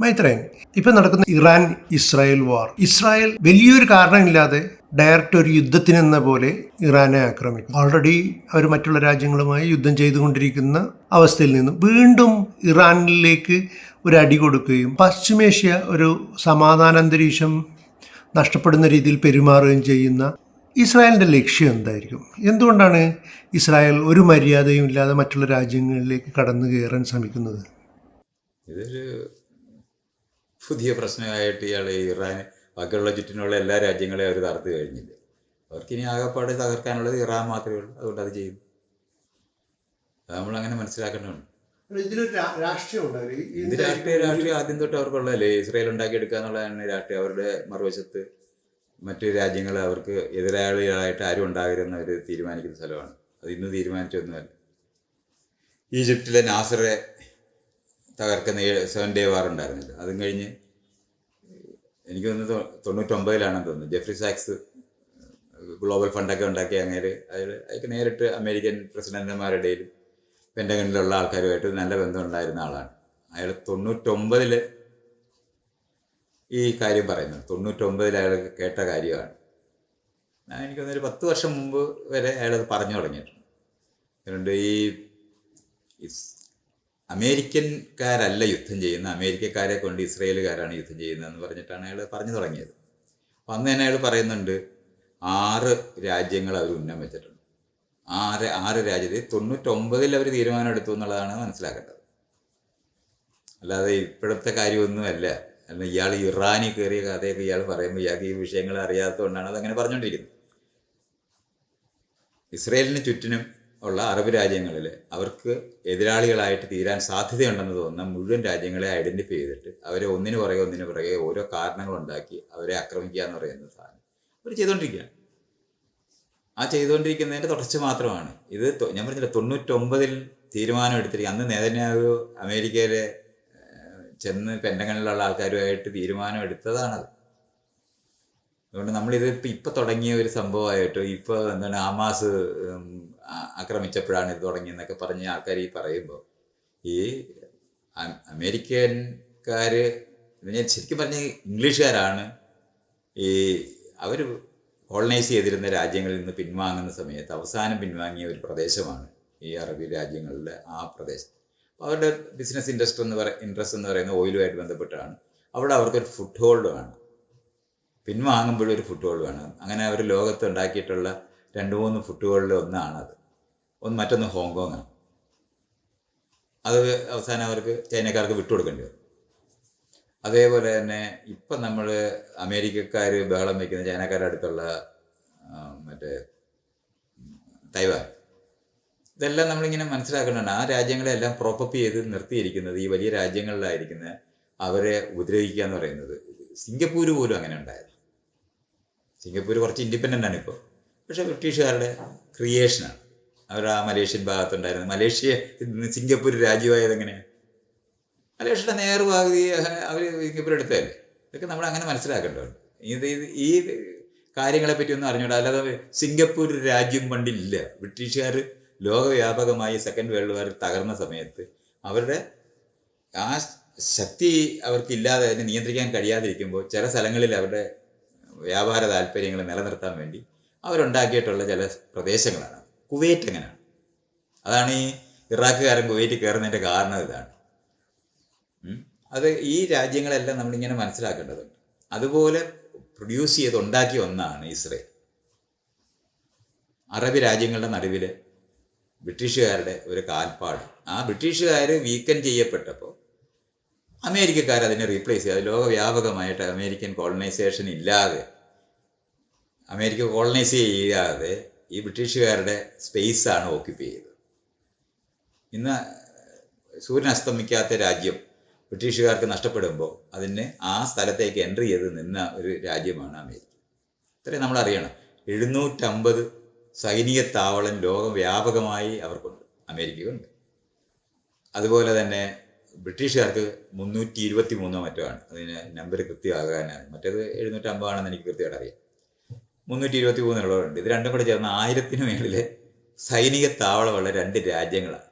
മൈത്രേൻ, ഇപ്പൊ നടക്കുന്ന Iran Israel വാർ, Israel വലിയൊരു കാരണമില്ലാതെ ഡയറക്റ്റ് ഒരു യുദ്ധത്തിനെന്ന പോലെ ഇറാനെ ആക്രമിക്കും. ഓൾറെഡി അവർ മറ്റുള്ള രാജ്യങ്ങളുമായി യുദ്ധം ചെയ്തുകൊണ്ടിരിക്കുന്ന അവസ്ഥയിൽ നിന്ന് വീണ്ടും ഇറാനിലേക്ക് ഒരു അടി കൊടുക്കുകയും പശ്ചിമേഷ്യ ഒരു സമാധാനാന്തരീക്ഷം നഷ്ടപ്പെടുന്ന രീതിയിൽ പെരുമാറുകയും ചെയ്യുന്ന ഇസ്രായേലിൻ്റെ ലക്ഷ്യം എന്തായിരിക്കും? എന്തുകൊണ്ടാണ് ഇസ്രായേൽ ഒരു മര്യാദയും ഇല്ലാതെ മറ്റുള്ള രാജ്യങ്ങളിലേക്ക് കടന്നു കയറാൻ ശ്രമിക്കുന്നത്? ഇതൊരു പുതിയ പ്രശ്നമായിട്ട് ഇയാൾ ഇറാൻ ബാക്കിയുള്ള ചുറ്റിനുള്ള എല്ലാ രാജ്യങ്ങളെയും അവർ തകർത്ത് കഴിഞ്ഞില്ല. അവർക്കിനി ആകെപ്പാട് തകർക്കാനുള്ളത് ഇറാൻ മാത്രമേ ഉള്ളൂ. അതുകൊണ്ട് അത് ചെയ്യും. അത് നമ്മളങ്ങനെ മനസ്സിലാക്കേണ്ടതാണ്. ഇത് രാഷ്ട്രീയം ആദ്യം തൊട്ട് അവർക്കുള്ളതല്ലേ. ഇസ്രായേൽ ഉണ്ടാക്കിയെടുക്കുക എന്നുള്ളതാണ് രാഷ്ട്രീയം. അവരുടെ മറുവശത്ത് മറ്റു രാജ്യങ്ങൾ അവർക്ക് എതിരാളികളായിട്ട് ആരും ഉണ്ടാകരുതെന്ന് അവർ തീരുമാനിക്കുന്ന സ്ഥലമാണ്. അത് ഇന്ന് തീരുമാനിച്ചൊന്നുമല്ല. ഈജിപ്തിലെ നാസറെ തകർക്കുന്ന 7 ഡേ വാർ ഉണ്ടായിരുന്നില്ല. അതും കഴിഞ്ഞ് എനിക്ക് തോന്നുന്നു 99-ആണെന്ന് തോന്നുന്നു ജെഫ്രി സാക്സ് ഗ്ലോബൽ ഫണ്ടൊക്കെ ഉണ്ടാക്കി അയാൾക്ക് നേരിട്ട് അമേരിക്കൻ പ്രസിഡന്റുമാരുടെയും പെൻറ്റഗണിലുള്ള ആൾക്കാരുമായിട്ട് നല്ല ബന്ധം ഉണ്ടായിരുന്ന ആളാണ്. അയാൾ 99 ഈ കാര്യം പറയുന്നത്. 99 അയാൾ കേട്ട കാര്യമാണ്. എനിക്ക് തോന്നുന്നു ഒരു 10 വർഷം മുമ്പ് വരെ അയാളത് പറഞ്ഞു തുടങ്ങിയിട്ടുണ്ട്. അതുകൊണ്ട് ഈ അമേരിക്കൻകാരല്ല യുദ്ധം ചെയ്യുന്ന, അമേരിക്കക്കാരെ കൊണ്ട് ഇസ്രയേലുകാരാണ് യുദ്ധം ചെയ്യുന്നതെന്ന് പറഞ്ഞിട്ടാണ് അയാൾ പറഞ്ഞു തുടങ്ങിയത്. അപ്പം അന്ന് തന്നെ അയാൾ പറയുന്നുണ്ട് 6 രാജ്യങ്ങൾ അവർ ഉന്നം വെച്ചിട്ടുണ്ട്. 6 രാജ്യത്തിൽ 99 അവർ തീരുമാനം എടുത്തു എന്നുള്ളതാണ് മനസ്സിലാക്കേണ്ടത്. അല്ലാതെ ഇപ്പോഴത്തെ കാര്യമൊന്നുമല്ല. അല്ല, ഇയാൾ ഇറാനിൽ കയറിയ കഥയൊക്കെ ഇയാൾ പറയുമ്പോൾ ഇയാൾക്ക് ഈ വിഷയങ്ങൾ അറിയാത്തതുകൊണ്ടാണ് അതങ്ങനെ പറഞ്ഞുകൊണ്ടിരിക്കുന്നത്. ഇസ്രയേലിന് ചുറ്റിനും ഉള്ള അറബ് രാജ്യങ്ങളിൽ അവർക്ക് എതിരാളികളായിട്ട് തീരാൻ സാധ്യതയുണ്ടെന്ന് തോന്നുന്ന മുഴുവൻ രാജ്യങ്ങളെ ഐഡൻറ്റിഫൈ ചെയ്തിട്ട് അവരെ ഒന്നിനു പുറകെ ഓരോ കാരണങ്ങളുണ്ടാക്കി അവരെ ആക്രമിക്കുക എന്ന് പറയുന്ന സാധനം അവർ ചെയ്തുകൊണ്ടിരിക്കുകയാണ്. ആ ചെയ്തുകൊണ്ടിരിക്കുന്നതിൻ്റെ തുടർച്ച മാത്രമാണ് ഇത്. ഞാൻ പറഞ്ഞില്ല, 99 തീരുമാനം എടുത്തിരിക്കുക. അന്ന് നെതന്യാഹു അമേരിക്കയിലെ ചെന്ന് പെൻറ്റഗണിലുള്ള ആൾക്കാരുമായിട്ട് തീരുമാനം എടുത്തതാണത്. അതുകൊണ്ട് നമ്മളിത് ഇപ്പം തുടങ്ങിയ ഒരു സംഭവമായിട്ടോ ഇപ്പോൾ എന്താണ് ഹമാസ് ആക്രമിച്ചപ്പോഴാണ് ഇത് തുടങ്ങിയെന്നൊക്കെ പറഞ്ഞ ആൾക്കാർ ഈ പറയുമ്പോൾ ഈ അമേരിക്കൻകാർ ഞാൻ ശരിക്കും പറഞ്ഞ ഇംഗ്ലീഷുകാരാണ് ഈ അവർ കോളനൈസ് ചെയ്തിരുന്ന രാജ്യങ്ങളിൽ നിന്ന് പിൻവാങ്ങുന്ന സമയത്ത് അവസാനം പിൻവാങ്ങിയ ഒരു പ്രദേശമാണ് ഈ അറബി രാജ്യങ്ങളിലെ ആ പ്രദേശം. അവരുടെ ബിസിനസ് ഇൻട്രസ്റ്റ് എന്ന് പറയുന്ന ഓയിലുമായിട്ട് ബന്ധപ്പെട്ടാണ്. അവിടെ അവർക്കൊരു ഫുട് ഹോൾഡ് വേണം, പിൻവാങ്ങുമ്പോഴും ഒരു ഫുട് ഹോൾഡ് വേണം. അങ്ങനെ അവർ ലോകത്ത് ഉണ്ടാക്കിയിട്ടുള്ള 2-3 ഫുട് ഹോൾഡിൽ ഒന്നാണത്. മറ്റൊന്ന് ഹോങ്കോങ്ങാണ്. അത് അവസാനം അവർക്ക് ചൈനക്കാർക്ക് വിട്ടുകൊടുക്കേണ്ടി വരും. അതേപോലെ തന്നെ ഇപ്പം നമ്മൾ അമേരിക്കക്കാർ ബഹളം വയ്ക്കുന്ന ചൈനക്കാരുടെ അടുത്തുള്ള മറ്റേ തൈവാൻ, ഇതെല്ലാം നമ്മളിങ്ങനെ മനസ്സിലാക്കേണ്ടതാണ്. ആ രാജ്യങ്ങളെല്ലാം പ്രോപ്പപ്പ് ചെയ്ത് നിർത്തിയിരിക്കുന്നത് ഈ വലിയ രാജ്യങ്ങളിലായിരിക്കുന്ന അവരെ ഉപദ്രവിക്കുക എന്ന് പറയുന്നത്. സിംഗപ്പൂർ പോലും അങ്ങനെ ഉണ്ടായത്. സിംഗപ്പൂർ കുറച്ച് ഇൻഡിപെൻഡൻ്റ് ആണ് ഇപ്പോൾ, പക്ഷേ ബ്രിട്ടീഷുകാരുടെ ക്രിയേഷനാണ്. അവർ ആ മലേഷ്യൻ ഭാഗത്തുണ്ടായിരുന്നത്. മലേഷ്യ സിംഗപ്പൂർ രാജ്യമായത് എങ്ങനെയാണ്? മലേഷ്യയുടെ നേർഭാഗി അവർ സിംഗപ്പൂർ എടുത്തതല്ലേ. ഇതൊക്കെ നമ്മൾ അങ്ങനെ മനസ്സിലാക്കേണ്ടതുണ്ട്. ഈ കാര്യങ്ങളെ പറ്റി ഒന്നും അറിഞ്ഞൂടാ. അല്ലാതെ സിംഗപ്പൂർ രാജ്യം പണ്ടില്ല. ബ്രിട്ടീഷുകാർ ലോകവ്യാപകമായി സെക്കൻഡ് വേൾഡ് വാർ തകർന്ന സമയത്ത് അവരുടെ ആ ശക്തി അവർക്കില്ലാതെ അതിനെ നിയന്ത്രിക്കാൻ കഴിയാതിരിക്കുമ്പോൾ ചില സ്ഥലങ്ങളിൽ അവരുടെ വ്യാപാര താല്പര്യങ്ങൾ നിലനിർത്താൻ വേണ്ടി അവരുണ്ടാക്കിയിട്ടുള്ള ചില പ്രദേശങ്ങളാണ്. കുവൈറ്റ് എങ്ങനെയാണ്? അതാണ് ഈ ഇറാഖുകാരൻ കുവൈറ്റ് കയറുന്നതിൻ്റെ കാരണം ഇതാണ്. അത് ഈ രാജ്യങ്ങളെല്ലാം നമ്മളിങ്ങനെ മനസ്സിലാക്കേണ്ടതുണ്ട്. അതുപോലെ പ്രൊഡ്യൂസ് ചെയ്തുണ്ടാക്കിയ ഒന്നാണ് ഇസ്രയേൽ. അറബ് രാജ്യങ്ങളുടെ നടുവിൽ ബ്രിട്ടീഷുകാരുടെ ഒരു കാൽപ്പാട്. ആ ബ്രിട്ടീഷുകാർ വീക്കൻ ചെയ്യപ്പെട്ടപ്പോൾ അമേരിക്കക്കാർ അതിനെ റീപ്ലേസ് ചെയ്ത് ലോകവ്യാപകമായിട്ട് അമേരിക്കൻ കോളനൈസേഷൻ ഇല്ലാതെ, അമേരിക്ക കോളനൈസ് ചെയ്യാതെ ഈ ബ്രിട്ടീഷുകാരുടെ സ്പേസാണ് ഓക്യുപ്പൈ ചെയ്തത്. ഇന്ന് സൂര്യൻ അസ്തമിക്കാത്ത രാജ്യം ബ്രിട്ടീഷുകാർക്ക് നഷ്ടപ്പെടുമ്പോൾ അതിന് ആ സ്ഥലത്തേക്ക് എൻട്രി ചെയ്ത് നിന്ന ഒരു രാജ്യമാണ് അമേരിക്ക. ഇത്രയും നമ്മൾ അറിയണം. 750 സൈനിക താവളം ലോകവ്യാപകമായി അവർക്കുണ്ട്, അമേരിക്കയുണ്ട്. അതുപോലെ തന്നെ ബ്രിട്ടീഷുകാർക്ക് 323 മറ്റോ ആണ്. അതിന് നമ്പർ കൃത്യമാകാനാണ്. മറ്റേത് 750 ആണെന്ന് എനിക്ക് കൃത്യമായിട്ട് അറിയാം. 323 ഉള്ളവരുണ്ട്. ഇത് രണ്ടും കൂടെ ചേർന്ന് 1000-ന് മേളിൽ സൈനിക താവളമുള്ള 2 രാജ്യങ്ങളാണ്.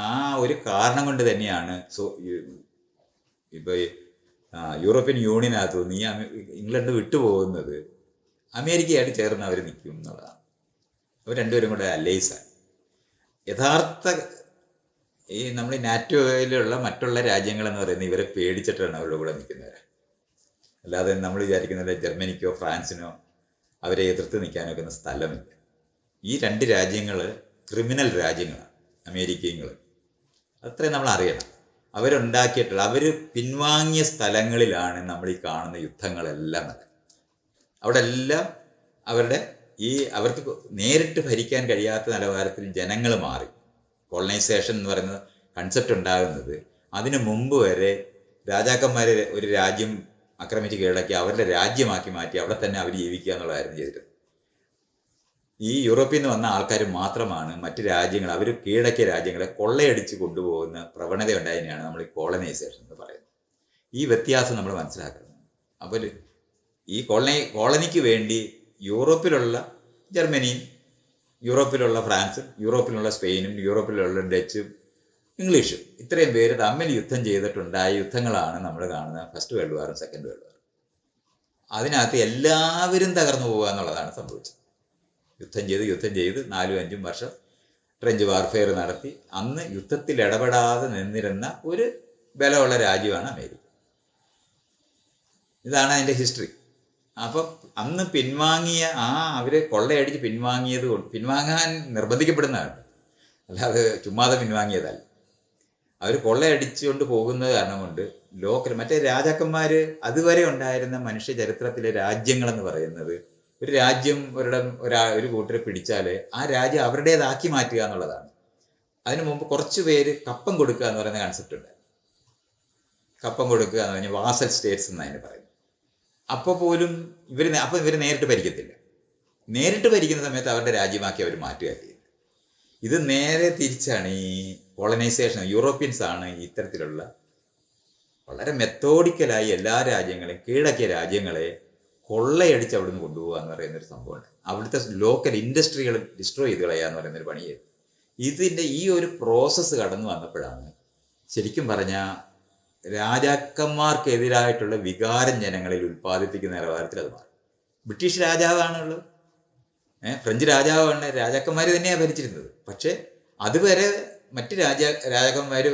ആ ഒരു കാരണം കൊണ്ട് തന്നെയാണ് ഇപ്പോൾ യൂറോപ്യൻ യൂണിയനകത്തു നിന്ന് ഇംഗ്ലണ്ട് വിട്ടുപോകുന്നത് അമേരിക്കയായിട്ട് ചേർന്ന് അവർ നിൽക്കും എന്നുള്ളതാണ്. അവർ രണ്ടുപേരും കൂടെ അലൈസാണ്. യഥാർത്ഥ നമ്മൾ നാറ്റോയിലുള്ള മറ്റുള്ള രാജ്യങ്ങളെന്ന് പറയുന്നത് ഇവരെ പേടിച്ചിട്ടാണ് അവരുടെ കൂടെ നിൽക്കുന്നവർ. അല്ലാതെ നമ്മൾ വിചാരിക്കുന്നത് ജർമ്മനിക്കോ ഫ്രാൻസിനോ അവരെ എതിർത്ത് നിൽക്കാനോ ഒക്കുന്ന സ്ഥലമില്ല. ഈ രണ്ട് രാജ്യങ്ങൾ ക്രിമിനൽ രാജ്യങ്ങളാണ്, അമേരിക്കയും ഇംഗ്ലണ്ടും. അത്രയും നമ്മൾ അറിയണം. അവരുണ്ടാക്കിയിട്ടുള്ള, അവർ പിൻവാങ്ങിയ സ്ഥലങ്ങളിലാണ് നമ്മൾ ഈ കാണുന്ന യുദ്ധങ്ങളെല്ലാം നടക്കുന്നത്. അവിടെ എല്ലാം അവർക്ക് നേരിട്ട് ഭരിക്കാൻ കഴിയാത്ത നിലവാരത്തിൽ ജനങ്ങൾ മാറി. കോളനൈസേഷൻ എന്ന് പറയുന്ന കൺസെപ്റ്റ് ഉണ്ടാകുന്നത് അതിനു മുമ്പ് വരെ രാജാക്കന്മാർ ഒരു രാജ്യം ആക്രമിച്ച് കീഴടക്കി അവരുടെ രാജ്യമാക്കി മാറ്റി അവിടെ തന്നെ അവർ ജീവിക്കുക എന്നുള്ളതായിരുന്നു ചെയ്തിരുന്നത്. ഈ യൂറോപ്പിൽ നിന്ന് വന്ന ആൾക്കാർ മാത്രമാണ് മറ്റ് രാജ്യങ്ങൾ, അവർ കീഴടക്കിയ രാജ്യങ്ങളെ കൊള്ളയടിച്ച് കൊണ്ടുപോകുന്ന പ്രവണത ഉണ്ടായതിനെയാണ് നമ്മൾ ഈ കോളനൈസേഷൻ എന്ന് പറയുന്നത്. ഈ വ്യത്യാസം നമ്മൾ മനസ്സിലാക്കണം. അപ്പോൾ ഈ കോളനിക്ക് വേണ്ടി യൂറോപ്പിലുള്ള ജർമ്മനിയും യൂറോപ്പിലുള്ള ഫ്രാൻസും യൂറോപ്പിലുള്ള സ്പെയിനും യൂറോപ്പിലുള്ള ഡച്ചും ഇംഗ്ലീഷും ഇത്രയും പേര് തമ്മിൽ യുദ്ധം ചെയ്തിട്ടുണ്ടായ യുദ്ധങ്ങളാണ് നമ്മൾ കാണുന്ന ഫസ്റ്റ് വേൾഡ് വാറും സെക്കൻഡ് വേൾഡ് വാറും. അതിനകത്ത് എല്ലാവരും തകർന്നു പോകുക എന്നുള്ളതാണ് സംഭവിച്ചത്. യുദ്ധം ചെയ്ത് 4-5 വർഷം ട്രെഞ്ച് വാർഫെയർ നടത്തി അന്ന് യുദ്ധത്തിൽ ഇടപെടാതെ നിന്നിരുന്ന ഒരു ബലമുള്ള രാജ്യമാണ് അമേരിക്ക. ഇതാണ് അതിൻ്റെ ഹിസ്റ്ററി. അപ്പം അന്ന് പിൻവാങ്ങിയ അവരെ കൊള്ളയടിച്ച് പിൻവാങ്ങാൻ നിർബന്ധിക്കപ്പെടുന്നതാണ്, അല്ലാതെ ചുമ്മാതെ പിൻവാങ്ങിയതല്ല. അവർ കൊള്ളയടിച്ചുകൊണ്ട് പോകുന്നത് കാരണം കൊണ്ട് മറ്റേ രാജാക്കന്മാർ അതുവരെ ഉണ്ടായിരുന്ന മനുഷ്യ ചരിത്രത്തിലെ രാജ്യങ്ങളെന്ന് പറയുന്നത്, ഒരു രാജ്യം ഒരു കൂട്ടരെ പിടിച്ചാൽ ആ രാജ്യം അവരുടേതാക്കി മാറ്റുക എന്നുള്ളതാണ്. അതിനു മുമ്പ് കുറച്ച് പേര് കപ്പം കൊടുക്കുക എന്ന് പറയുന്ന കൺസെപ്റ്റ് ഉണ്ട്. കപ്പം കൊടുക്കുക എന്ന് പറഞ്ഞാൽ വാസൽ സ്റ്റേറ്റ്സ് എന്നതിന് പറയും. അപ്പോൾ പോലും ഇവർ നേരിട്ട് ഭരിക്കത്തില്ല. നേരിട്ട് ഭരിക്കുന്ന സമയത്ത് അവരുടെ രാജ്യമാക്കി അവർ മാറ്റുക ചെയ്യുന്നത്. ഇത് നേരെ തിരിച്ചാണ് ഈ കോളനൈസേഷൻ. യൂറോപ്യൻസ് ആണ് ഇത്തരത്തിലുള്ള വളരെ മെത്തോഡിക്കലായി എല്ലാ രാജ്യങ്ങളെയും കീഴടക്കിയ രാജ്യങ്ങളെ കൊള്ളയടിച്ച് അവിടുന്ന് കൊണ്ടുപോകുക എന്ന് പറയുന്നൊരു സംഭവമുണ്ട്. അവിടുത്തെ ലോക്കൽ ഇൻഡസ്ട്രികൾ ഡിസ്ട്രോയ് ചെയ്ത് കളയുക എന്ന് പറയുന്നൊരു പണിയായിരുന്നു. ഇതിൻ്റെ ഈ ഒരു പ്രോസസ്സ് കടന്നു വന്നപ്പോഴാണ് ശരിക്കും പറഞ്ഞാൽ രാജാക്കന്മാർക്കെതിരായിട്ടുള്ള വികാരം ജനങ്ങളിൽ ഉൽപ്പാദിപ്പിക്കുന്ന നിലവാരത്തിൽ അത് മാറി. ബ്രിട്ടീഷ് രാജാവാണുള്ളത്, ഫ്രഞ്ച് രാജാവാണ്, രാജാക്കന്മാർ തന്നെയാണ് ഭരിച്ചിരുന്നത്. പക്ഷേ അതുവരെ മറ്റ് രാജാക്കന്മാർ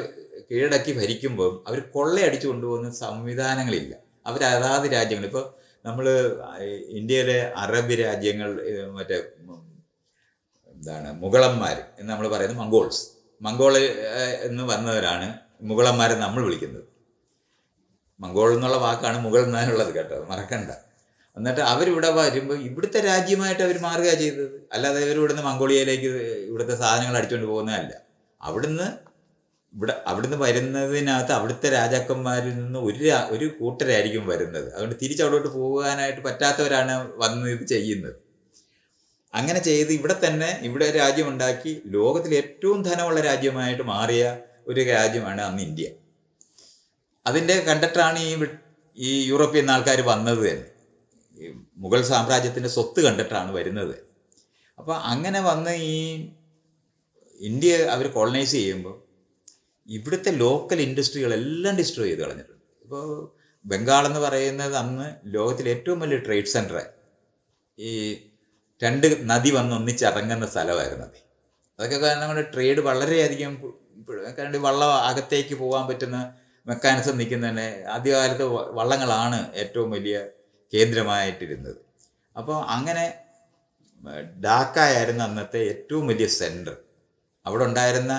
കീഴടക്കി ഭരിക്കുമ്പോൾ അവർ കൊള്ളയടിച്ചു കൊണ്ടുപോകുന്ന സംവിധാനങ്ങളില്ല. അതാത് രാജ്യങ്ങൾ, ഇപ്പോൾ നമ്മൾ ഇന്ത്യയിലെ അറബ് രാജ്യങ്ങൾ, മറ്റേ മുഗളന്മാർ എന്ന് നമ്മൾ പറയുന്നത് മംഗോൾ എന്ന് വന്നവരാണ് മുഗളന്മാരെ നമ്മൾ വിളിക്കുന്നത്. മംഗോൾ എന്നുള്ള വാക്കാണ് മുഗൾ എന്നാനുള്ളത്, കേട്ടോ, മറക്കണ്ട. എന്നിട്ട് അവരിവിടെ വരുമ്പോൾ ഇവിടുത്തെ രാജ്യമായിട്ട് അവർ മാറുക ചെയ്തത്. അല്ലാതെ ഇവരിവിടുന്ന് മംഗോളിയയിലേക്ക് ഇവിടുത്തെ സാധനങ്ങൾ അടിച്ചുകൊണ്ട് പോകുന്നതല്ല. അവിടുന്ന് വരുന്നതിനകത്ത് അവിടുത്തെ രാജാക്കന്മാരിൽ നിന്ന് ഒരു കൂട്ടരായിരിക്കും വരുന്നത്. അതുകൊണ്ട് തിരിച്ചവിടോട്ട് പോകാനായിട്ട് പറ്റാത്തവരാണ് വന്ന് ഇത് ചെയ്യുന്നത്. അങ്ങനെ ചെയ്ത് ഇവിടെ രാജ്യമുണ്ടാക്കി ലോകത്തിൽ ഏറ്റവും ധനമുള്ള രാജ്യമായിട്ട് മാറിയ ഒരു രാജ്യമാണ് അന്ന് ഇന്ത്യ. അതിൻ്റെ കണ്ടിട്ടാണ് ഈ യൂറോപ്യൻ ആൾക്കാർ വന്നത് തന്നെ. മുഗൾ സാമ്രാജ്യത്തിൻ്റെ സ്വത്ത് കണ്ടിട്ടാണ് വരുന്നത്. അപ്പോൾ അങ്ങനെ വന്ന് ഈ ഇന്ത്യ അവർ കോളനൈസ് ചെയ്യുമ്പോൾ ഇവിടുത്തെ ലോക്കൽ ഇൻഡസ്ട്രികളെല്ലാം ഡിസ്ട്രോയ് ചെയ്ത് കളഞ്ഞിട്ടുണ്ട്. ഇപ്പോൾ ബംഗാൾ എന്ന് പറയുന്നത് അന്ന് ലോകത്തിലെ ഏറ്റവും വലിയ ട്രേഡ് സെൻ്ററായി. ഈ 2 നദി ഒന്നിച്ചിറങ്ങുന്ന സ്ഥലമായിരുന്നു അത്. അതൊക്കെ കാരണം കൊണ്ട് ട്രേഡ് വളരെയധികം, കാരണം വള്ളം അകത്തേക്ക് പോകാൻ പറ്റുന്ന മെക്കാനിസം നിൽക്കുന്നതന്നെ ആദ്യകാലത്ത് വള്ളങ്ങളാണ് ഏറ്റവും വലിയ കേന്ദ്രമായിട്ടിരുന്നത്. അപ്പോൾ അങ്ങനെ ഡാക്കയായിരുന്നു അന്നത്തെ ഏറ്റവും വലിയ സെൻറ്റർ. അവിടെ ഉണ്ടായിരുന്ന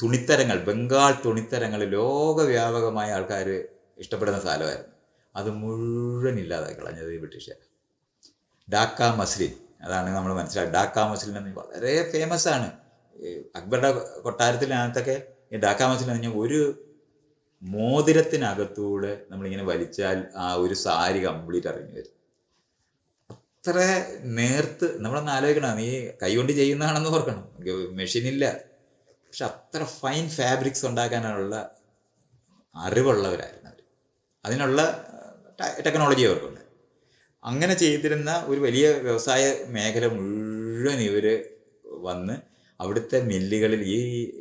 തുണിത്തരങ്ങൾ, ബംഗാൾ തുണിത്തരങ്ങൾ ലോകവ്യാപകമായ ആൾക്കാർ ഇഷ്ടപ്പെടുന്ന സ്ഥലമായിരുന്നു. അത് മുഴുവൻ ഇല്ലാതാക്കി കളഞ്ഞത് ഈ ബ്രിട്ടീഷുകാർ. ഡാക്ക മസ്ലിൻ, അതാണ് നമ്മൾ മനസ്സിലാക്കുക. ഡാക്ക മസ്ലിൻ എന്ന് വളരെ ഫേമസ് ആണ്. അക്ബറുടെ കൊട്ടാരത്തിനകത്തൊക്കെ ഈ ഡാക്ക മസ്ലിൻ എന്ന് പറഞ്ഞാൽ ഒരു മോതിരത്തിനകത്തൂടെ നമ്മളിങ്ങനെ വലിച്ചാൽ ആ ഒരു സാരി കംപ്ലീറ്റ് ഇറങ്ങി വരും. അത്ര നേർത്ത് നമ്മളൊന്ന് ആലോചിക്കണം. നീ കൈകൊണ്ട് ചെയ്യുന്നതാണെന്ന് ഓർക്കണം, മെഷീനില്ല. പക്ഷെ അത്ര ഫൈൻ ഫാബ്രിക്സ് ഉണ്ടാക്കാനുള്ള അറിവുള്ളവരായിരുന്നു അവർ. അതിനുള്ള ടെക്നോളജി അവർക്കുണ്ട്. അങ്ങനെ ചെയ്തിരുന്ന ഒരു വലിയ വ്യവസായ മേഖല മുഴുവൻ ഇവർ വന്ന് അവിടുത്തെ മില്ലുകളിൽ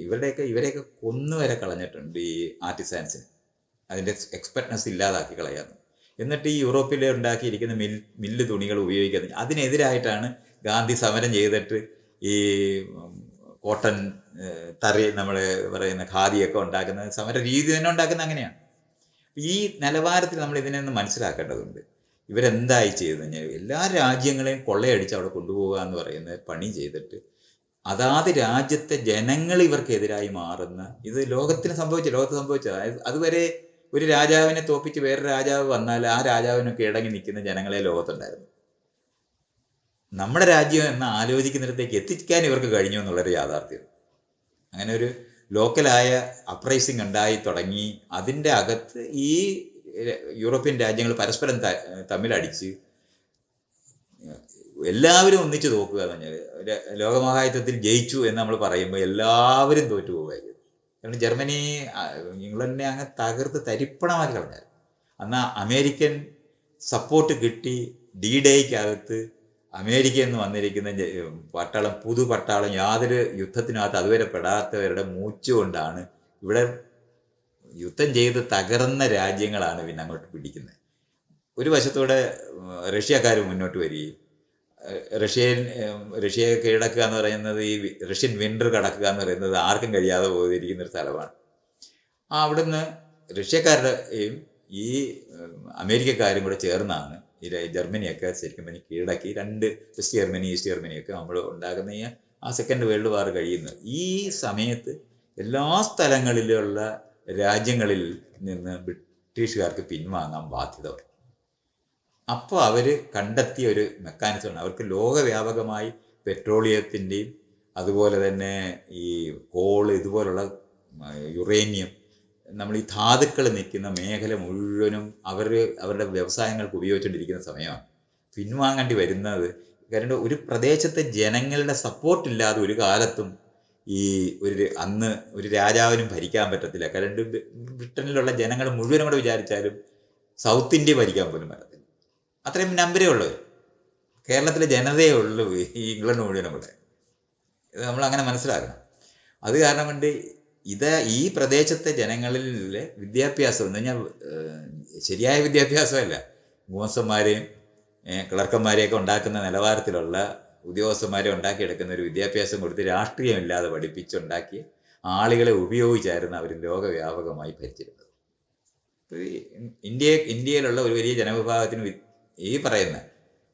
ഇവരെയൊക്കെ കൊന്നുവരെ കളഞ്ഞിട്ടുണ്ട് ഈ ആർട്ടിസാൻസിന്. അതിൻ്റെ എക്സ്പെർട്ട്നെസ് ഇല്ലാതാക്കി കളയാന്ന്. എന്നിട്ട് ഈ യൂറോപ്പിൽ ഉണ്ടാക്കിയിരിക്കുന്ന മില്ല് തുണികൾ ഉപയോഗിക്കുന്നത് അതിനെതിരായിട്ടാണ് ഗാന്ധി സമരം ചെയ്തിട്ട് ഈ കോട്ടൺ തറി നമ്മൾ പറയുന്ന ഖാദിയൊക്കെ ഉണ്ടാക്കുന്ന സമര രീതി തന്നെ ഉണ്ടാക്കുന്ന അങ്ങനെയാണ്. ഈ നിലവാരത്തിൽ നമ്മൾ ഇതിനെ ഒന്ന് മനസ്സിലാക്കേണ്ടതുണ്ട്. ഇവരെന്തായി ചെയ്തു കഴിഞ്ഞാൽ എല്ലാ രാജ്യങ്ങളെയും കൊള്ളയടിച്ച് അവിടെ കൊണ്ടുപോകുക എന്ന് പറയുന്ന പണി ചെയ്തിട്ട് അതാത് രാജ്യത്തെ ജനങ്ങൾ ഇവർക്കെതിരായി മാറുന്ന ഇത് ലോകത്ത് സംഭവിച്ച അതുവരെ ഒരു രാജാവിനെ തോപ്പിച്ച് വേറെ രാജാവ് വന്നാൽ ആ രാജാവിനൊക്കെ ഇടങ്ങി നിൽക്കുന്ന ജനങ്ങളെ ലോകത്തുണ്ടായിരുന്നു. നമ്മുടെ രാജ്യം എന്ന ആലോചിക്കുന്നിടത്തേക്ക് എത്തിക്കാൻ ഇവർക്ക് കഴിഞ്ഞു എന്നുള്ളൊരു യാഥാർത്ഥ്യം. അങ്ങനെ ഒരു ലോക്കലായ അപ്രൈസിങ് ഉണ്ടായി തുടങ്ങി. അതിൻ്റെ അകത്ത് ഈ യൂറോപ്യൻ രാജ്യങ്ങൾ പരസ്പരം തമ്മിലടിച്ച് എല്ലാവരും ഒന്നിച്ച് തോക്കുക എന്ന് പറഞ്ഞാൽ ലോകമഹായുദ്ധത്തിൽ ജയിച്ചു എന്ന് നമ്മൾ പറയുമ്പോൾ എല്ലാവരും തോറ്റു പോകുമായിരുന്നു. കാരണം ജർമ്മനി ഇംഗ്ലണ്ടിനെ അങ്ങ് തകർത്ത് തരിപ്പണമാക്കി കളഞ്ഞാൽ. എന്നാൽ അമേരിക്കൻ സപ്പോർട്ട് കിട്ടി. D-Dayക്കകത്ത് അമേരിക്കയിൽ നിന്ന് വന്നിരിക്കുന്ന പട്ടാളം, പുതുപട്ടാളം, യാതൊരു യുദ്ധത്തിനകത്ത് അതുവരെ പെടാത്തവരുടെ മൂച്ചുകൊണ്ടാണ് ഇവിടെ യുദ്ധം ചെയ്ത് തകർന്ന രാജ്യങ്ങളാണ് പിന്നെ അങ്ങോട്ട് പിടിക്കുന്നത്. ഒരു വശത്തൂടെ റഷ്യക്കാർ മുന്നോട്ട് വരികയും റഷ്യയെ കീഴടക്കുക എന്ന് പറയുന്നത് ഈ റഷ്യൻ വിൻ്റർ കടക്കുക എന്ന് പറയുന്നത് ആർക്കും കഴിയാതെ പോയിരിക്കുന്ന ഒരു സ്ഥലമാണ്. അവിടുന്ന് റഷ്യക്കാരുടെയും ഈ അമേരിക്കക്കാരും കൂടെ ചേർന്നാണ് ഈ ജർമ്മനിയൊക്കെ ശരിക്കും പറഞ്ഞ് കീഴടക്കി. രണ്ട് വെസ്റ്റ് ജർമ്മനി, ഈസ്റ്റ് ജർമ്മനിയൊക്കെ നമ്മൾ ഉണ്ടാകുന്ന ആ സെക്കൻഡ് വേൾഡ് വാർ കഴിയുന്നത്. ഈ സമയത്ത് എല്ലാ സ്ഥലങ്ങളിലുള്ള രാജ്യങ്ങളിൽ നിന്ന് ബ്രിട്ടീഷുകാർക്ക് പിൻവാങ്ങാൻ ബാധ്യത വരും. അപ്പോൾ അവർ കണ്ടെത്തിയ ഒരു മെക്കാനിസമാണ്. അവർക്ക് ലോകവ്യാപകമായി പെട്രോളിയത്തിൻ്റെയും അതുപോലെ തന്നെ ഈ കോൾ, ഇതുപോലുള്ള യുറേനിയം, നമ്മൾ ഈ ധാതുക്കൾ നിൽക്കുന്ന മേഖല മുഴുവനും അവരുടെ വ്യവസായങ്ങൾക്ക് ഉപയോഗിച്ചുകൊണ്ടിരിക്കുന്ന സമയമാണ്. പിൻവാങ്ങേണ്ടി വരുന്നത് കാരണം ഒരു പ്രദേശത്തെ ജനങ്ങളുടെ സപ്പോർട്ടില്ലാതെ ഒരു കാലത്തും ഈ അന്ന് ഒരു രാജാവിനും ഭരിക്കാൻ പറ്റത്തില്ല. കാരണം ബ്രിട്ടനിലുള്ള ജനങ്ങൾ മുഴുവനും കൂടെ വിചാരിച്ചാലും സൗത്ത് ഇന്ത്യ ഭരിക്കാൻ പോലും പറ്റത്തില്ല. അത്രയും നമ്പരേ ഉള്ളൂ. കേരളത്തിലെ ജനതയേ ഉള്ളൂ ഈ ഇംഗ്ലണ്ട് മുഴുവനും കൂടെ. ഇത് നമ്മളങ്ങനെ മനസ്സിലാക്കണം. അത് കാരണം കൊണ്ട് ഈ പ്രദേശത്തെ ജനങ്ങളിലെ വിദ്യാഭ്യാസം എന്ന് പറഞ്ഞാൽ ശരിയായ വിദ്യാഭ്യാസമല്ല, മൂസന്മാരെയും ക്ലർക്കന്മാരെയൊക്കെ ഉണ്ടാക്കുന്ന നിലവാരത്തിലുള്ള ഉദ്യോഗസ്ഥന്മാരെ ഉണ്ടാക്കിയെടുക്കുന്ന ഒരു വിദ്യാഭ്യാസം കൊടുത്ത് രാഷ്ട്രീയമില്ലാതെ പഠിപ്പിച്ചുണ്ടാക്കി ആളുകളെ ഉപയോഗിച്ചായിരുന്നു അവർ ലോകവ്യാപകമായി ഭരിച്ചിരുന്നത്. ഇന്ത്യയിലുള്ള ഒരു വലിയ ജനവിഭാഗത്തിന് ഈ പറയുന്ന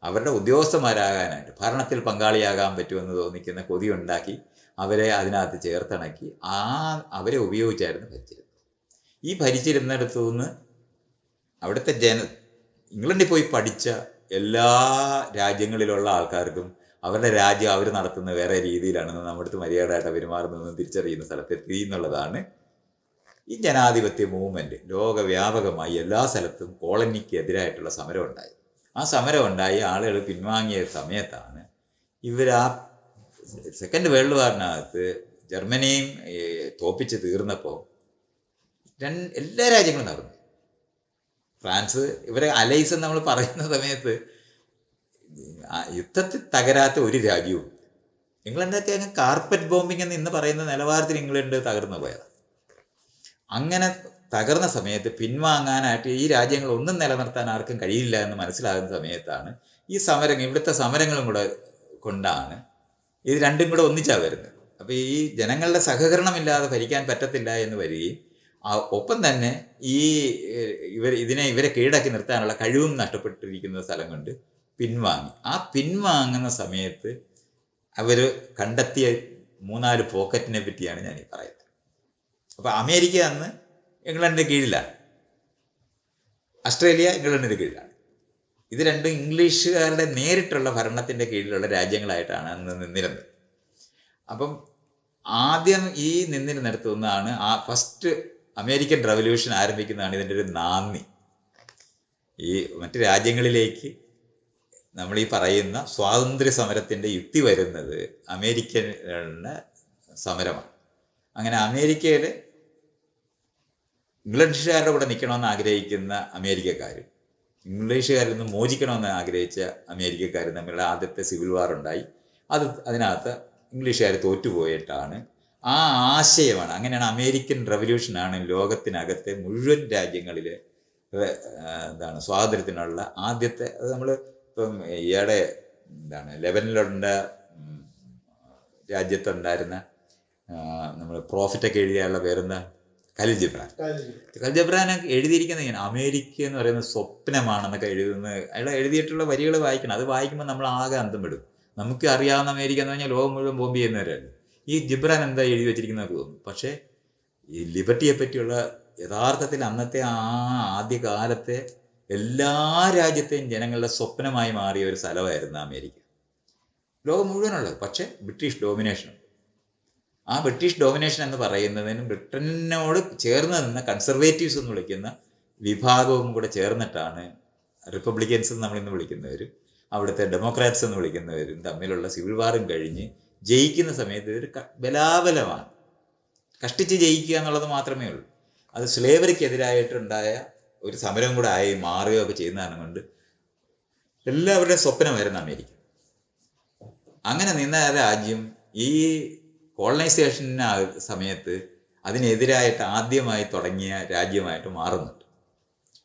അവരുടെ ഉദ്യോഗസ്ഥന്മാരാകാനായിട്ട് ഭരണത്തിൽ പങ്കാളിയാകാൻ പറ്റുമെന്ന് തോന്നിക്കുന്ന കൊതി ഉണ്ടാക്കി അവരെ അതിനകത്ത് ചേർത്തിണക്കി അവരെ ഉപയോഗിച്ചായിരുന്നു ഭരിച്ചിരുന്നത്. ഈ ഭരിച്ചിരുന്നിടത്തു നിന്ന് അവിടുത്തെ ഇംഗ്ലണ്ടിൽ പോയി പഠിച്ച എല്ലാ രാജ്യങ്ങളിലുള്ള ആൾക്കാർക്കും അവരുടെ രാജ്യം അവർ നടത്തുന്ന വേറെ രീതിയിലാണെന്ന് നമ്മുടെ അടുത്ത് മര്യാദയായിട്ട് പെരുമാറുന്നതെന്ന് തിരിച്ചറിയുന്ന സ്ഥലത്തെത്തി എന്നുള്ളതാണ് ഈ ജനാധിപത്യ മൂവ്മെൻറ്റ്. ലോകവ്യാപകമായി എല്ലാ സ്ഥലത്തും കോളനിക്ക് എതിരായിട്ടുള്ള സമരം ഉണ്ടായി. ആ സമരം ഉണ്ടായി ആളുകൾ പിൻവാങ്ങിയ സമയത്താണ് സെക്കൻഡ് വേൾഡ് വാറിനകത്ത് ജർമ്മനിയും തോപ്പിച്ച് തീർന്നപ്പോൾ എല്ലാ രാജ്യങ്ങളും നടന്നു. ഫ്രാൻസ് ഇവരെ അലൈസ് എന്ന് നമ്മൾ പറയുന്ന സമയത്ത് യുദ്ധത്തിൽ തകരാത്ത ഒരു രാജ്യവും. ഇംഗ്ലണ്ടൊക്കെ അങ്ങ് കാർപ്പറ്റ് ബോംബിംഗ് എന്ന് ഇന്ന് പറയുന്ന നിലവാരത്തിൽ ഇംഗ്ലണ്ട് തകർന്നു പോയത്. അങ്ങനെ തകർന്ന സമയത്ത് പിൻവാങ്ങാനായിട്ട് ഈ രാജ്യങ്ങൾ ഒന്നും നിലനിർത്താൻ ആർക്കും കഴിയില്ല എന്ന് മനസ്സിലാകുന്ന സമയത്താണ് ഈ ഇവിടുത്തെ സമരങ്ങളും കൂടെ കൊണ്ടാണ് ഇത് രണ്ടും കൂടെ ഒന്നിച്ചാണ് വരുന്നത്. അപ്പോൾ ഈ ജനങ്ങളുടെ സഹകരണമില്ലാതെ ഭരിക്കാൻ പറ്റത്തില്ല എന്ന് വരികയും ഒപ്പം തന്നെ ഇവരെ കീഴടക്കി നിർത്താനുള്ള കഴിവും നഷ്ടപ്പെട്ടിരിക്കുന്ന സ്ഥലം കൊണ്ട് പിൻവാങ്ങി. ആ പിൻവാങ്ങുന്ന സമയത്ത് അവർ കണ്ടെത്തിയ 3-4 പോക്കറ്റിനെ പറ്റിയാണ് ഞാൻ ഈ പറയുന്നത്. അപ്പോൾ അമേരിക്ക അന്ന് ഇംഗ്ലണ്ടിൻ്റെ കീഴിലാണ്, ഓസ്ട്രേലിയ ഇംഗ്ലണ്ടിൻ്റെ കീഴിലാണ്. ഇത് രണ്ടും ഇംഗ്ലീഷുകാരുടെ നേരിട്ടുള്ള ഭരണത്തിൻ്റെ കീഴിലുള്ള രാജ്യങ്ങളായിട്ടാണ് അന്ന് നിന്നിരുന്നത്. അപ്പം ആദ്യം ഈ നിന്നിരുന്നിടത്തുനിന്നാണ് ഫസ്റ്റ് അമേരിക്കൻ റവല്യൂഷൻ ആരംഭിക്കുന്നതാണ് ഇതിൻ്റെ ഒരു നാന്ദി. ഈ മറ്റ് രാജ്യങ്ങളിലേക്ക് നമ്മൾ ഈ പറയുന്ന സ്വാതന്ത്ര്യ സമരത്തിൻ്റെ യുക്തി വരുന്നത് അമേരിക്കയുടെ സമരമാണ്. അങ്ങനെ അമേരിക്കയിൽ ഇംഗ്ലീഷുകാരുടെ കൂടെ നിൽക്കണമെന്ന് ആഗ്രഹിക്കുന്ന അമേരിക്കക്കാരും ഇംഗ്ലീഷുകാരിൽ നിന്ന് മോചിക്കണമെന്ന് ആഗ്രഹിച്ച അമേരിക്കക്കാരും തമ്മിലുള്ള ആദ്യത്തെ സിവിൽ വാർ ഉണ്ടായി. അതിനകത്ത് ഇംഗ്ലീഷുകാർ തോറ്റുപോയിട്ടാണ് ആ ആശയമാണ്. അങ്ങനെയാണ് അമേരിക്കൻ റവല്യൂഷനാണ് ലോകത്തിനകത്തെ മുഴുവൻ രാജ്യങ്ങളിലെ എന്താണ് സ്വാതന്ത്ര്യത്തിനുള്ള ആദ്യത്തെ. അത് നമ്മൾ ഇപ്പം ഈയിടെ ലെബനിലുള്ള രാജ്യത്തുണ്ടായിരുന്ന നമ്മൾ പ്രോഫിറ്റൊക്കെ എഴുതിയുള്ള പേരെന്താ, ഖലീൽ ജിബ്രാൻ. ഖലീൽ ജിബ്രാൻ എഴുതിയിരിക്കുന്നത് ഇങ്ങനെ, അമേരിക്ക എന്ന് പറയുന്നത് സ്വപ്നമാണെന്നൊക്കെ എഴുതുന്നത്. അയാൾ എഴുതിയിട്ടുള്ള വരികൾ വായിക്കണം. അത് വായിക്കുമ്പോൾ നമ്മൾ ആകെ അന്തം വിടും. നമുക്ക് അറിയാവുന്ന അമേരിക്ക എന്ന് പറഞ്ഞാൽ ലോകം മുഴുവൻ ബോംബ് ചെയ്യുന്നവരല്ലേ. ഈ ജിബ്രാൻ എന്താ എഴുതി വെച്ചിരിക്കുന്നതൊക്കെ തോന്നും. പക്ഷേ ഈ ലിബർട്ടിയെ പറ്റിയുള്ള യഥാർത്ഥത്തിൽ അന്നത്തെ ആ ആദ്യകാലത്തെ എല്ലാ രാജ്യത്തെയും ജനങ്ങളുടെ സ്വപ്നമായി മാറിയ ഒരു സ്ഥലമായിരുന്നു അമേരിക്ക. ലോകം മുഴുവനുള്ളത്. പക്ഷേ ബ്രിട്ടീഷ് ഡോമിനേഷൻ. ആ ബ്രിട്ടീഷ് ഡോമിനേഷൻ എന്ന് പറയുന്നതിനും ബ്രിട്ടനോട് ചേർന്ന് നിന്ന കൺസർവേറ്റീവ്സ് എന്ന് വിളിക്കുന്ന വിഭാഗവും കൂടെ ചേർന്നിട്ടാണ് റിപ്പബ്ലിക്കൻസ് എന്ന് നമ്മളിന്ന് വിളിക്കുന്നവരും അവിടുത്തെ ഡെമോക്രാറ്റ്സ് എന്ന് വിളിക്കുന്നവരും തമ്മിലുള്ള സിവിൽ വാറും കഴിഞ്ഞ് ജയിക്കുന്ന സമയത്ത് ഇതൊരു ബലാബലമാണ്. കഷ്ടിച്ച് ജയിക്കുക എന്നുള്ളത് മാത്രമേ ഉള്ളൂ. അത് സ്ലേവറിക്കെതിരായിട്ടുണ്ടായ ഒരു സമരം കൂടെ ആയി മാറുകയൊക്കെ ചെയ്യുന്നതാണ് കൊണ്ട് എല്ലാവരുടെയും സ്വപ്നമായിരുന്നു അമേരിക്ക. അങ്ങനെ നിന്ന രാജ്യം ഈ കോളനൈസേഷന് സമയത്ത് അതിനെതിരായിട്ട് ആദ്യമായി തുടങ്ങിയ രാജ്യമായിട്ട് മാറുന്നുണ്ട്.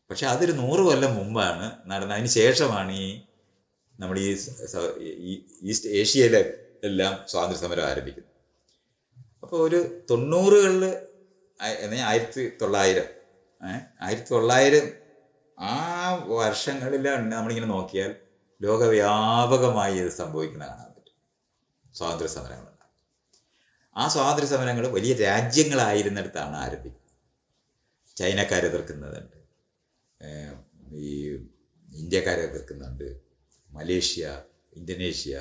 പക്ഷെ അതൊരു 100 കൊല്ലം മുമ്പാണ് നടന്നത്. അതിന് ശേഷമാണ് നമ്മൾ ഈ ഈസ്റ്റ് ഏഷ്യയിലെ എല്ലാം സ്വാതന്ത്ര്യ സമരം ആരംഭിക്കുന്നത്. അപ്പോൾ ഒരു 90കളിൽ 1900 ആ വർഷങ്ങളിൽ നമ്മളിങ്ങനെ നോക്കിയാൽ ലോകവ്യാപകമായി ഇത് സംഭവിക്കുന്നത് കാണാൻ പറ്റും. സ്വാതന്ത്ര്യ സമരങ്ങൾ. ആ സ്വാതന്ത്ര്യ സമരങ്ങൾ വലിയ രാജ്യങ്ങളായിരുന്നിടത്താണ് ആരംഭിക്കുന്നത്. ചൈനക്കാരെ എതിർക്കുന്നുണ്ട്, ഈ ഇന്ത്യക്കാരെ എതിർക്കുന്നുണ്ട്, മലേഷ്യ, ഇന്തോനേഷ്യ,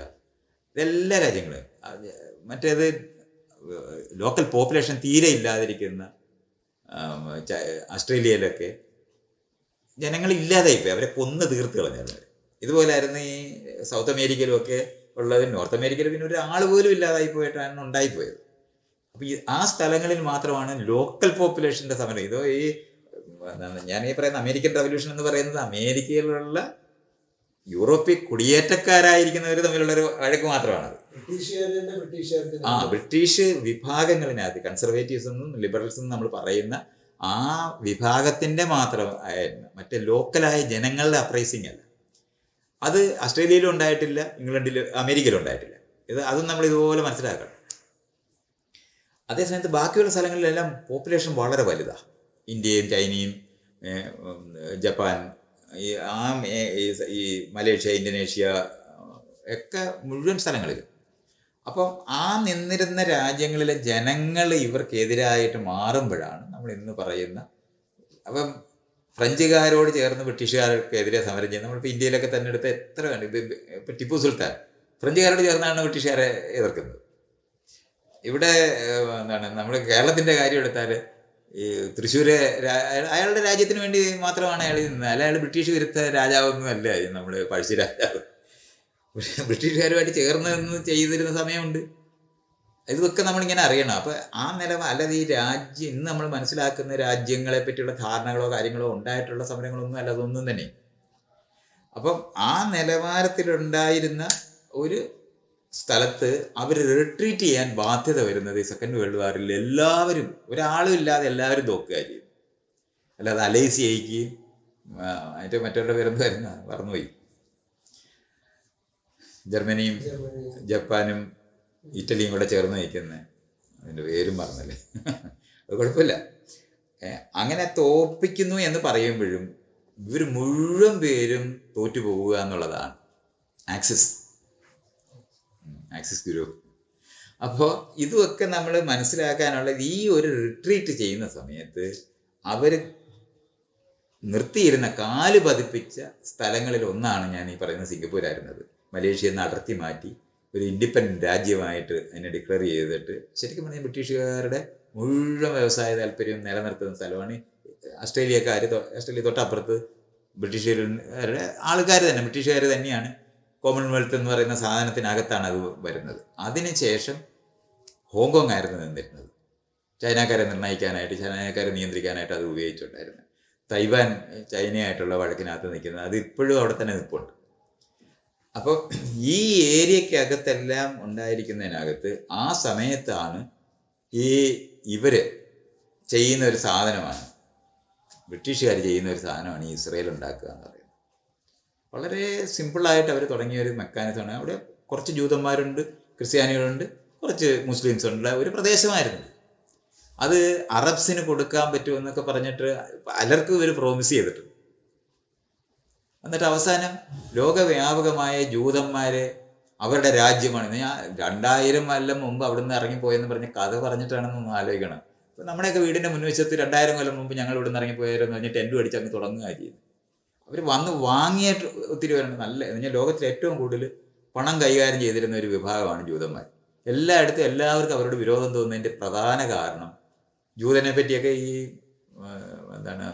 ഇതെല്ലാ രാജ്യങ്ങളും. മറ്റേത് ലോക്കൽ പോപ്പുലേഷൻ തീരെ ഇല്ലാതിരിക്കുന്ന ഓസ്ട്രേലിയയിലൊക്കെ ജനങ്ങൾ ഇല്ലാതായിപ്പോയി. അവരെ കൊന്ന് തീർത്ത് കളഞ്ഞവർ. ഇതുപോലായിരുന്നു ഈ സൗത്ത് അമേരിക്കയിലുമൊക്കെ ഉള്ളത്. നോർത്ത് അമേരിക്കയിൽ പിന്നെ ഒരാൾ പോലും ഇല്ലാതായി പോയിട്ടാണ് ഉണ്ടായിപ്പോയത്. അപ്പോൾ ആ സ്ഥലങ്ങളിൽ മാത്രമാണ് ലോക്കൽ പോപ്പുലേഷൻ്റെ സമരം. ഇതോ ഈ ഞാൻ ഈ പറയുന്ന അമേരിക്കൻ റവല്യൂഷൻ എന്ന് പറയുന്നത് അമേരിക്കയിലുള്ള യൂറോപ്യൻ കുടിയേറ്റക്കാരായിരിക്കുന്നവർ തമ്മിലുള്ളൊരു വഴക്ക് മാത്രമാണ്. ബ്രിട്ടീഷ് വിഭാഗങ്ങളിനകത്ത് കൺസർവേറ്റീവ്സ് എന്നും ലിബറൽസ് എന്നും നമ്മൾ പറയുന്ന ആ വിഭാഗത്തിൻ്റെ മാത്രം ആയിരുന്നു. മറ്റേ ലോക്കലായ ജനങ്ങളുടെ അപ്രൈസിങ് അല്ല. അത് ഓസ്ട്രേലിയയിലും ഉണ്ടായിട്ടില്ല, ഇംഗ്ലണ്ടിലും അമേരിക്കയിലും ഉണ്ടായിട്ടില്ല. അതും നമ്മൾ ഇതുപോലെ മനസ്സിലാക്കണം. അതേസമയത്ത് ബാക്കിയുള്ള സ്ഥലങ്ങളിലെല്ലാം പോപ്പുലേഷൻ വളരെ വലുതാണ്. ഇന്ത്യയും ചൈനയും ജപ്പാൻ, ഈ മലേഷ്യ, ഇന്തോനേഷ്യ ഒക്കെ മുഴുവൻ സ്ഥലങ്ങളിലും. അപ്പം ആ നിന്നിരുന്ന രാജ്യങ്ങളിലെ ജനങ്ങൾ ഇവർക്കെതിരായിട്ട് മാറുമ്പോഴാണ് നമ്മൾ ഇന്ന് പറയുന്ന. അപ്പം ഫ്രഞ്ചുകാരോട് ചേർന്ന് ബ്രിട്ടീഷുകാർക്കെതിരെ സമരം ചെയ്യുന്നത് നമ്മളിപ്പോൾ ഇന്ത്യയിലൊക്കെ തന്നെ എടുത്ത് എത്ര കണ്ട്. ഇപ്പം ടിപ്പു സുൽത്താൻ ഫ്രഞ്ചുകാരോട് ചേർന്നാണ് ബ്രിട്ടീഷുകാരെ എതിർക്കുന്നത്. ഇവിടെ നമ്മൾ കേരളത്തിൻ്റെ കാര്യം എടുത്താൽ ഈ തൃശ്ശൂര് അയാളുടെ രാജ്യത്തിന് വേണ്ടി മാത്രമാണ് അയാൾ നിന്നത്. അയാൾ ബ്രിട്ടീഷ് വിരുദ്ധ രാജാവൊന്നും അല്ല നമ്മൾ പഴശ്ശി രാജാവ്. ബ്രിട്ടീഷുകാരുമായിട്ട് ചേർന്ന് നിന്ന് ചെയ്തിരുന്ന സമയമുണ്ട്. ഇതൊക്കെ നമ്മളിങ്ങനെ അറിയണം. അപ്പോൾ ആ അല്ലാതെ ഈ രാജ്യം ഇന്ന് നമ്മൾ മനസ്സിലാക്കുന്ന രാജ്യങ്ങളെ പറ്റിയുള്ള ധാരണകളോ കാര്യങ്ങളോ ഉണ്ടായിട്ടുള്ള സമരങ്ങളൊന്നും അല്ല അതൊന്നും തന്നെ. അപ്പം ആ നിലവാരത്തിലുണ്ടായിരുന്ന ഒരു സ്ഥലത്ത് അവർ റിട്രീറ്റ് ചെയ്യാൻ ബാധ്യത വരുന്നത് ഈ സെക്കൻഡ് വേൾഡ് വാറിൽ എല്ലാവരും, ഒരാളും ഇല്ലാതെ എല്ലാവരും തോക്കുക ചെയ്യും. അല്ലാതെ അലൈസ് ചെയ്യിക്കുകയും അതിൻ്റെ മറ്റവരുടെ പേരെന്തായിരുന്നു മറന്നുപോയി, ജർമ്മനിയും ജപ്പാനും ഇറ്റലിയും കൂടെ ചേർന്ന് നിൽക്കുന്നത്, അതിൻ്റെ പേരും മറന്നല്ലേ. അത് കുഴപ്പമില്ല. അങ്ങനെ തോൽപ്പിക്കുന്നു എന്ന് പറയുമ്പോഴും ഇവർ മുഴുവൻ പേരും തോറ്റുപോവുക എന്നുള്ളതാണ് ആക്സിസ് ഗ്രൂപ്പ്. അപ്പോൾ ഇതുമൊക്കെ നമ്മൾ മനസ്സിലാക്കാനുള്ളത് ഈ ഒരു റിട്രീറ്റ് ചെയ്യുന്ന സമയത്ത് അവർ നിർത്തിയിരുന്ന കാല് പതിപ്പിച്ച സ്ഥലങ്ങളിൽ ഒന്നാണ് ഞാൻ ഈ പറയുന്ന സിംഗപ്പൂരായിരുന്നത്. മലേഷ്യയിൽ നിന്ന് അടർത്തി മാറ്റി ഒരു ഇൻഡിപെൻഡൻറ്റ് രാജ്യമായിട്ട് അതിനെ ഡിക്ലെയർ ചെയ്തിട്ട് ശരിക്കും പറഞ്ഞാൽ ബ്രിട്ടീഷുകാരുടെ മുഴുവൻ വ്യവസായ താല്പര്യം നിലനിർത്തുന്ന സ്ഥലമാണ്. ഓസ്ട്രേലിയ തൊട്ടപ്പുറത്ത് ബ്രിട്ടീഷുകാരുടെ ആൾക്കാർ തന്നെ, ബ്രിട്ടീഷുകാർ തന്നെയാണ്. കോമൺവെൽത്ത് എന്ന് പറയുന്ന സാധനത്തിനകത്താണ് അത് വരുന്നത്. അതിനുശേഷം ഹോങ്കോങ് ആയിരുന്നു നിന്നിരുന്നത്. ചൈനക്കാരെ നിർണ്ണയിക്കാനായിട്ട്, ചൈനക്കാരെ നിയന്ത്രിക്കാനായിട്ട് അത് ഉപയോഗിച്ചിട്ടുണ്ടായിരുന്നു. തൈവാൻ ചൈനയായിട്ടുള്ള വഴക്കിനകത്ത് നിൽക്കുന്നത് അത് ഇപ്പോഴും അവിടെ തന്നെ നിൽപ്പുണ്ട്. അപ്പോൾ ഈ ഏരിയക്കകത്തെല്ലാം ഉണ്ടായിരിക്കുന്നതിനകത്ത് ആ സമയത്താണ് ഈ ഇവർ ചെയ്യുന്ന ഒരു സാധനമാണ്, ബ്രിട്ടീഷുകാർ ചെയ്യുന്ന ഒരു സാധനമാണ് ഈ ഇസ്രയേൽ ഉണ്ടാക്കുക എന്ന് പറയുന്നത്. വളരെ സിമ്പിളായിട്ട് അവർ തുടങ്ങിയ ഒരു മെക്കാനിസമാണ്. അവിടെ കുറച്ച് ജൂതന്മാരുണ്ട്, ക്രിസ്ത്യാനികളുണ്ട്, കുറച്ച് മുസ്ലിംസ് ഉണ്ട്, ഒരു പ്രദേശമായിരുന്നു. അത് അറബ്സിന് കൊടുക്കാൻ പറ്റുമെന്നൊക്കെ പറഞ്ഞിട്ട് പലർക്കും ഇവർ പ്രോമിസ് ചെയ്തിട്ടുണ്ട്. എന്നിട്ട് അവസാനം ലോകവ്യാപകമായ ജൂതന്മാരെ അവരുടെ രാജ്യമാണ്. ഞാൻ 2000 കൊല്ലം മുമ്പ് അവിടുന്ന് ഇറങ്ങിപ്പോയെന്ന് പറഞ്ഞ് കഥ പറഞ്ഞിട്ടാണെന്നൊന്ന് ആലോചിക്കണം. ഇപ്പം നമ്മുടെയൊക്കെ വീടിൻ്റെ മുൻവശത്ത് 2000 കൊല്ലം മുമ്പ് ഞങ്ങൾ ഇവിടുന്ന് ഇറങ്ങിപ്പോയാരെന്ന് പറഞ്ഞ് ടെൻറ്റ് അടിച്ച് അങ്ങ് തുടങ്ങുക ചെയ്യുന്നത്. അവർ വന്ന് വാങ്ങിയിട്ട് ഒത്തിരി പേരുണ്ട്. നല്ല പറഞ്ഞാൽ ലോകത്തിൽ ഏറ്റവും കൂടുതൽ പണം കൈകാര്യം ചെയ്തിരുന്ന ഒരു വിഭാഗമാണ് ജൂതന്മാർ. എല്ലായിടത്തും എല്ലാവർക്കും അവരോട് വിരോധം തോന്നുന്നതിൻ്റെ പ്രധാന കാരണം ജൂതനെ പറ്റിയൊക്കെ ഈ എന്താണ്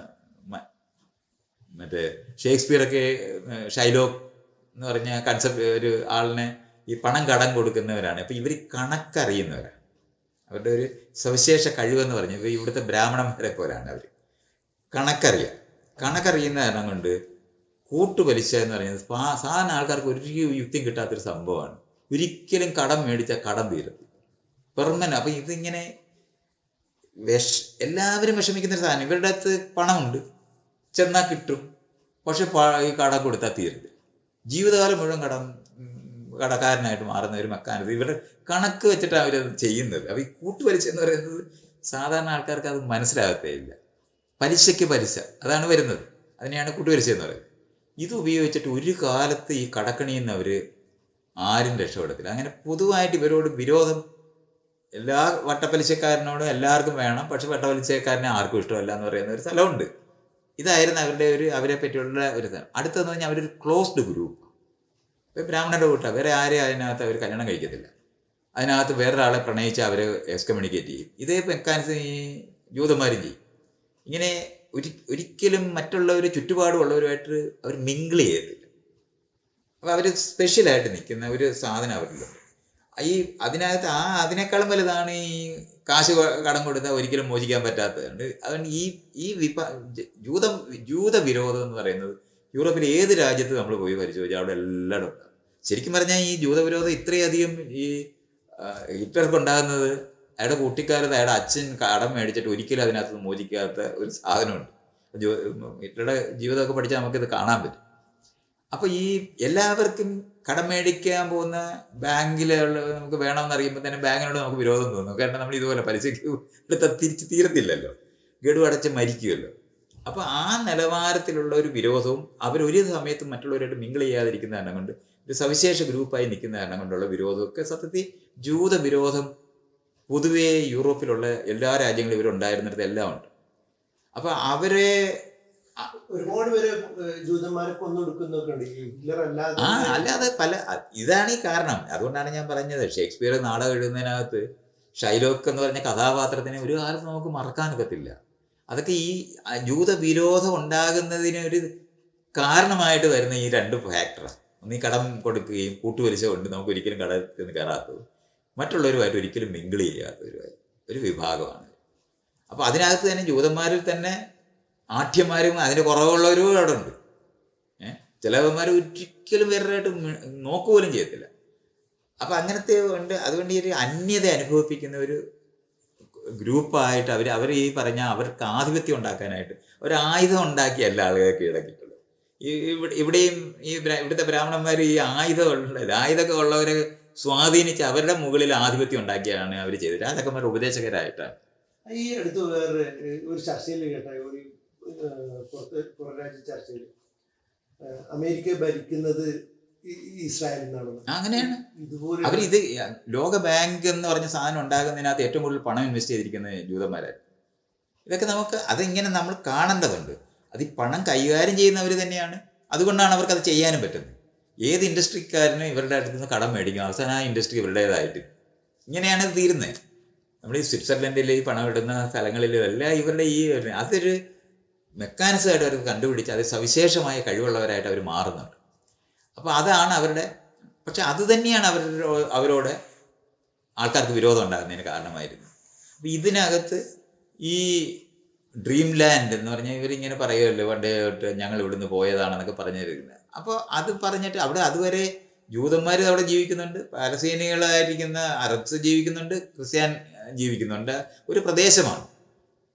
മറ്റേ ഷേക്സ്പിയറൊക്കെ ഷൈലോക്ക് എന്ന് പറഞ്ഞ കൺസെപ്റ്റ് ഒരു ആളിനെ ഈ പണം കടം കൊടുക്കുന്നവരാണ്. അപ്പം ഇവർ കണക്കറിയുന്നവരാണ്. അവരുടെ ഒരു സവിശേഷ കഴിവെന്ന് പറഞ്ഞാൽ ഇവർ ഇവിടുത്തെ ബ്രാഹ്മണന്മാരെ പോലെയാണ്. അവർ കണക്കറിയുന്ന കാരണം കൊണ്ട് കൂട്ടുപലിശ എന്ന് പറയുന്നത് സാധാരണ ആൾക്കാർക്ക് ഒരു യുക്തിയും കിട്ടാത്തൊരു സംഭവമാണ്. ഒരിക്കലും കടം മേടിച്ചാൽ കടം തീരത്തില്ല, പെർമനന്റ്. അപ്പം ഇതിങ്ങനെ എല്ലാവരും വിഷമിക്കുന്നൊരു സാധനം. ഇവരുടെ അടുത്ത് പണമുണ്ട്, ചെന്നാൽ കിട്ടും, പക്ഷെ ഈ കടം കൊടുത്താൽ തീരുത്. ജീവിതകാലം മുഴുവൻ കടക്കാരനായിട്ട് മാറുന്ന ഒരു മെക്കാനിസം. ഇവരുടെ കണക്ക് വെച്ചിട്ടാണ് അവരത് ചെയ്യുന്നത്. അപ്പോൾ ഈ കൂട്ടുപലിശ എന്ന് പറയുന്നത് സാധാരണ ആൾക്കാർക്ക് അത് മനസ്സിലാകത്തേ ഇല്ല. പലിശയ്ക്ക് പലിശ, അതാണ് വരുന്നത്. അതിനെയാണ് കൂട്ടുപലിശ എന്ന് പറയുന്നത്. ഇത് ഉപയോഗിച്ചിട്ട് ഒരു കാലത്ത് ഈ കടക്കണിയിൽ നിന്ന് അവർ ആരും രക്ഷപ്പെടത്തില്ല. അങ്ങനെ പൊതുവായിട്ട് ഇവരോട് വിരോധം എല്ലാ വട്ടപ്പലിശക്കാരനോടും എല്ലാവർക്കും വേണം, പക്ഷെ വട്ടപ്പലിശക്കാരനെ ആർക്കും ഇഷ്ടമല്ല എന്ന് പറയുന്ന ഒരു സ്ഥലമുണ്ട്. ഇതായിരുന്നു അവരുടെ അവരെ പറ്റിയുള്ള ഒരു സ്ഥലം. അടുത്തെന്ന് പറഞ്ഞാൽ അവരൊരു ക്ലോസ്ഡ് ഗ്രൂപ്പ്. ഇപ്പം ബ്രാഹ്മണരുടെ കൂട്ടം വേറെ ആരെയും അതിനകത്ത് അവർ കല്യാണം കഴിക്കത്തില്ല. അതിനകത്ത് വേറൊരാളെ പ്രണയിച്ച് അവർ എക്സ്കമ്മ്യൂണിക്കേറ്റ് ചെയ്യും. ഇതേ മെക്കാനിസം ഈ ജൂതന്മാരും ചെയ്യും. ഇങ്ങനെ ഒരിക്കലും മറ്റുള്ളവർ ചുറ്റുപാടുമുള്ളവരുമായിട്ട് അവർ മിങ്കിൾ ചെയ്യത്തില്ല. അപ്പോൾ അവർ സ്പെഷ്യലായിട്ട് നിൽക്കുന്ന ഒരു സാധനം അവരിലുണ്ട്. അതിനകത്ത് അതിനേക്കാളും വലുതാണ് ഈ കാശ് കടം കൊടുത്താൽ ഒരിക്കലും മോചിക്കാൻ പറ്റാത്തതുണ്ട്. അതുകൊണ്ട് ജൂത വിരോധം എന്ന് പറയുന്നത് യൂറോപ്പിലെ ഏത് രാജ്യത്ത് നമ്മൾ പോയി പരിശോധിച്ചാൽ അവിടെ എല്ലായിടും ഉണ്ടാകും. ശരിക്കും പറഞ്ഞാൽ ഈ ജൂതവിരോധം ഇത്രയധികം ഈ ഹിറ്റ്ലർക്ക് ഉണ്ടാകുന്നത് അയാളുടെ കുട്ടിക്കാലത്ത് അയാളുടെ അച്ഛൻ കടം മേടിച്ചിട്ട് ഒരിക്കലും അതിനകത്ത് മോചിക്കാത്ത ഒരു സാധനമുണ്ട്. ഹിറ്റ്ലറുടെ ജീവിതമൊക്കെ പഠിച്ചാൽ നമുക്കിത് കാണാൻ പറ്റും. അപ്പോൾ ഈ എല്ലാവർക്കും കടം മേടിക്കാൻ പോകുന്ന ബാങ്കിലുള്ള നമുക്ക് വേണമെന്നറിയുമ്പോൾ തന്നെ ബാങ്കിനോട് നമുക്ക് വിരോധം തോന്നും. കാരണം നമ്മൾ ഇതുപോലെ പലിശയ്ക്ക് എടുത്താൽ തിരിച്ച് തീരത്തില്ലല്ലോ, ഗഡു അടച്ച് മരിക്കുമല്ലോ. അപ്പോൾ ആ നിലവാരത്തിലുള്ള ഒരു വിരോധവും അവരൊരു സമയത്തും മറ്റുള്ളവരായിട്ട് മിങ്കിൾ ചെയ്യാതിരിക്കുന്ന കാരണം കൊണ്ട് ഒരു സവിശേഷ ഗ്രൂപ്പായി നിൽക്കുന്ന കാരണം കൊണ്ടുള്ള വിരോധമൊക്കെ സത്യത്തിൽ ജൂത വിരോധം പൊതുവേ യൂറോപ്പിലുള്ള എല്ലാ രാജ്യങ്ങളും ഇവരുണ്ടായിരുന്നിടത്ത് എല്ലാം ഉണ്ട്. അപ്പോൾ അവരെ ഒരുപാട് പേര് ജൂതന്മാരെ കൊന്നൊടുക്കുന്നൊക്കെ ഉണ്ട്. അല്ലാതെ ഇതാണ് ഈ കാരണം. അതുകൊണ്ടാണ് ഞാൻ പറഞ്ഞത് ഷേക്സ്പിയർ നാടകം എഴുതുന്നതിനകത്ത് ഷൈലോക്ക് എന്ന് പറഞ്ഞ കഥാപാത്രത്തിനെ ഒരു കാലത്ത് നമുക്ക് മറക്കാനൊക്കത്തില്ല. അതൊക്കെ ഈ ജൂതവിരോധം ഉണ്ടാകുന്നതിന് ഒരു കാരണമായിട്ട് വരുന്ന ഈ 2 ഫാക്ടറാണ്. ഒന്ന് ഈ കടം കൊടുക്കുകയും കൂട്ടുപലിശ കൊണ്ട് നമുക്ക് ഒരിക്കലും കടത്തിൽ നിന്ന് കയറാത്തത്, മറ്റുള്ളവരുമായിട്ട് ഒരിക്കലും മിങ്കിൾ ചെയ്യാത്ത ഒരു വിഭാഗമാണ്. അപ്പോൾ അതിനകത്ത് തന്നെ ജൂതന്മാരിൽ തന്നെ ആഠ്യന്മാരും അതിന് കുറവുള്ളവരും അവിടെ ഉണ്ട്. ചിലവന്മാർ ഒരിക്കലും വേറൊരായിട്ട് നോക്കുപോലും ചെയ്യത്തില്ല. അപ്പം അങ്ങനത്തെ ഉണ്ട്. അതുകൊണ്ട് ഈ ഒരു അന്യത അനുഭവിപ്പിക്കുന്ന ഒരു ഗ്രൂപ്പായിട്ട് അവർ ഈ പറഞ്ഞ അവർക്ക് ആധിപത്യം ഉണ്ടാക്കാനായിട്ട് ഒരു ആയുധം ഉണ്ടാക്കി എല്ലാ ആളുകളെ കീഴടക്കിയിട്ടുള്ളത്. ഇവിടെയും ഇവിടുത്തെ ബ്രാഹ്മണന്മാർ ഈ ആയുധമൊക്കെ ഉള്ളവരെ സ്വാധീനിച്ച് അവരുടെ മുകളിൽ ആധിപത്യം ഉണ്ടാക്കിയാണ് അവർ ചെയ്തത്. രാജാക്കന്മാരുടെ ഉപദേശകരായിട്ടാണ്. ഈ അടുത്ത് വേറെ ഒരു ചർച്ചയിൽ കേട്ട ഒരു പുറരാജ്യ ചർച്ചയിൽ അമേരിക്ക ഭരിക്കുന്നത് ഇസ്രായേൽ എന്നാണ്. അങ്ങനെയാണ്. ഇതുപോലെ ഇത് ലോക ബാങ്ക് എന്ന് പറഞ്ഞ സാധനം ഉണ്ടാകുന്നതിനകത്ത് ഏറ്റവും കൂടുതൽ പണം ഇൻവെസ്റ്റ് ചെയ്തിരിക്കുന്നത് ജൂതന്മാരായിരുന്നു. ഇതൊക്കെ അതിങ്ങനെ നമ്മൾ കാണേണ്ടതുണ്ട്. അത് ഈ പണം കൈകാര്യം ചെയ്യുന്നവർ തന്നെയാണ്. അതുകൊണ്ടാണ് അവർക്ക് അത് ചെയ്യാനും പറ്റുന്നത്. ഏത് ഇൻഡസ്ട്രിക്കാരനും ഇവരുടെ അടുത്ത് നിന്ന് കടം മേടിക്കും, അവസാനം ആ ഇൻഡസ്ട്രി ഇവരുടേതായിട്ട്. ഇങ്ങനെയാണ് ഇത് തീരുന്നത്. നമ്മൾ ഈ സ്വിറ്റ്സർലൻഡിൽ ഈ പണം ഇടുന്ന സ്ഥലങ്ങളിലും എല്ലാം ഇവരുടെ അതൊരു മെക്കാനിസമായിട്ട് അവർക്ക് കണ്ടുപിടിച്ച് അത് സവിശേഷമായ കഴിവുള്ളവരായിട്ട് അവർ മാറുന്നുണ്ട്. അപ്പോൾ അതാണ് അവരുടെ. പക്ഷെ അത് തന്നെയാണ് അവരോട് ആൾക്കാർക്ക് വിരോധം ഉണ്ടാകുന്നതിന് കാരണമായിരുന്നു. അപ്പോൾ ഇതിനകത്ത് ഈ ഡ്രീം ലാൻഡ് എന്ന് പറഞ്ഞാൽ ഇവരിങ്ങനെ പറയുമല്ലോ, പണ്ടേ തൊട്ട് ഞങ്ങൾ ഇവിടുന്ന് പോയതാണെന്നൊക്കെ പറഞ്ഞിരിക്കുന്നത്. അപ്പോൾ അത് പറഞ്ഞിട്ട് അവിടെ അതുവരെ ജൂതന്മാർ അവിടെ ജീവിക്കുന്നുണ്ട്, പാലസ്തീനികളായിരിക്കുന്ന അറബ്സ് ജീവിക്കുന്നുണ്ട്, ക്രിസ്ത്യാൻ ജീവിക്കുന്നുണ്ട് ഒരു പ്രദേശമാണ്.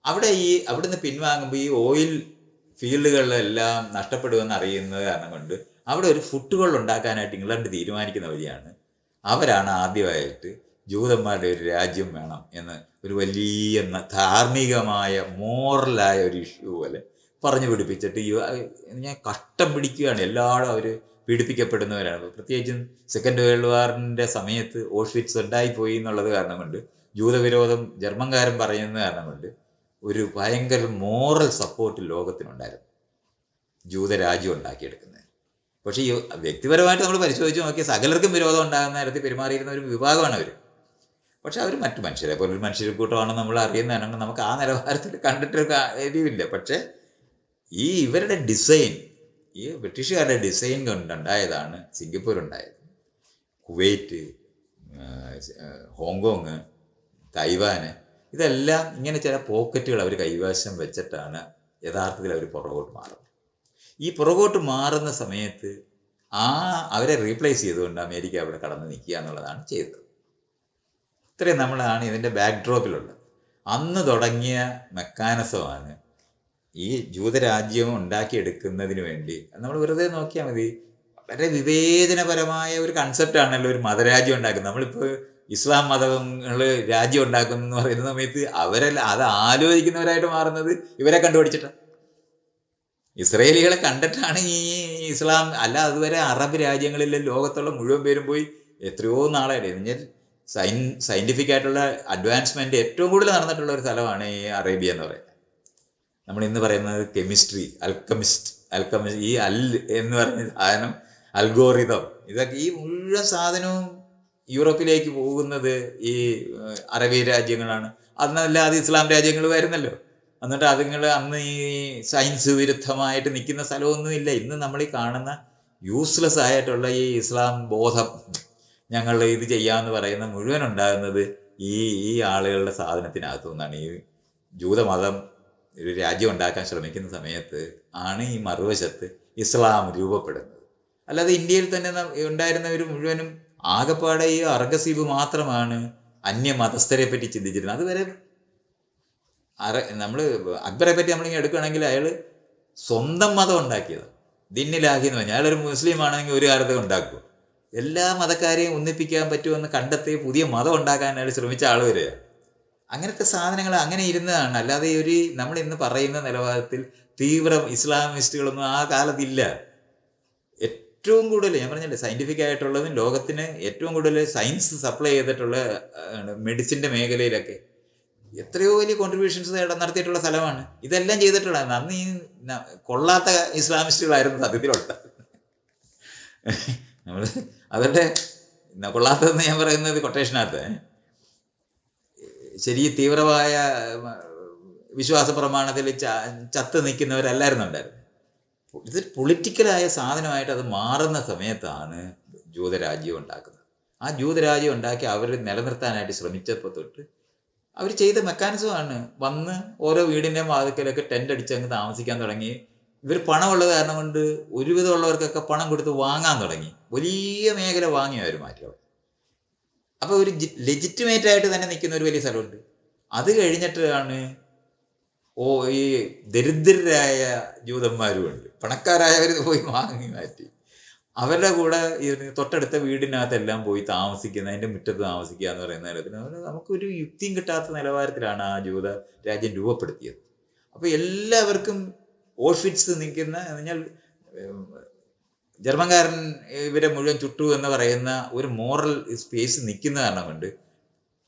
അവിടുന്ന് പിൻവാങ്ങുമ്പോൾ ഈ ഓയിൽ ഫീൽഡുകളിലെല്ലാം നഷ്ടപ്പെടുമെന്ന് അറിയുന്നത് കാരണം കൊണ്ട് അവിടെ ഒരു ഫുട്ബോൾ ഉണ്ടാക്കാനായിട്ട് ഇംഗ്ലണ്ട് തീരുമാനിക്കുന്ന വഴിയാണ് അവരാണ് ആദ്യമായിട്ട് ജൂതന്മാരുടെ ഒരു രാജ്യം വേണം എന്ന് ഒരു വലിയ ധാർമ്മികമായ മോറലായ ഒരു ഇഷ്യൂ പോലെ പറഞ്ഞു പിടിപ്പിച്ചിട്ട് ഞാൻ കഷ്ടം പിടിക്കുകയാണ്. എല്ലാവരും അവർ പീഡിപ്പിക്കപ്പെടുന്നവരാണ്. പ്രത്യേകിച്ചും സെക്കൻഡ് വേൾഡ് വാറിൻ്റെ സമയത്ത് ഓഷ്വിറ്റ്സ് ഉണ്ടായിപ്പോയി എന്നുള്ളത് കാരണം കൊണ്ട് ജൂതവിരോധം ജർമ്മൻകാരൻ പറയുന്നത് കാരണം കൊണ്ട് ഒരു ഭയങ്കര മോറൽ സപ്പോർട്ട് ലോകത്തിനുണ്ടായിരുന്നു ജൂതരാജ്യം ഉണ്ടാക്കിയെടുക്കുന്നത്. പക്ഷേ ഈ വ്യക്തിപരമായിട്ട് നമ്മൾ പരിശോധിച്ച് നോക്കിയാൽ സകലർക്കും വിരോധം ഉണ്ടാകുന്ന തരത്തിൽ പെരുമാറിയിരുന്ന ഒരു വിഭാഗമാണ് അവർ. പക്ഷെ അവർ മറ്റു മനുഷ്യരെ പോലെ ഒരു മനുഷ്യർ കൂട്ടമാണെന്ന് നമ്മൾ അറിയുന്നതാണ്. നമുക്ക് ആ നിലവാരത്തിൽ കണ്ടിട്ടൊരു കാര്യമില്ല. പക്ഷേ ഇവരുടെ ഡിസൈൻ, ഈ ബ്രിട്ടീഷുകാരുടെ ഡിസൈൻ കൊണ്ടുണ്ടായതാണ് സിംഗപ്പൂർ ഉണ്ടായത്. കുവൈറ്റ്, ഹോങ്കോങ്, തൈവാന്, ഇതെല്ലാം ഇങ്ങനെ ചില പോക്കറ്റുകൾ അവർ കൈവശം വെച്ചിട്ടാണ് യഥാർത്ഥത്തിൽ അവർ പുറകോട്ട് മാറുന്നത്. ഈ പുറകോട്ട് മാറുന്ന സമയത്ത് അവരെ റീപ്ലേസ് ചെയ്തുകൊണ്ട് അമേരിക്ക അവിടെ കടന്ന് നിൽക്കുക എന്നുള്ളതാണ് ചെയ്തത്. ഇത്രയും നമ്മളാണ് ഇതിൻ്റെ ബാക്ക്ഡ്രോപ്പിലുള്ളത്. അന്ന് തുടങ്ങിയ മെക്കാനിസമാണ് ഈ ജൂതരാജ്യം ഉണ്ടാക്കിയെടുക്കുന്നതിന് വേണ്ടി. നമ്മൾ വെറുതെ നോക്കിയാൽ മതി, വളരെ വിവേചനപരമായ ഒരു കൺസെപ്റ്റാണല്ലോ ഒരു മതരാജ്യം ഉണ്ടാക്കുന്നത്. നമ്മളിപ്പോൾ ഇസ്ലാം മതങ്ങൾ രാജ്യം ഉണ്ടാക്കുന്നു എന്ന് പറയുന്ന സമയത്ത് അവരെല്ലാം അത് ആലോചിക്കുന്നവരായിട്ട് മാറുന്നത് ഇവരെ കണ്ടുപിടിച്ചിട്ടാണ്. ഇസ്രയേലികളെ കണ്ടിട്ടാണ് ഈ ഇസ്ലാം. അല്ല, അതുവരെ അറബ് രാജ്യങ്ങളിൽ ലോകത്തുള്ള മുഴുവൻ പേരും പോയി എത്രയോ നാളായിട്ട് കഴിഞ്ഞാൽ സയൻറ്റിഫിക് ആയിട്ടുള്ള അഡ്വാൻസ്മെൻറ്റ് ഏറ്റവും കൂടുതൽ നടന്നിട്ടുള്ള ഒരു സ്ഥലമാണ് ഈ അറേബ്യ എന്ന് പറയുന്നത്. നമ്മൾ ഇന്ന് പറയുന്നത് കെമിസ്ട്രി, അൽക്കമിസ്റ്റ്, ഈ എന്ന് പറഞ്ഞ സാധനം, അൽഗോറിതം, ഇതൊക്കെ ഈ മുഴുവൻ സാധനവും യൂറോപ്പിലേക്ക് പോകുന്നത് ഈ അറബി രാജ്യങ്ങളാണ്. അന്നല്ലാതെ ഇസ്ലാം രാജ്യങ്ങൾ വരുന്നല്ലോ. എന്നിട്ട് അന്ന് ഈ സയൻസ് വിരുദ്ധമായിട്ട് നിൽക്കുന്ന സ്ഥലമൊന്നുമില്ല. ഇന്ന് നമ്മൾ ഈ കാണുന്ന യൂസ്ലെസ് ആയിട്ടുള്ള ഈ ഇസ്ലാം ബോധം, ഞങ്ങൾ ഇത് ചെയ്യാമെന്ന് പറയുന്ന മുഴുവൻ ഉണ്ടാകുന്നത് ഈ ആളുകളുടെ സാധനത്തിനകത്തു നിന്നാണ്. ഈ ജൂതമതം ഒരു രാജ്യം ഉണ്ടാക്കാൻ ശ്രമിക്കുന്ന സമയത്ത് ആണ് ഈ മറുവശത്ത് ഇസ്ലാം രൂപപ്പെടുന്നത്. അല്ലാതെ ഇന്ത്യയിൽ തന്നെ ഉണ്ടായിരുന്നവർ മുഴുവനും ആകെപ്പാടെ ഈ അർഗസീബ് മാത്രമാണ് അന്യമതസ്ഥരെ പറ്റി ചിന്തിച്ചിരുന്നത്. അതുവരെ നമ്മൾ അക്ബറെ പറ്റി നമ്മളിങ്ങനെ എടുക്കുകയാണെങ്കിൽ അയാൾ സ്വന്തം മതം ഉണ്ടാക്കിയത്. ദിന്നിലാഹി എന്ന് പറഞ്ഞാൽ അയാളൊരു മുസ്ലിം ആണെങ്കിൽ ഒരു കാലത്ത് ഉണ്ടാക്കുക. എല്ലാ മതക്കാരെയും ഒന്നിപ്പിക്കാൻ പറ്റുമെന്ന് കണ്ടെത്തി പുതിയ മതം ഉണ്ടാക്കാൻ അയാൾ ശ്രമിച്ച ആൾ വരിക. അങ്ങനത്തെ സാധനങ്ങൾ അങ്ങനെ ഇരുന്നതാണ്. അല്ലാതെ നമ്മൾ ഇന്ന് പറയുന്ന നിലവാരത്തിൽ തീവ്ര ഇസ്ലാമിസ്റ്റുകളൊന്നും ആ കാലത്തില്ല. ഏറ്റവും കൂടുതൽ ഞാൻ പറഞ്ഞില്ലേ, സയൻറ്റിഫിക് ആയിട്ടുള്ളതും ലോകത്തിന് ഏറ്റവും കൂടുതൽ സയൻസ് സപ്ലൈ ചെയ്തിട്ടുള്ള മെഡിസിൻ്റെ മേഖലയിലൊക്കെ എത്രയോ വലിയ കോൺട്രിബ്യൂഷൻസ് നടത്തിയിട്ടുള്ള സ്ഥലമാണ്. ഇതെല്ലാം ചെയ്തിട്ടുള്ള അന്ന് ഈ കൊള്ളാത്ത ഇസ്ലാമിസ്റ്റുകളായിരുന്നു സത്യത്തിലുള്ള. നമ്മൾ അവരുടെ കൊള്ളാത്തതെന്ന് ഞാൻ പറയുന്നത് കൊട്ടേഷനകത്ത് ശരി തീവ്രമായ വിശ്വാസ പ്രമാണത്തിൽ ചത്ത് നിൽക്കുന്നവരല്ലായിരുന്നു ഉണ്ടായിരുന്നു. ഇത് പൊളിറ്റിക്കലായ സാധനമായിട്ട് അത് മാറുന്ന സമയത്താണ് ജൂതരാജ്യം ഉണ്ടാക്കുന്നത്. ആ ജൂതരാജ്യം ഉണ്ടാക്കി അവർ നിലനിർത്താനായിട്ട് ശ്രമിച്ചപ്പോൾ തൊട്ട് അവർ ചെയ്ത മെക്കാനിസമാണ് വന്ന് ഓരോ വീടിൻ്റെ വാതിക്കലൊക്കെ ടെൻ്റ് അടിച്ച് അങ്ങ് താമസിക്കാൻ തുടങ്ങി. ഇവർ പണമുള്ളത് കാരണം കൊണ്ട് ഒരുവിധമുള്ളവർക്കൊക്കെ പണം കൊടുത്ത് വാങ്ങാൻ തുടങ്ങി. വലിയ മേഖല വാങ്ങി അവർ മാറ്റി. അപ്പോൾ ഒരു ലെജിറ്റിമേറ്റ് ആയിട്ട് തന്നെ നിൽക്കുന്ന ഒരു വലിയ സ്ഥലമുണ്ട്. അത് കഴിഞ്ഞിട്ടാണ് ഈ ദരിദ്രരായ ജൂതന്മാരുമുണ്ട്, പണക്കാരായവർ പോയി വാങ്ങി മാറ്റി. അവരുടെ കൂടെ ഈ തൊട്ടടുത്ത വീടിനകത്തെല്ലാം പോയി താമസിക്കുന്ന, അതിൻ്റെ മുറ്റത്ത് താമസിക്കുക എന്ന് പറയുന്ന തരത്തിന് നമുക്കൊരു യുക്തിയും കിട്ടാത്ത നിലവാരത്തിലാണ് ആ ജൂത രാജ്യം രൂപപ്പെടുത്തിയത്. അപ്പോൾ എല്ലാവർക്കും ഓഷ്വിറ്റ്സ് നിൽക്കുന്ന പറഞ്ഞാൽ ജർമ്മൻകാരൻ ഇവരെ മുഴുവൻ ചുട്ടു എന്ന് പറയുന്ന ഒരു മോറൽ സ്പേസ് നിൽക്കുന്ന കാരണം കൊണ്ട്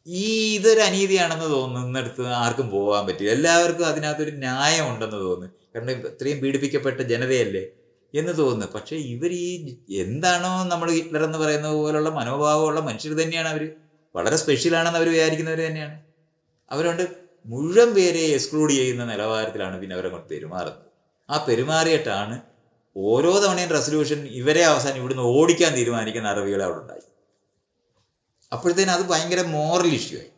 ഇതൊരു അനീതിയാണെന്ന് തോന്നുന്നിടത്ത് ആർക്കും പോകാൻ പറ്റില്ല. എല്ലാവർക്കും അതിനകത്തൊരു ന്യായം ഉണ്ടെന്ന് തോന്നുന്നു. കാരണം ഇത്രയും പീഡിപ്പിക്കപ്പെട്ട ജനതയല്ലേ എന്ന് തോന്നുന്നു. പക്ഷേ എന്താണോ നമ്മൾ ഹിറ്റ്ലർ എന്ന് പറയുന്ന പോലുള്ള മനോഭാവമുള്ള മനുഷ്യർ തന്നെയാണ് അവർ. വളരെ സ്പെഷ്യലാണെന്ന് അവർ വിചാരിക്കുന്നവർ തന്നെയാണ്. അവരുകൊണ്ട് മുഴുവൻ പേരെ എക്സ്ക്ലൂഡ് ചെയ്യുന്ന നിലവാരത്തിലാണ് പിന്നെ അവരെ കൊണ്ട് പെരുമാറുന്നത്. ആ പെരുമാറിയിട്ടാണ് ഓരോ തവണയും റെസൊല്യൂഷൻ ഇവരെ അവസാനം ഇവിടുന്ന് ഓടിക്കാൻ തീരുമാനിക്കുന്ന അറബികളെ അവിടെ ഉണ്ടായി. അപ്പോഴത്തേനും അത് ഭയങ്കര മോറൽ ഇഷ്യൂ ആയി.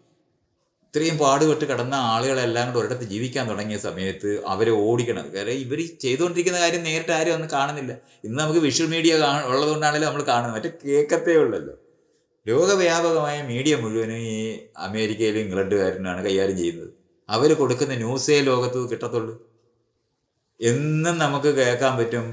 ഇത്രയും പാടുപെട്ട് കിടന്ന ആളുകളെല്ലാം കൂടെ ഒരിടത്ത് ജീവിക്കാൻ തുടങ്ങിയ സമയത്ത് അവരെ ഓടിക്കണം. കാരണം ഇവർ ചെയ്തുകൊണ്ടിരിക്കുന്ന കാര്യം നേരിട്ട് ആരും ഒന്നും കാണുന്നില്ല. ഇന്ന് നമുക്ക് വിഷ്വൽ മീഡിയ ഉള്ളതുകൊണ്ടാണല്ലോ നമ്മൾ കാണുന്നത്. മറ്റേ കേൾക്കത്തേ ഉള്ളല്ലോ. ലോകവ്യാപകമായ മീഡിയ മുഴുവനും ഈ അമേരിക്കയിലും ഇംഗ്ലണ്ടുകാരനാണ് കൈകാര്യം ചെയ്യുന്നത്. അവർ കൊടുക്കുന്ന ന്യൂസേ ലോകത്ത് കിട്ടത്തുള്ളൂ. എന്നും നമുക്ക് കേൾക്കാൻ പറ്റും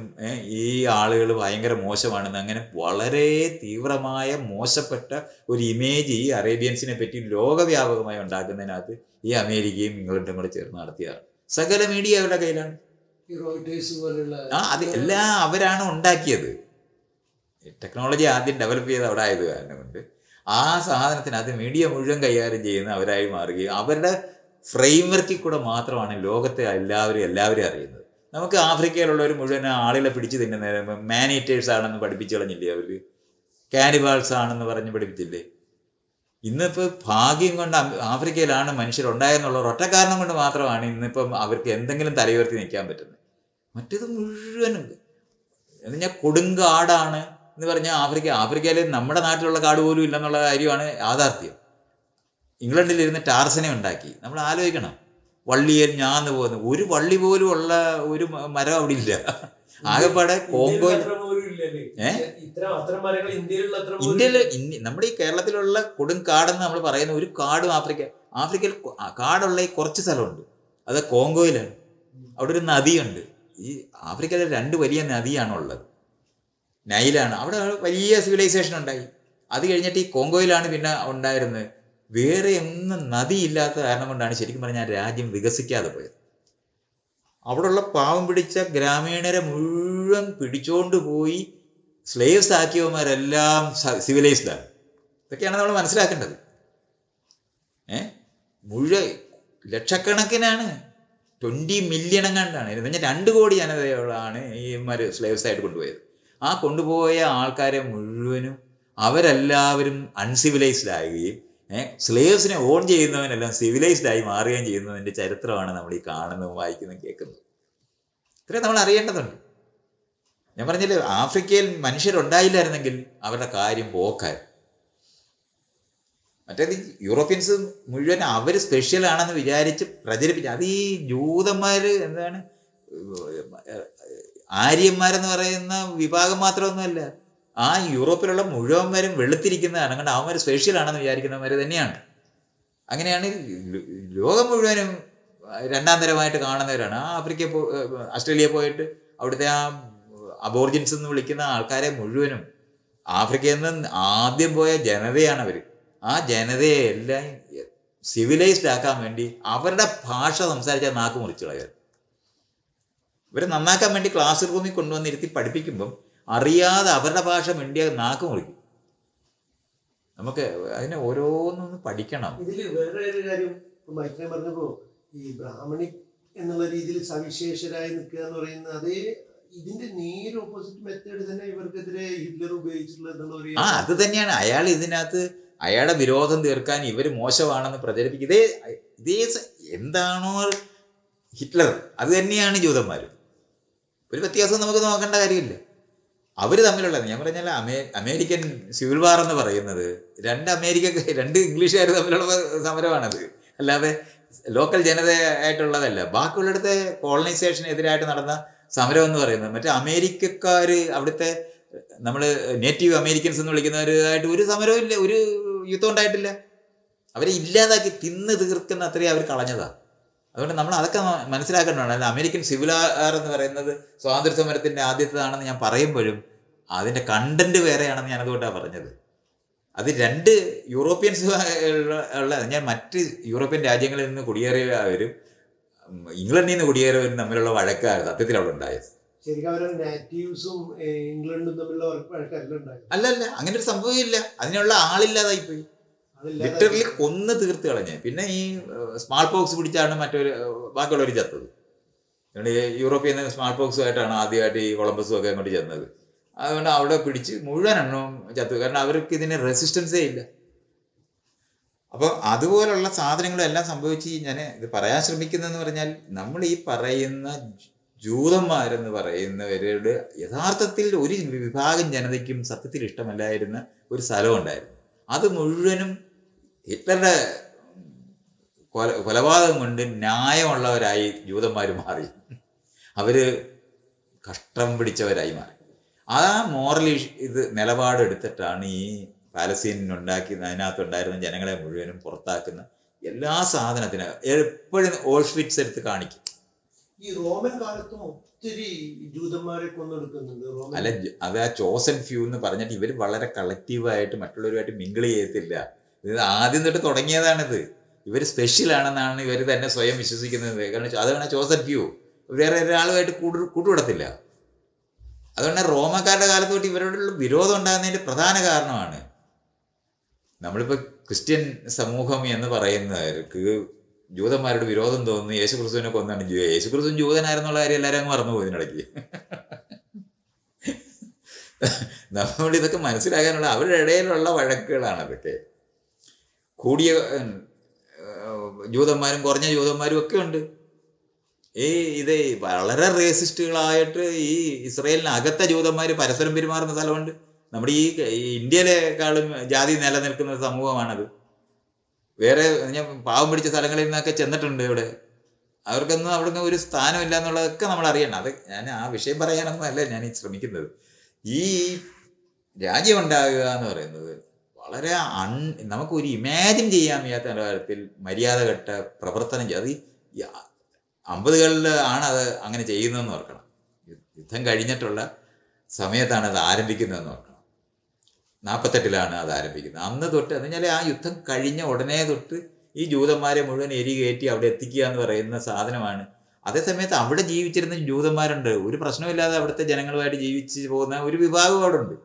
ഈ ആളുകൾ ഭയങ്കര മോശമാണെന്ന്. അങ്ങനെ വളരെ തീവ്രമായ മോശപ്പെട്ട ഒരു ഇമേജ് ഈ അറേബ്യൻസിനെ പറ്റി ലോകവ്യാപകമായി ഉണ്ടാക്കുന്നതിനകത്ത് ഈ അമേരിക്കയും ഇംഗ്ലണ്ടും കൂടെ ചേർന്ന് നടത്തിയതാണ്. സകല മീഡിയ അവരുടെ കയ്യിലാണ്. അത് എല്ലാം അവരാണ് ഉണ്ടാക്കിയത്. ടെക്നോളജി ആദ്യം ഡെവലപ്പ് ചെയ്ത് അവിടെ ആയത് കാരണം കൊണ്ട് ആ സാധനത്തിനകത്ത് മീഡിയ മുഴുവൻ കൈകാര്യം ചെയ്യുന്ന അവരായി മാറുകയും അവരുടെ ഫ്രെയിംവർക്കിൽ കൂടെ മാത്രമാണ് ലോകത്തെ എല്ലാവരും അറിയുന്നത്. നമുക്ക് ആഫ്രിക്കയിലുള്ളവർ മുഴുവൻ ആളുകളെ പിടിച്ചു തിന്നുന്ന മാനീറ്റേഴ്സ് ആണെന്ന് പഠിപ്പിച്ചു കളഞ്ഞില്ലേ അവർ? കാനിബാൾസ് ആണെന്ന് പറഞ്ഞ് പഠിപ്പിച്ചില്ലേ? ഇന്നിപ്പോൾ ഭാഗ്യം കൊണ്ട് ആഫ്രിക്കയിലാണ് മനുഷ്യരുണ്ടായെന്നുള്ള ഒറ്റ കാരണം കൊണ്ട് മാത്രമാണ് ഇന്നിപ്പം അവർക്ക് എന്തെങ്കിലും തലയുയർത്തി നിൽക്കാൻ പറ്റുന്നത്. മറ്റേത് മുഴുവനും എന്ന് പറഞ്ഞാൽ കൊടുങ്കാടാണ് എന്ന് പറഞ്ഞാൽ ആഫ്രിക്കയിൽ നമ്മുടെ നാട്ടിലുള്ള കാട് പോലും ഇല്ലെന്നുള്ള കാര്യമാണ് യാഥാർത്ഥ്യം. ഇംഗ്ലണ്ടിലിരുന്ന് ടാർസനെ ഉണ്ടാക്കി. നമ്മൾ ആലോചിക്കണം, വള്ളിയിൽ ഞാന്ന് പോകുന്നു, ഒരു വള്ളി പോലും ഉള്ള ഒരു മരം അവിടെ ഇല്ല. ആകെപ്പാടെ കോങ്കോയിൽ ഇന്ത്യയിൽ നമ്മുടെ ഈ കേരളത്തിലുള്ള കൊടുങ്കാടെന്ന് നമ്മൾ പറയുന്ന ഒരു കാടും ആഫ്രിക്കയിൽ കാടുള്ള കുറച്ച് സ്ഥലമുണ്ട്. അത് കോങ്കോയിലാണ്. അവിടെ ഒരു നദിയുണ്ട്. ഈ ആഫ്രിക്കയിലെ 2 വലിയ നദിയാണുള്ളത്. നൈലാണ്. അവിടെ വലിയ സിവിലൈസേഷൻ ഉണ്ടായി. അത് കഴിഞ്ഞിട്ട് ഈ കോങ്കോയിലാണ് പിന്നെ ഉണ്ടായിരുന്നത്. വേറെ ഒന്നും നദിയില്ലാത്ത കാരണം കൊണ്ടാണ് ശരിക്കും പറഞ്ഞാൽ രാജ്യം വികസിക്കാതെ പോയത്. അവിടെയുള്ള പാവം പിടിച്ച ഗ്രാമീണരെ മുഴുവൻ പിടിച്ചോണ്ട് പോയി സ്ലേവ്സ് ആക്കിയവന്മാരെല്ലാം സിവിലൈസ്ഡാണ്. ഇതൊക്കെയാണ് നമ്മൾ മനസ്സിലാക്കേണ്ടത്. മുഴുവൻ ലക്ഷക്കണക്കിനാണ്, 20 മില്യൺ എങ്ങാണ്ടാണ്. എന്ന് പറഞ്ഞാൽ 2 കോടി ജനതയോടാണ് ഈ സ്ലേവ്സ് ആയിട്ട് കൊണ്ടുപോയത്. ആ കൊണ്ടുപോയ ആൾക്കാരെ മുഴുവനും അവരെല്ലാവരും അൺസിവിലൈസ്ഡ് ആകുകയും സ്ലേവ്സിനെ ഓൺ ചെയ്യുന്നവനെല്ലാം സിവിലൈസ്ഡ് ആയി മാറുകയും ചെയ്യുന്നതിൻ്റെ ചരിത്രമാണ് നമ്മൾ ഈ കാണുന്നതും വായിക്കുന്നതും കേൾക്കുന്നത്. ഇത്രയും നമ്മൾ അറിയേണ്ടതുണ്ട്. ഞാൻ പറഞ്ഞില്ലേ, ആഫ്രിക്കയിൽ മനുഷ്യരുണ്ടായില്ലായിരുന്നെങ്കിൽ അവരുടെ കാര്യം പോക്കായി. മറ്റേത് യൂറോപ്യൻസ് മുഴുവൻ അവർ സ്പെഷ്യലാണെന്ന് വിചാരിച്ച് പ്രചരിപ്പിച്ചു. അത് ഈ ജൂതന്മാർ എന്താണ് ആര്യന്മാരെന്ന് പറയുന്ന വിഭാഗം മാത്രമൊന്നുമല്ല. ആ യൂറോപ്പിലുള്ള മുഴുവന്മാരും വെളുത്തിരിക്കുന്ന കാരണം അവന്മാർ സ്പെഷ്യലാണെന്ന് വിചാരിക്കുന്നവർ തന്നെയാണ്. അങ്ങനെയാണ് ലോകം മുഴുവനും 2ാം തരമായിട്ട് കാണുന്നവരാണ്. ഓസ്ട്രേലിയ പോയിട്ട് അവിടുത്തെ ആ അബോർജിൻസ് എന്ന് വിളിക്കുന്ന ആൾക്കാരെ മുഴുവനും ആഫ്രിക്കയിൽ നിന്ന് ആദ്യം പോയ ജനതയാണ് അവർ. ആ ജനതയെ എല്ലാം സിവിലൈസ്ഡ് ആക്കാൻ വേണ്ടി അവരുടെ ഭാഷ സംസാരിച്ചാൽ നാക്ക് മുറിച്ചു കളയാൻ. ഇവരെ നന്നാക്കാൻ വേണ്ടി ക്ലാസ് റൂമിൽ കൊണ്ടുവന്നിരുത്തി പഠിപ്പിക്കുമ്പം അറിയാതെ അവരുടെ ഭാഷ മിണ്ടിയ നാക്ക് മുറിക്കും. നമുക്ക് അതിനെ ഓരോന്നൊന്ന് പഠിക്കണം. ഇതിൽ വേറെ ഒരു കാര്യം മൈക്കിനെ പറഞ്ഞപ്പോ ഈ ബ്രാഹ്മണി എന്നുള്ള രീതിയിൽ സവിശേഷരായി നിൽക്കുക എന്ന് പറയുന്നത് അതേ ഇതിന്റെ നേരെ ഓപ്പോസിറ്റ് മെത്തേഡ് തന്നെ ഇവർക്കെതിരെ ഹിറ്റ്ലർ ഉപയോഗിച്ചിട്ടുള്ളത്. അത് തന്നെയാണ് അയാൾ ഇതിനകത്ത് അയാളുടെ വിരോധം തീർക്കാൻ ഇവർ മോശമാണെന്ന് പ്രചരിപ്പിക്കും. ഇതേ എന്താണോ ഹിറ്റ്ലർ അത് തന്നെയാണ് ജൂതന്മാരും. ഒരു വ്യത്യാസം നമുക്ക് നോക്കേണ്ട കാര്യമില്ല. അവർ തമ്മിലുള്ളത് ഞാൻ പറഞ്ഞാൽ അമേരിക്കൻ സിവിൽ വാർ എന്ന് പറയുന്നത് 2 ഇംഗ്ലീഷുകാർ തമ്മിലുള്ള സമരമാണത്. അല്ലാതെ ലോക്കൽ ജനതയായിട്ടുള്ളതല്ല. ബാക്കിയുള്ളിടത്തെ കോളനൈസേഷനെതിരായിട്ട് നടന്ന സമരം എന്ന് പറയുന്നത് മറ്റേ അമേരിക്കക്കാർ അവിടുത്തെ നമ്മൾ നേറ്റീവ് അമേരിക്കൻസ് എന്ന് വിളിക്കുന്നവരുമായിട്ട് ഒരു സമരവും ഇല്ല, ഒരു യുദ്ധം ഉണ്ടായിട്ടില്ല. അവരെ ഇല്ലാതാക്കി തിന്ന് തീർക്കുന്ന അത്രയും അവർ കളഞ്ഞതാണ്. അതുകൊണ്ട് നമ്മൾ അതൊക്കെ മനസ്സിലാക്കേണ്ടതാണ്. അല്ല അമേരിക്കൻ സിവിൽ വാർ എന്ന് പറയുന്നത് സ്വാതന്ത്ര്യ സമരത്തിൻ്റെ ആദ്യത്തേതാണെന്ന് ഞാൻ പറയുമ്പോഴും അതിൻ്റെ കണ്ടന്റ് വേറെയാണെന്ന് ഞാൻ അതുകൊണ്ടാണ് പറഞ്ഞത്. അത് 2 യൂറോപ്യൻസ് ഉള്ള ഞാൻ മറ്റ് യൂറോപ്യൻ രാജ്യങ്ങളിൽ നിന്ന് കുടിയേറിയവരും ഇംഗ്ലണ്ടിൽ നിന്ന് കുടിയേറിയവരും തമ്മിലുള്ള വഴക്കാണ് സത്യത്തിൽ അവിടെ ഉണ്ടായത്. അല്ലല്ല, അങ്ങനെ ഒരു സംഭവം ഇല്ല. അതിനുള്ള ആളില്ലാതായിപ്പോയി. ലിറ്ററലി കൊന്ന് തീർത്ത് കളഞ്ഞ്. പിന്നെ ഈ സ്മാൾ പോക്സ് പിടിച്ചാണ് ബാക്കിയുള്ളവർ ചത്തത്. അതുകൊണ്ട് യൂറോപ്പിൽ നിന്ന് സ്മാൾ പോക്സുമായിട്ടാണ് ആദ്യമായിട്ട് ഈ കൊളംബസും ഒക്കെ അങ്ങോട്ട് ചെന്നത്. അതുകൊണ്ട് അവിടെ പിടിച്ച് മുഴുവൻ എണ്ണവും ചത്തു. കാരണം അവർക്ക് ഇതിന് റെസിസ്റ്റൻസേ ഇല്ല. അപ്പോൾ അതുപോലുള്ള സാധനങ്ങളെല്ലാം സംഭവിച്ച് ഞാൻ ഇത് പറയാൻ ശ്രമിക്കുന്നതെന്ന് പറഞ്ഞാൽ നമ്മൾ ഈ പറയുന്ന ജൂതന്മാരെന്ന് പറയുന്നവരുടെ യഥാർത്ഥത്തിൽ ഒരു വിഭാഗം ജനതയ്ക്കും സത്യത്തിൽ ഇഷ്ടമല്ലായിരുന്ന ഒരു സ്ഥലമുണ്ടായിരുന്നു. അത് മുഴുവനും ഹിറ്റ്ലറുടെ കൊലപാതകം കൊണ്ട് ന്യായമുള്ളവരായി ജൂതന്മാർ മാറി. അവർ കഷ്ടം പിടിച്ചവരായി മാറി. ആ മോറൽ നിലപാടെടുത്തിട്ടാണ് ഈ പാലസ്തീനുണ്ടാക്കി അതിനകത്തുണ്ടായിരുന്ന ജനങ്ങളെ മുഴുവനും പുറത്താക്കുന്ന എല്ലാ സാധനത്തിനും എപ്പോഴും ഓൾഷ്വിറ്റ്സ് എടുത്ത് കാണിക്കും. ഈ റോമൻ കാലത്തും ഒത്തിരി ജൂതന്മാരെ കൊന്നെടുക്കുന്നുണ്ട്. അല്ല, അത് ആ ചോസൻ ഫ്യൂ എന്ന് പറഞ്ഞിട്ട് ഇവർ വളരെ കളക്റ്റീവായിട്ട് മറ്റുള്ളവരുമായിട്ട് മിങ്കിൾ ചെയ്യത്തില്ല. ഇത് ആദ്യം തൊട്ട് തുടങ്ങിയതാണിത്. ഇവർ സ്പെഷ്യൽ ആണെന്നാണ് ഇവർ തന്നെ സ്വയം വിശ്വസിക്കുന്നത്. കാരണം അതാണ് ചോസൻ ഫ്യൂ. വേറെ ഒരാളുമായിട്ട് കൂട്ടുവിടത്തില്ല. അതുകൊണ്ട് റോമക്കാരുടെ കാലത്ത് തൊട്ട് ഇവരോടുള്ള വിരോധം ഉണ്ടാകുന്നതിൻ്റെ പ്രധാന കാരണമാണ്. നമ്മളിപ്പോൾ ക്രിസ്ത്യൻ സമൂഹം എന്ന് പറയുന്നവർക്ക് ജൂതന്മാരോട് വിരോധം തോന്നുന്നു. യേശുക്രിസ്തുവിനെ കൊന്നാണ്. യേശുക്രിസ്തു ജൂതനായിരുന്നുള്ള കാര്യം എല്ലാവരും അങ്ങ് മറന്നുപോയി ഇതിനിടയ്ക്ക്. നമ്മളിതൊക്കെ മനസ്സിലാക്കാനുള്ള അവരുടെ ഇടയിലുള്ള വഴക്കുകളാണ് അതൊക്കെ. കൂടിയ ജൂതന്മാരും കുറഞ്ഞ ജൂതന്മാരും ഒക്കെ ഉണ്ട്. ഇത് വളരെ റേസിസ്റ്റുകളായിട്ട് ഈ ഇസ്രയേലിനകത്തെ ജൂതന്മാർ പരസ്പരം പെരുമാറുന്ന സ്ഥലമുണ്ട്. നമ്മുടെ ഈ ഇന്ത്യയിലേക്കാളും ജാതി നിലനിൽക്കുന്ന സമൂഹമാണത്. വേറെ ഞാൻ പാവം പിടിച്ച സ്ഥലങ്ങളിൽ നിന്നൊക്കെ ചെന്നിട്ടുണ്ട്. ഇവിടെ അവർക്കൊന്നും അവിടെ ഒരു സ്ഥാനമില്ല എന്നുള്ളതൊക്കെ നമ്മൾ അറിയണം. അത് ഞാൻ ആ വിഷയം പറയാനൊന്നും അല്ല ഞാൻ ഈ ശ്രമിക്കുന്നത്. ഈ രാജ്യം ഉണ്ടാകുക എന്ന് പറയുന്നത് വളരെ നമുക്കൊരു ഇമാജിൻ ചെയ്യാൻ വയ്യാത്ത തരത്തിൽ മര്യാദഘട്ട പ്രവർത്തനം ചെയ്യും. അത് 50കളിൽ ആണ് അത് അങ്ങനെ ചെയ്യുന്നതെന്ന് ഓർക്കണം. യുദ്ധം കഴിഞ്ഞിട്ടുള്ള സമയത്താണ് അത് ആരംഭിക്കുന്നതെന്ന് ഓർക്കണം. 48ലാണ് അത് ആരംഭിക്കുന്നത്. അന്ന് തൊട്ട് എന്ന് പറഞ്ഞാൽ ആ യുദ്ധം കഴിഞ്ഞ ഉടനെ തൊട്ട് ഈ ജൂതന്മാരെ മുഴുവൻ കയറ്റി അവിടെ എത്തിക്കുക എന്ന് പറയുന്ന സാധനമാണ്. അതേസമയത്ത് അവിടെ ജീവിച്ചിരുന്ന ജൂതന്മാരുണ്ട്. ഒരു പ്രശ്നമില്ലാതെ അവിടുത്തെ ജനങ്ങളുമായിട്ട് ജീവിച്ച് പോകുന്ന ഒരു വിഭാഗം അവിടെ ഉണ്ട്.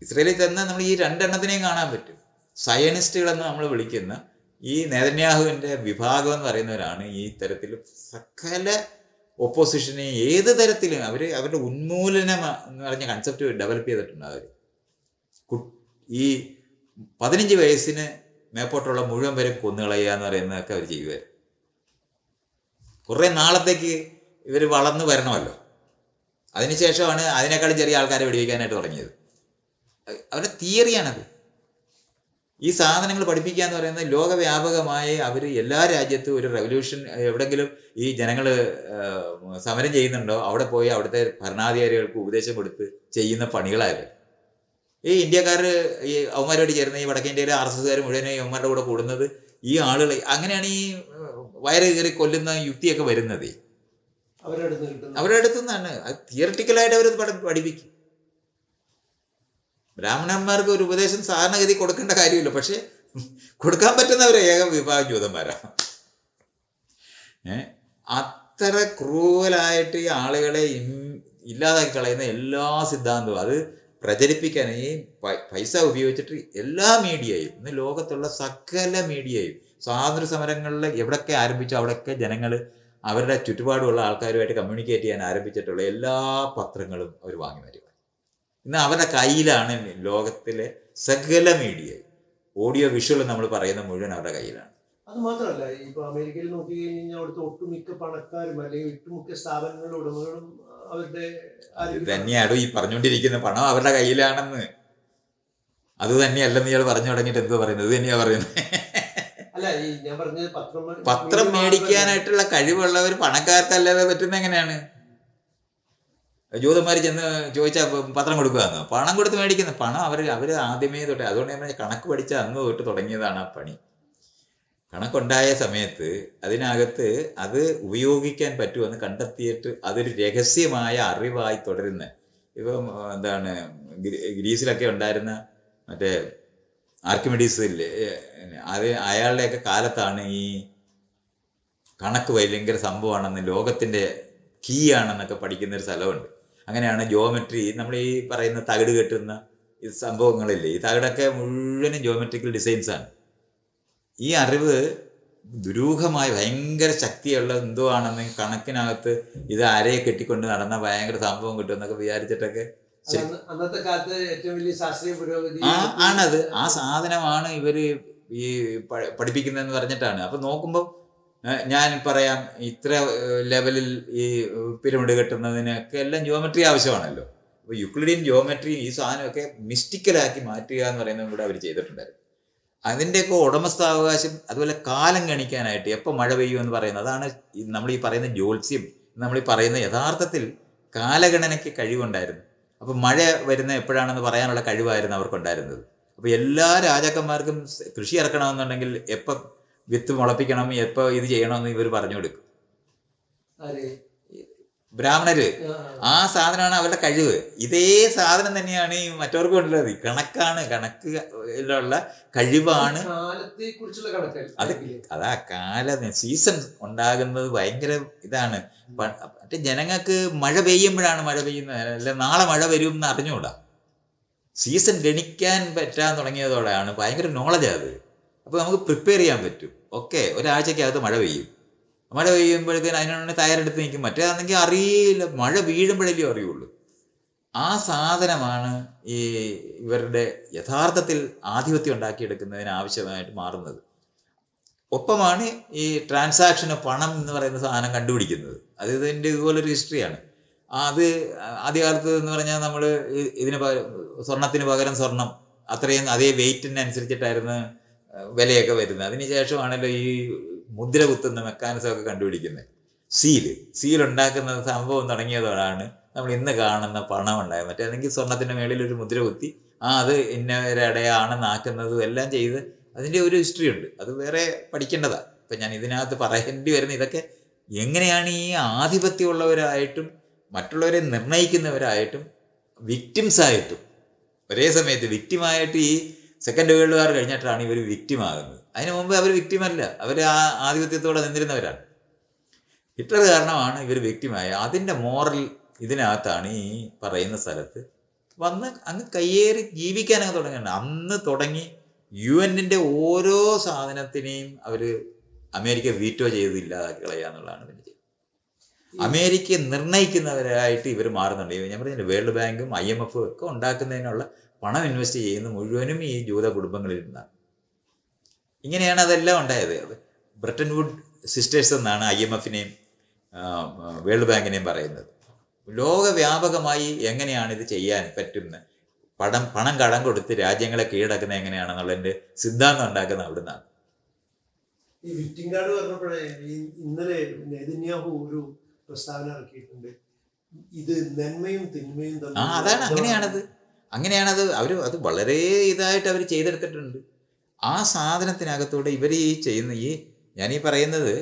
ഇസ്രയേലിൽ തന്നെ നമ്മൾ ഈ രണ്ടെണ്ണത്തിനെയും കാണാൻ പറ്റും. സയനിസ്റ്റുകളെന്ന് നമ്മൾ വിളിക്കുന്ന ഈ നെതന്യാഹുവിൻ്റെ വിഭാഗം എന്ന് പറയുന്നവരാണ് ഈ തരത്തിൽ സകല ഒപ്പോസിഷനെ ഏത് തരത്തിലും അവരുടെ ഉന്മൂലനം എന്ന് പറഞ്ഞ കൺസെപ്റ്റ് ഡെവലപ്പ് ചെയ്തിട്ടുണ്ട്. അവർ ഈ 15 വയസ്സിന് മേപ്പോട്ടുള്ള മുഴുവൻ പേരും കൊന്നുകളയുക എന്ന് പറയുന്നതൊക്കെ അവർ ചെയ്യുമായിരുന്നു. കുറേ നാളത്തേക്ക് ഇവർ വളർന്നു വരണമല്ലോ. അതിനുശേഷമാണ് അതിനേക്കാളും ചെറിയ ആൾക്കാരെ വെടിവെക്കാനായിട്ട് തുടങ്ങിയത്. അവരുടെ തിയറിയാണത്. ഈ സാധനങ്ങൾ പഠിപ്പിക്കുക എന്ന് പറയുന്നത് ലോകവ്യാപകമായി അവർ എല്ലാ രാജ്യത്തും ഒരു റെവല്യൂഷൻ എവിടെങ്കിലും ഈ ജനങ്ങൾ സമരം ചെയ്യുന്നുണ്ടോ അവിടെ പോയി അവിടുത്തെ ഭരണാധികാരികൾക്ക് ഉപദേശം കൊടുത്ത് ചെയ്യുന്ന പണികളായത്. ഈ ഇന്ത്യക്കാർ ഈ അവന്മാരോട് ചേർന്ന് ഈ വടക്കേ ഇന്ത്യയിലെ RSSകാർ മുഴുവനും അവന്മാരുടെ കൂടെ കൂടുന്നത് ഈ ആളുകൾ അങ്ങനെയാണ് ഈ വയറ് കയറി കൊല്ലുന്ന യുക്തിയൊക്കെ വരുന്നത്. അവരുടെ അടുത്തു നിന്നാണ്. അത് തിയറിറ്റിക്കലായിട്ട് അവർ പഠിപ്പിക്കും. ബ്രാഹ്മണന്മാർക്ക് ഒരു ഉപദേശം സാധാരണഗതി കൊടുക്കേണ്ട കാര്യമില്ല. പക്ഷെ കൊടുക്കാൻ പറ്റുന്നവർ ഏക വിഭാഗം ജൂതന്മാരാണ്. അത്ര ക്രൂവലായിട്ട് ഈ ആളുകളെ ഇല്ലാതാക്കി കളയുന്ന എല്ലാ സിദ്ധാന്തവും അത് പ്രചരിപ്പിക്കാൻ ഈ പൈസ ഉപയോഗിച്ചിട്ട് എല്ലാ മീഡിയയും ഇന്ന് ലോകത്തുള്ള സകല മീഡിയയും സ്വാതന്ത്ര്യ സമരങ്ങളിൽ എവിടെയൊക്കെ ആരംഭിച്ചോ അവിടെയൊക്കെ ജനങ്ങൾ അവരുടെ ചുറ്റുപാടുമുള്ള ആൾക്കാരുമായിട്ട് കമ്മ്യൂണിക്കേറ്റ് ചെയ്യാൻ ആരംഭിച്ചിട്ടുള്ള എല്ലാ പത്രങ്ങളും അവർ വാങ്ങി വരിക. ഇന്ന് അവരുടെ കയ്യിലാണ് ലോകത്തിലെ സകല മീഡിയയും. ഓഡിയോ വിഷ്വൽ നമ്മൾ പറയുന്ന മുഴുവൻ അവരുടെ കയ്യിലാണ്. അത് മാത്രമല്ല, ഇപ്പൊ അമേരിക്കയിൽ നോക്കി കഴിഞ്ഞാൽ അവിടുത്തെ ഒട്ടുമിക്ക പണക്കാരും അല്ലെങ്കിൽ ഒട്ടുമിക്ക സ്ഥാപനങ്ങളുടെ ഉടമകളും അവരുടെ തന്നെയാണ് ഈ പറഞ്ഞുകൊണ്ടിരിക്കുന്ന പണം അവരുടെ കയ്യിലാണെന്ന്. അത് തന്നെയല്ലെന്ന് ഇയാൾ പറഞ്ഞു തുടങ്ങിയിട്ട് എന്തോ പറയുന്നത്? ഇത് തന്നെയാ പറയുന്നത്. അല്ല, ഈ ഞാൻ പറഞ്ഞത് പത്രം മേടിക്കാനായിട്ടുള്ള കഴിവുള്ളവർ പണക്കാർക്കല്ലാതെ പറ്റുന്ന എങ്ങനെയാണ്? ജൂതന്മാർ ചെന്ന് ചോദിച്ചാൽ പത്രം കൊടുക്കുകയെന്നോ? പണം കൊടുത്ത് മേടിക്കുന്ന പണം അവർ ആദ്യമേ തൊട്ട്. അതുകൊണ്ട് ഞാൻ കണക്ക് പഠിച്ച അന്ന് തൊട്ട് തുടങ്ങിയതാണ് ആ പണി. കണക്കുണ്ടായ സമയത്ത് അതിനകത്ത് അത് ഉപയോഗിക്കാൻ പറ്റുമെന്ന് കണ്ടെത്തിയിട്ട് അതൊരു രഹസ്യമായ അറിവായി തുടരുന്ന. ഇപ്പം എന്താണ് ഗ്രീസിലൊക്കെ ഉണ്ടായിരുന്ന മറ്റേ ആർക്കിമിഡീസ് ഇല്ലേ, അത് അയാളുടെയൊക്കെ കാലത്താണ് ഈ കണക്ക് ഭയങ്കര സംഭവമാണെന്ന്, ലോകത്തിൻ്റെ കീ ആണെന്നൊക്കെ പഠിക്കുന്നൊരു സ്ഥലമുണ്ട്. അങ്ങനെയാണ് ജിയോമെട്രി, നമ്മൾ ഈ പറയുന്ന തകിട് കെട്ടുന്ന ഈ സംഭവങ്ങളില്ലേ, ഈ തകിടൊക്കെ മുഴുവനും ജിയോമെട്രിക്കൽ ഡിസൈൻസാണ്. ഈ അറിവ് ദുരൂഹമായി ഭയങ്കര ശക്തിയുള്ള എന്തോ ആണെന്ന് കണക്കിനകത്ത് ഇത് അരയെ കെട്ടിക്കൊണ്ട് നടന്ന ഭയങ്കര സംഭവം കിട്ടുമെന്നൊക്കെ വിചാരിച്ചിട്ടൊക്കെ അന്നത്തെ കാലത്ത് ഏറ്റവും വലിയ ശാസ്ത്രീയ പുരോഗതി ആണത്. ആ സാധനമാണ് ഇവര് ഈ പഠിപ്പിക്കുന്നതെന്ന് പറഞ്ഞിട്ടാണ്. അപ്പൊ നോക്കുമ്പോൾ ഞാൻ പറയാം, ഇത്ര ലെവലിൽ ഈ പിരമിഡ് കെട്ടുന്നതിനൊക്കെ എല്ലാം ജിയോമെട്രി ആവശ്യമാണല്ലോ. അപ്പോൾ യുക്ലിഡിയൻ ജിയോമെട്രി ഈ സാധനമൊക്കെ മിസ്റ്റിക്കലാക്കി മാറ്റുക എന്ന് പറയുന്നത് കൂടെ അവർ ചെയ്തിട്ടുണ്ടായിരുന്നു. അതിൻ്റെയൊക്കെ ഉടമസ്ഥാവകാശം, അതുപോലെ കാലം ഗണിക്കാനായിട്ട് എപ്പോൾ മഴ പെയ്യുമെന്ന് പറയുന്നത്, അതാണ് നമ്മൾ ഈ പറയുന്ന ജ്യോത്സ്യം. നമ്മൾ ഈ പറയുന്ന യഥാർത്ഥത്തിൽ കാലഗണനയ്ക്ക് കഴിവുണ്ടായിരുന്നു. അപ്പം മഴ വരുന്ന എപ്പോഴാണെന്ന് പറയാനുള്ള കഴിവായിരുന്നു അവർക്കുണ്ടായിരുന്നത്. അപ്പോൾ എല്ലാ രാജാക്കന്മാർക്കും കൃഷി ഇറക്കണമെന്നുണ്ടെങ്കിൽ എപ്പോൾ വിത്ത് മുളപ്പിക്കണം, എപ്പോൾ ഇത് ചെയ്യണമെന്ന് ഇവർ പറഞ്ഞു കൊടുക്കും. ബ്രാഹ്മണര് ആ സാധനമാണ് അവരുടെ കഴിവ്. ഇതേ സാധനം തന്നെയാണ് ഈ മറ്റവർക്കും ഉള്ളത്. കണക്കിലുള്ള കഴിവാണ്. അത് അതാ സീസൺ ഉണ്ടാകുന്നത് ഭയങ്കര ഇതാണ്. മറ്റേ ജനങ്ങൾക്ക് മഴ പെയ്യുമ്പോഴാണ് മഴ പെയ്യുന്നത്, അല്ല നാളെ മഴ വരും എന്ന് അറിഞ്ഞുകൂടാ. സീസൺ ഗണിക്കാൻ പറ്റാൻ തുടങ്ങിയതോടെയാണ് ഭയങ്കര നോളജാണ് അത്. അപ്പോൾ നമുക്ക് പ്രിപ്പയർ ചെയ്യാൻ പറ്റും. ഓക്കെ, ഒരാഴ്ചക്കകത്ത് മഴ പെയ്യും. മഴ പെയ്യുമ്പോഴത്തേന് അതിനോട് തയ്യാറെടുത്ത് നിൽക്കും. മറ്റേതാണെങ്കിൽ അറിയില്ല, മഴ വീഴുമ്പോഴല്ലേ അറിയുള്ളൂ. ആ സാധനമാണ് ഈ ഇവരുടെ യഥാർത്ഥത്തിൽ ആധിപത്യം ഉണ്ടാക്കിയെടുക്കുന്നതിന് ആവശ്യമായിട്ട് മാറുന്നത്. ഒപ്പമാണ് ഈ ട്രാൻസാക്ഷന് പണം എന്ന് പറയുന്ന സാധനം കണ്ടുപിടിക്കുന്നത്. അത് ഇതിൻ്റെ ഇതുപോലൊരു ഹിസ്റ്ററിയാണ്. അത് ആദ്യകാലത്ത് എന്ന് പറഞ്ഞാൽ നമ്മൾ ഇതിന് സ്വർണത്തിന് പകരം സ്വർണം, അത്രയും അതേ വെയിറ്റിനനുസരിച്ചിട്ടായിരുന്നു വിലയൊക്കെ വരുന്നത്. അതിനുശേഷമാണല്ലോ ഈ മുദ്ര കുത്തുന്ന മെക്കാനിസം ഒക്കെ കണ്ടുപിടിക്കുന്നത്. സീൽ ഉണ്ടാക്കുന്ന സംഭവം തുടങ്ങിയതോടാണ് നമ്മൾ ഇന്ന് കാണുന്ന പണം ഉണ്ടായത്. മറ്റേതെങ്കിൽ സ്വർണത്തിൻ്റെ മേളിൽ ഒരു മുദ്ര കുത്തി അത് ഇന്നവരുടെയാണെന്ന് ആക്കുന്നതും എല്ലാം ചെയ്ത് അതിൻ്റെ ഒരു ഹിസ്റ്ററി ഉണ്ട്. അത് വേറെ പഠിക്കേണ്ടതാണ്. ഇപ്പം ഞാൻ ഇതിനകത്ത് പറയേണ്ടി വരുന്ന ഇതൊക്കെ എങ്ങനെയാണ് ഈ ആധിപത്യമുള്ളവരായിട്ടും മറ്റുള്ളവരെ നിർണ്ണയിക്കുന്നവരായിട്ടും വിക്ടിംസായിട്ടും ഒരേ സമയത്ത് വിക്ടിമായിട്ട് ഈ സെക്കൻഡ് വേൾഡ് വാർ കഴിഞ്ഞിട്ടാണ് ഇവർ വിക്ടിമാകുന്നത്. അതിനു മുമ്പ് അവർ വിക്ടിമല്ല, അവർ ആ ആധിപത്യത്തോടെ നിന്നിരുന്നവരാണ്. ഹിറ്റ്ലർ കാരണമാണ് ഇവർ വിക്ടിമായ. അതിൻ്റെ മോറൽ ഇതിനകത്താണ് ഈ പറയുന്ന സ്ഥലത്ത് വന്ന് അങ്ങ് കയ്യേറി ജീവിക്കാനൊക്കെ തുടങ്ങുന്നുണ്ട്. അന്ന് തുടങ്ങി UN-ന്റെ ഓരോ സാധനത്തിനെയും അവർ അമേരിക്ക വീറ്റോ ചെയ്ത് ഇല്ലാതാക്കി കളയുക എന്നുള്ളതാണ് പിന്നെ ചെയ്യുന്നത്. അമേരിക്കയെ നിർണ്ണയിക്കുന്നവരായിട്ട് ഇവർ മാറുന്നുണ്ട്. ഞാൻ പറഞ്ഞില്ല, വേൾഡ് ബാങ്കും IMF ഒക്കെ ഉണ്ടാക്കുന്നതിനുള്ള പണം ഇൻവെസ്റ്റ് ചെയ്യുന്ന മുഴുവനും ഈ ജൂത കുടുംബങ്ങളിൽ നിന്നാണ്. ഇങ്ങനെയാണ് അതെല്ലാം ഉണ്ടായത്. ബ്രട്ടൻ വുഡ് സിസ്റ്റേഴ്സ് എന്നാണ് IMF-നെയും വേൾഡ് ബാങ്കിനെയും പറയുന്നത്. ലോകവ്യാപകമായി എങ്ങനെയാണ് ഇത് ചെയ്യാൻ പറ്റുന്നത്, പണം കടം കൊടുത്ത് രാജ്യങ്ങളെ കീഴടക്കുന്നത് എങ്ങനെയാണെന്നുള്ളതിൻ്റെ സിദ്ധാന്തം ഉണ്ടാക്കുന്നത് അവിടെ നിന്നാണ്. ഈ വിക്ടിംഗ് കാർഡ് പറഞ്ഞപ്പോഴേ ഇന്നലെ നെതന്യാഹു ഒരു പ്രസ്താവന ഇറക്കിയിട്ടുണ്ട്. ഇത് നന്മയും തിന്മയും അതാണ് അങ്ങനെയാണത് അത് വളരെ ഇതായിട്ട് അവർ ചെയ്തെടുത്തിട്ടുണ്ട്. ആ സാധനത്തിനകത്തൂടെ ഇവർ ഈ ചെയ്യുന്ന ഞാനീ പറയുന്നത്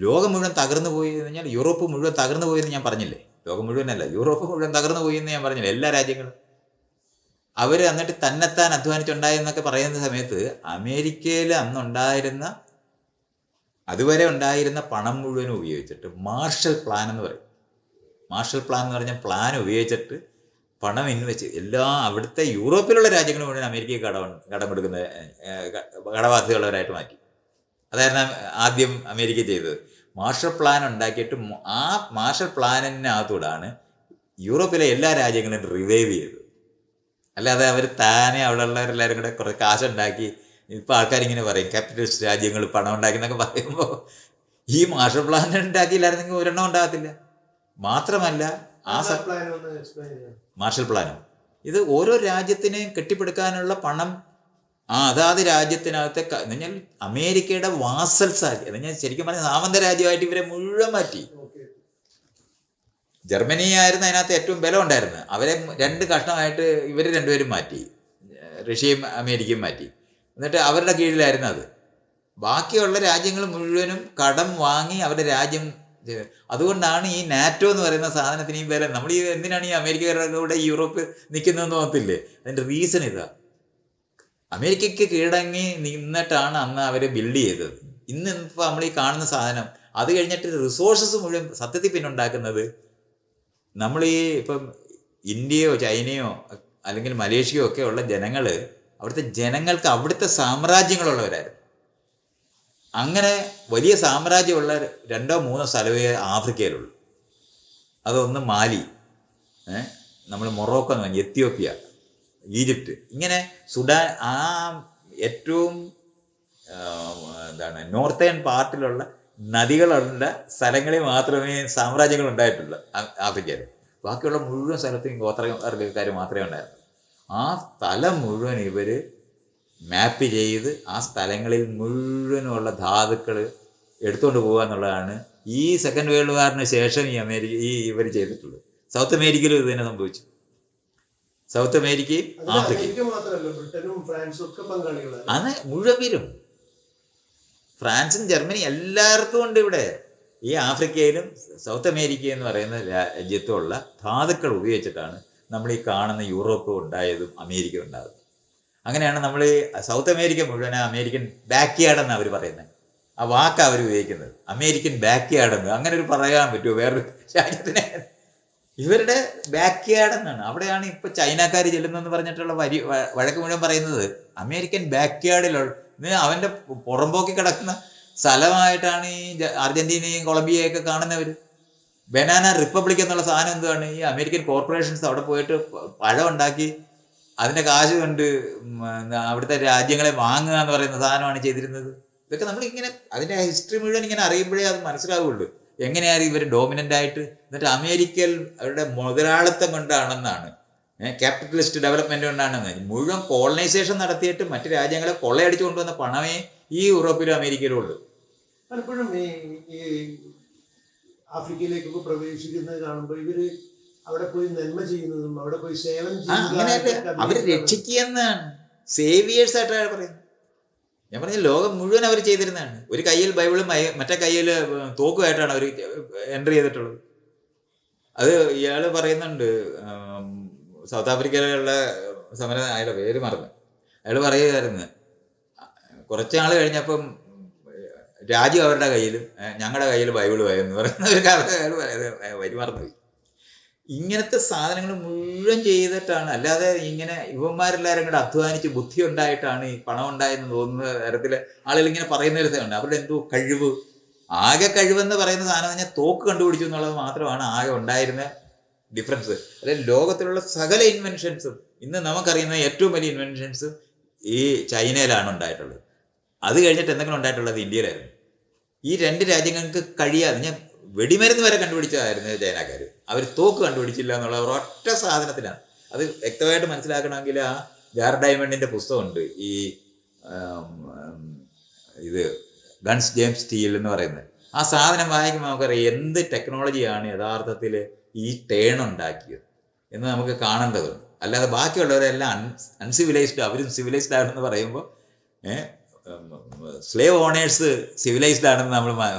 ലോകം മുഴുവൻ തകർന്നു പോയി എന്ന് പറഞ്ഞാൽ യൂറോപ്പ് മുഴുവൻ തകർന്നു പോയെന്ന് ഞാൻ പറഞ്ഞില്ലേ. ലോകം മുഴുവനല്ല, യൂറോപ്പ് മുഴുവൻ തകർന്നു പോയി എന്ന് ഞാൻ പറഞ്ഞില്ലേ. എല്ലാ രാജ്യങ്ങളും അവർ എന്നിട്ട് തന്നെത്താൻ അധ്വാനിച്ചുണ്ടായെന്നൊക്കെ പറയുന്ന സമയത്ത് അമേരിക്കയിൽ അന്നുണ്ടായിരുന്ന അതുവരെ ഉണ്ടായിരുന്ന പണം മുഴുവനും ഉപയോഗിച്ചിട്ട് മാർഷൽ പ്ലാൻ എന്ന് പറയും. മാർഷൽ പ്ലാൻ എന്ന് പറഞ്ഞാൽ പ്ലാൻ ഉപയോഗിച്ചിട്ട് പണം ഇൻവെസ്റ്റ് അവിടുത്തെ യൂറോപ്പിലുള്ള രാജ്യങ്ങൾ മുഴുവൻ അമേരിക്കയെ കടമെടുക്കുന്ന കടബാധ്യതയുള്ളവരായിട്ട് മാറ്റി. അതായിരുന്നു ആദ്യം അമേരിക്ക ചെയ്തത്. മാർഷൽ പ്ലാൻ ഉണ്ടാക്കിയിട്ട് ആ മാർഷൽ പ്ലാനിനകത്തൂടാണ് യൂറോപ്പിലെ എല്ലാ രാജ്യങ്ങളും റിവൈവ് ചെയ്തത്. അല്ലാതെ അവർ താനെ അവിടെ ഉള്ളവരെല്ലാവരും കൂടെ കുറേ കാശുണ്ടാക്കി. ഇപ്പോൾ ആൾക്കാരിങ്ങനെ പറയും ക്യാപിറ്റലിസ്റ്റ് രാജ്യങ്ങൾ പണം ഉണ്ടാക്കി എന്നൊക്കെ പറയുമ്പോൾ ഈ മാർഷൽ പ്ലാൻ ഉണ്ടാക്കിയില്ലായിരുന്നെങ്കിൽ ഒരെണ്ണം ഉണ്ടാകത്തില്ല. മാത്രമല്ല മാർഷൽ പ്ലാനും ഇത് ഓരോ രാജ്യത്തിനെയും കെട്ടിപ്പടുക്കാനുള്ള പണം അതാത് രാജ്യത്തിനകത്തെ എന്ന് പറഞ്ഞാൽ അമേരിക്കയുടെ വാസൽസ് ആക്കി. എന്ന് ഞാൻ ശരിക്കും പറഞ്ഞാൽ സാമന്ത രാജ്യമായിട്ട് ഇവരെ മുഴുവൻ മാറ്റി. ജർമ്മനി ആയിരുന്നു അതിനകത്ത് ഏറ്റവും ബലം ഉണ്ടായിരുന്നത്. അവരെ 2 കഷ്ണമായിട്ട് ഇവർ രണ്ടുപേരും മാറ്റി, റഷ്യയും അമേരിക്കയും മാറ്റി. എന്നിട്ട് അവരുടെ കീഴിലായിരുന്നു അത്. ബാക്കിയുള്ള രാജ്യങ്ങൾ മുഴുവനും കടം വാങ്ങി അവരുടെ രാജ്യം. അതുകൊണ്ടാണ് ഈ നാറ്റോ എന്ന് പറയുന്ന സാധനത്തിന് ഈ ബലം. നമ്മൾ എന്തിനാണ് ഈ അമേരിക്കയുടെ കൂടെ യൂറോപ്പ് നിൽക്കുന്നതെന്ന് തോന്നത്തില്ലേ? അതിൻ്റെ റീസൺ ഇതാ. അമേരിക്കയ്ക്ക് കീഴടങ്ങി നിന്നിട്ടാണ് അന്ന് അവർ ബിൽഡ് ചെയ്തത്. ഇപ്പോൾ നമ്മൾ ഈ കാണുന്ന സാധനം അത് കഴിഞ്ഞിട്ട് റിസോഴ്സസ് മുഴുവൻ സത്യത്തിൽ പിന്നെ ഉണ്ടാക്കുന്നത് നമ്മൾ ഇപ്പം ഇന്ത്യയോ ചൈനയോ അല്ലെങ്കിൽ മലേഷ്യയോ ഒക്കെ ഉള്ള ജനങ്ങൾ, അവിടുത്തെ ജനങ്ങൾക്ക് അവിടുത്തെ സാമ്രാജ്യങ്ങളുള്ളവരായിരുന്നു. അങ്ങനെ വലിയ സാമ്രാജ്യമുള്ള 2-3 സ്ഥലമേ ആഫ്രിക്കയിലുള്ളൂ. അതൊന്ന് മാലി, നമ്മൾ മൊറോക്കോ എന്ന് പറഞ്ഞാൽ എത്യോപ്യ, ഈജിപ്റ്റ്, ഇങ്ങനെ സുഡാൻ, ആ ഏറ്റവും നോർത്തേൺ പാർട്ടിലുള്ള നദികളുള്ള സ്ഥലങ്ങളിൽ മാത്രമേ സാമ്രാജ്യങ്ങൾ ഉണ്ടായിട്ടുള്ളൂ ആഫ്രിക്കയിൽ. ബാക്കിയുള്ള മുഴുവൻ സ്ഥലത്തും ഗോത്രവർഗ്ഗക്കാർ മാത്രമേ ഉണ്ടായിരുന്നു. ആ സ്ഥലം മുഴുവൻ ഇവർ മാപ്പ് ചെയ്ത് ആ സ്ഥലങ്ങളിൽ മുഴുവനുള്ള ധാതുക്കൾ എടുത്തുകൊണ്ട് പോകുക എന്നുള്ളതാണ് ഈ സെക്കൻഡ് വേൾഡ് വാറിന് ശേഷം ഇവർ ചെയ്തിട്ടുള്ളത്. സൗത്ത് അമേരിക്കയിലും ഇത് തന്നെ സംഭവിച്ചു. സൗത്ത് അമേരിക്കയും ആഫ്രിക്കയും അന്ന് മുഴുവൻ പേരും, ഫ്രാൻസും ജർമ്മനി എല്ലാവർക്കും ഉണ്ട് ഇവിടെ. ഈ ആഫ്രിക്കയിലും സൗത്ത് അമേരിക്ക എന്ന് പറയുന്ന രാജ്യത്തുള്ള ധാതുക്കൾ ഉപയോഗിച്ചിട്ടാണ് നമ്മൾ ഈ കാണുന്ന യൂറോപ്പ് ഉണ്ടായതും അമേരിക്ക ഉണ്ടാകുന്നത്. അങ്ങനെയാണ് നമ്മൾ സൗത്ത് അമേരിക്ക മുഴുവൻ അമേരിക്കൻ ബാക്ക് യാർഡ് എന്നാണ് അവർ പറയുന്നത്. ആ വാക്കാണ് അവർ ഉപയോഗിക്കുന്നത്, അമേരിക്കൻ ബാക്ക് യാർഡ് എന്ന്. അങ്ങനെ ഒരു പറയാൻ പറ്റുമോ വേറൊരു രാജ്യത്തിന്? ഇവരുടെ ബാക്ക് യാർഡ് എന്നാണ്. അവിടെയാണ് ഇപ്പൊ ചൈനക്കാർ ചെല്ലുന്നെന്ന് പറഞ്ഞിട്ടുള്ള വഴക്ക് മുഴുവൻ പറയുന്നത്. അമേരിക്കൻ ബാക്ക് യാർഡിലുള്ള അവന്റെ പുറമ്പോക്കി കിടക്കുന്ന സ്ഥലമായിട്ടാണ് ഈ അർജന്റീനയും കൊളംബിയയൊക്കെ കാണുന്നവർ. ബനാന റിപ്പബ്ലിക് എന്നുള്ള സാധനം എന്തുവാണ്? ഈ അമേരിക്കൻ കോർപ്പറേഷൻസ് അവിടെ പോയിട്ട് പഴം ഉണ്ടാക്കി അതിന്റെ കാശ് കൊണ്ട് അവിടുത്തെ രാജ്യങ്ങളെ വാങ്ങുക എന്ന് പറയുന്ന സാധനമാണ് ചെയ്തിരുന്നത്. ഇതൊക്കെ നമ്മൾ ഇങ്ങനെ അതിന്റെ ഹിസ്റ്ററി മുഴുവൻ ഇങ്ങനെ അറിയുമ്പോഴേ അത് മനസ്സിലാവുള്ളൂ എങ്ങനെയാണ് ഇവർ ഡോമിനന്റ് ആയിട്ട്. എന്നിട്ട് അമേരിക്കയിൽ അവരുടെ മുതലാളിത്തം കൊണ്ടാണെന്നാണ്, ക്യാപിറ്റലിസ്റ്റ് ഡെവലപ്മെന്റ് കൊണ്ടാണെന്ന് മുഴുവൻ കോളനൈസേഷൻ നടത്തിയിട്ട് മറ്റു രാജ്യങ്ങളെ കൊള്ളയടിച്ചു കൊണ്ടുവന്ന പണമേ ഈ യൂറോപ്പിലും അമേരിക്കയിലും ഉള്ളൂ. പലപ്പോഴും ഈ ആഫ്രിക്കയിലേക്കൊക്കെ പ്രവേശിക്കുന്നത് കാണുമ്പോൾ ഇവര് അവിടെ പോയി നന്മ ചെയ്യുന്നതും അവിടെ പോയി സേവനം ചെയ്യുന്നതും അവര് രക്ഷിക്കുകയെന്നാണ്, സേവിയേഴ്സ് ആയിട്ടാണ് പറയുന്നത്. ഞാൻ പറഞ്ഞ ലോകം മുഴുവൻ അവർ ചെയ്തിരുന്നതാണ്. ഒരു കയ്യിൽ ബൈബിളും മറ്റേ കയ്യിൽ തോക്കുമായിട്ടാണ് അവർ എൻട്രി ചെയ്തിട്ടുള്ളത്. അത് ഇയാൾ പറയുന്നുണ്ട്, സൗത്ത് ആഫ്രിക്കയിലുള്ള സമരം, അയാളുടെ പേര് മറന്നു, അയാൾ പറയുമായിരുന്നു കുറച്ചാൾ കഴിഞ്ഞപ്പം രാജ്യം അവരുടെ കയ്യിലും ഞങ്ങളുടെ കയ്യിൽ ബൈബിളുമായി എന്ന് പറയുന്ന ഒരു കഥ അയാൾ വരി മറന്നുപോയി. ഇങ്ങനത്തെ സാധനങ്ങൾ മുഴുവൻ ചെയ്തിട്ടാണ്, അല്ലാതെ ഇങ്ങനെ യുവന്മാരെല്ലാവരും കൂടെ അധ്വാനിച്ച് ബുദ്ധി ഉണ്ടായിട്ടാണ് ഈ പണം ഉണ്ടായെന്ന് തോന്നുന്ന തരത്തിൽ ആളുകൾ ഇങ്ങനെ പറയുന്ന ഒരു ഉണ്ട്. അവരുടെ എന്തോ കഴിവ്, ആകെ കഴിവെന്ന് പറയുന്ന സാധനം കഴിഞ്ഞാൽ തോക്ക് കണ്ടുപിടിച്ചു എന്നുള്ളത് മാത്രമാണ് ആകെ ഉണ്ടായിരുന്ന ഡിഫറൻസ്. അതായത് ലോകത്തിലുള്ള സകല ഇൻവെൻഷൻസും ഇന്ന് നമുക്കറിയുന്ന ഏറ്റവും വലിയ ഇൻവെൻഷൻസും ഈ ചൈനയിലാണ് ഉണ്ടായിട്ടുള്ളത്. അത് കഴിഞ്ഞിട്ട് എന്തെങ്കിലും ഉണ്ടായിട്ടുള്ളത് ഇന്ത്യയിലായിരുന്നു. ഈ രണ്ട് രാജ്യങ്ങൾക്ക് കഴിയാതെ, ഞാൻ വെടിമരുന്ന് വരെ കണ്ടുപിടിച്ചതായിരുന്നു ചൈനക്കാർ. അവർ തോക്ക് കണ്ടുപിടിച്ചില്ല എന്നുള്ള ഒരൊറ്റ സാധനത്തിലാണ്. അത് വ്യക്തമായിട്ട് മനസ്സിലാക്കണമെങ്കിൽ ആ ജാർ ഡയമണ്ടിന്റെ പുസ്തകമുണ്ട്, ഈ ഇത് ഗൺസ് ജെയിംസ് സ്റ്റീൽ എന്ന് പറയുന്നത്. ആ സാധനം വായിക്കുമ്പോൾ നമുക്കറിയാം എന്ത് ടെക്നോളജിയാണ് യഥാർത്ഥത്തിൽ ഈ ടേൺ ഉണ്ടാക്കിയത് എന്ന് നമുക്ക് കാണേണ്ടതുണ്ട്. അല്ലാതെ ബാക്കിയുള്ളവരെല്ലാം അൺസിവിലൈസ്ഡ്, അവരും സിവിലൈസ്ഡ് ആണെന്ന് പറയുമ്പോൾ സ്ലേവ് ഓണേഴ്സ് സിവിലൈസ്ഡ് ആണെന്ന് നമ്മൾ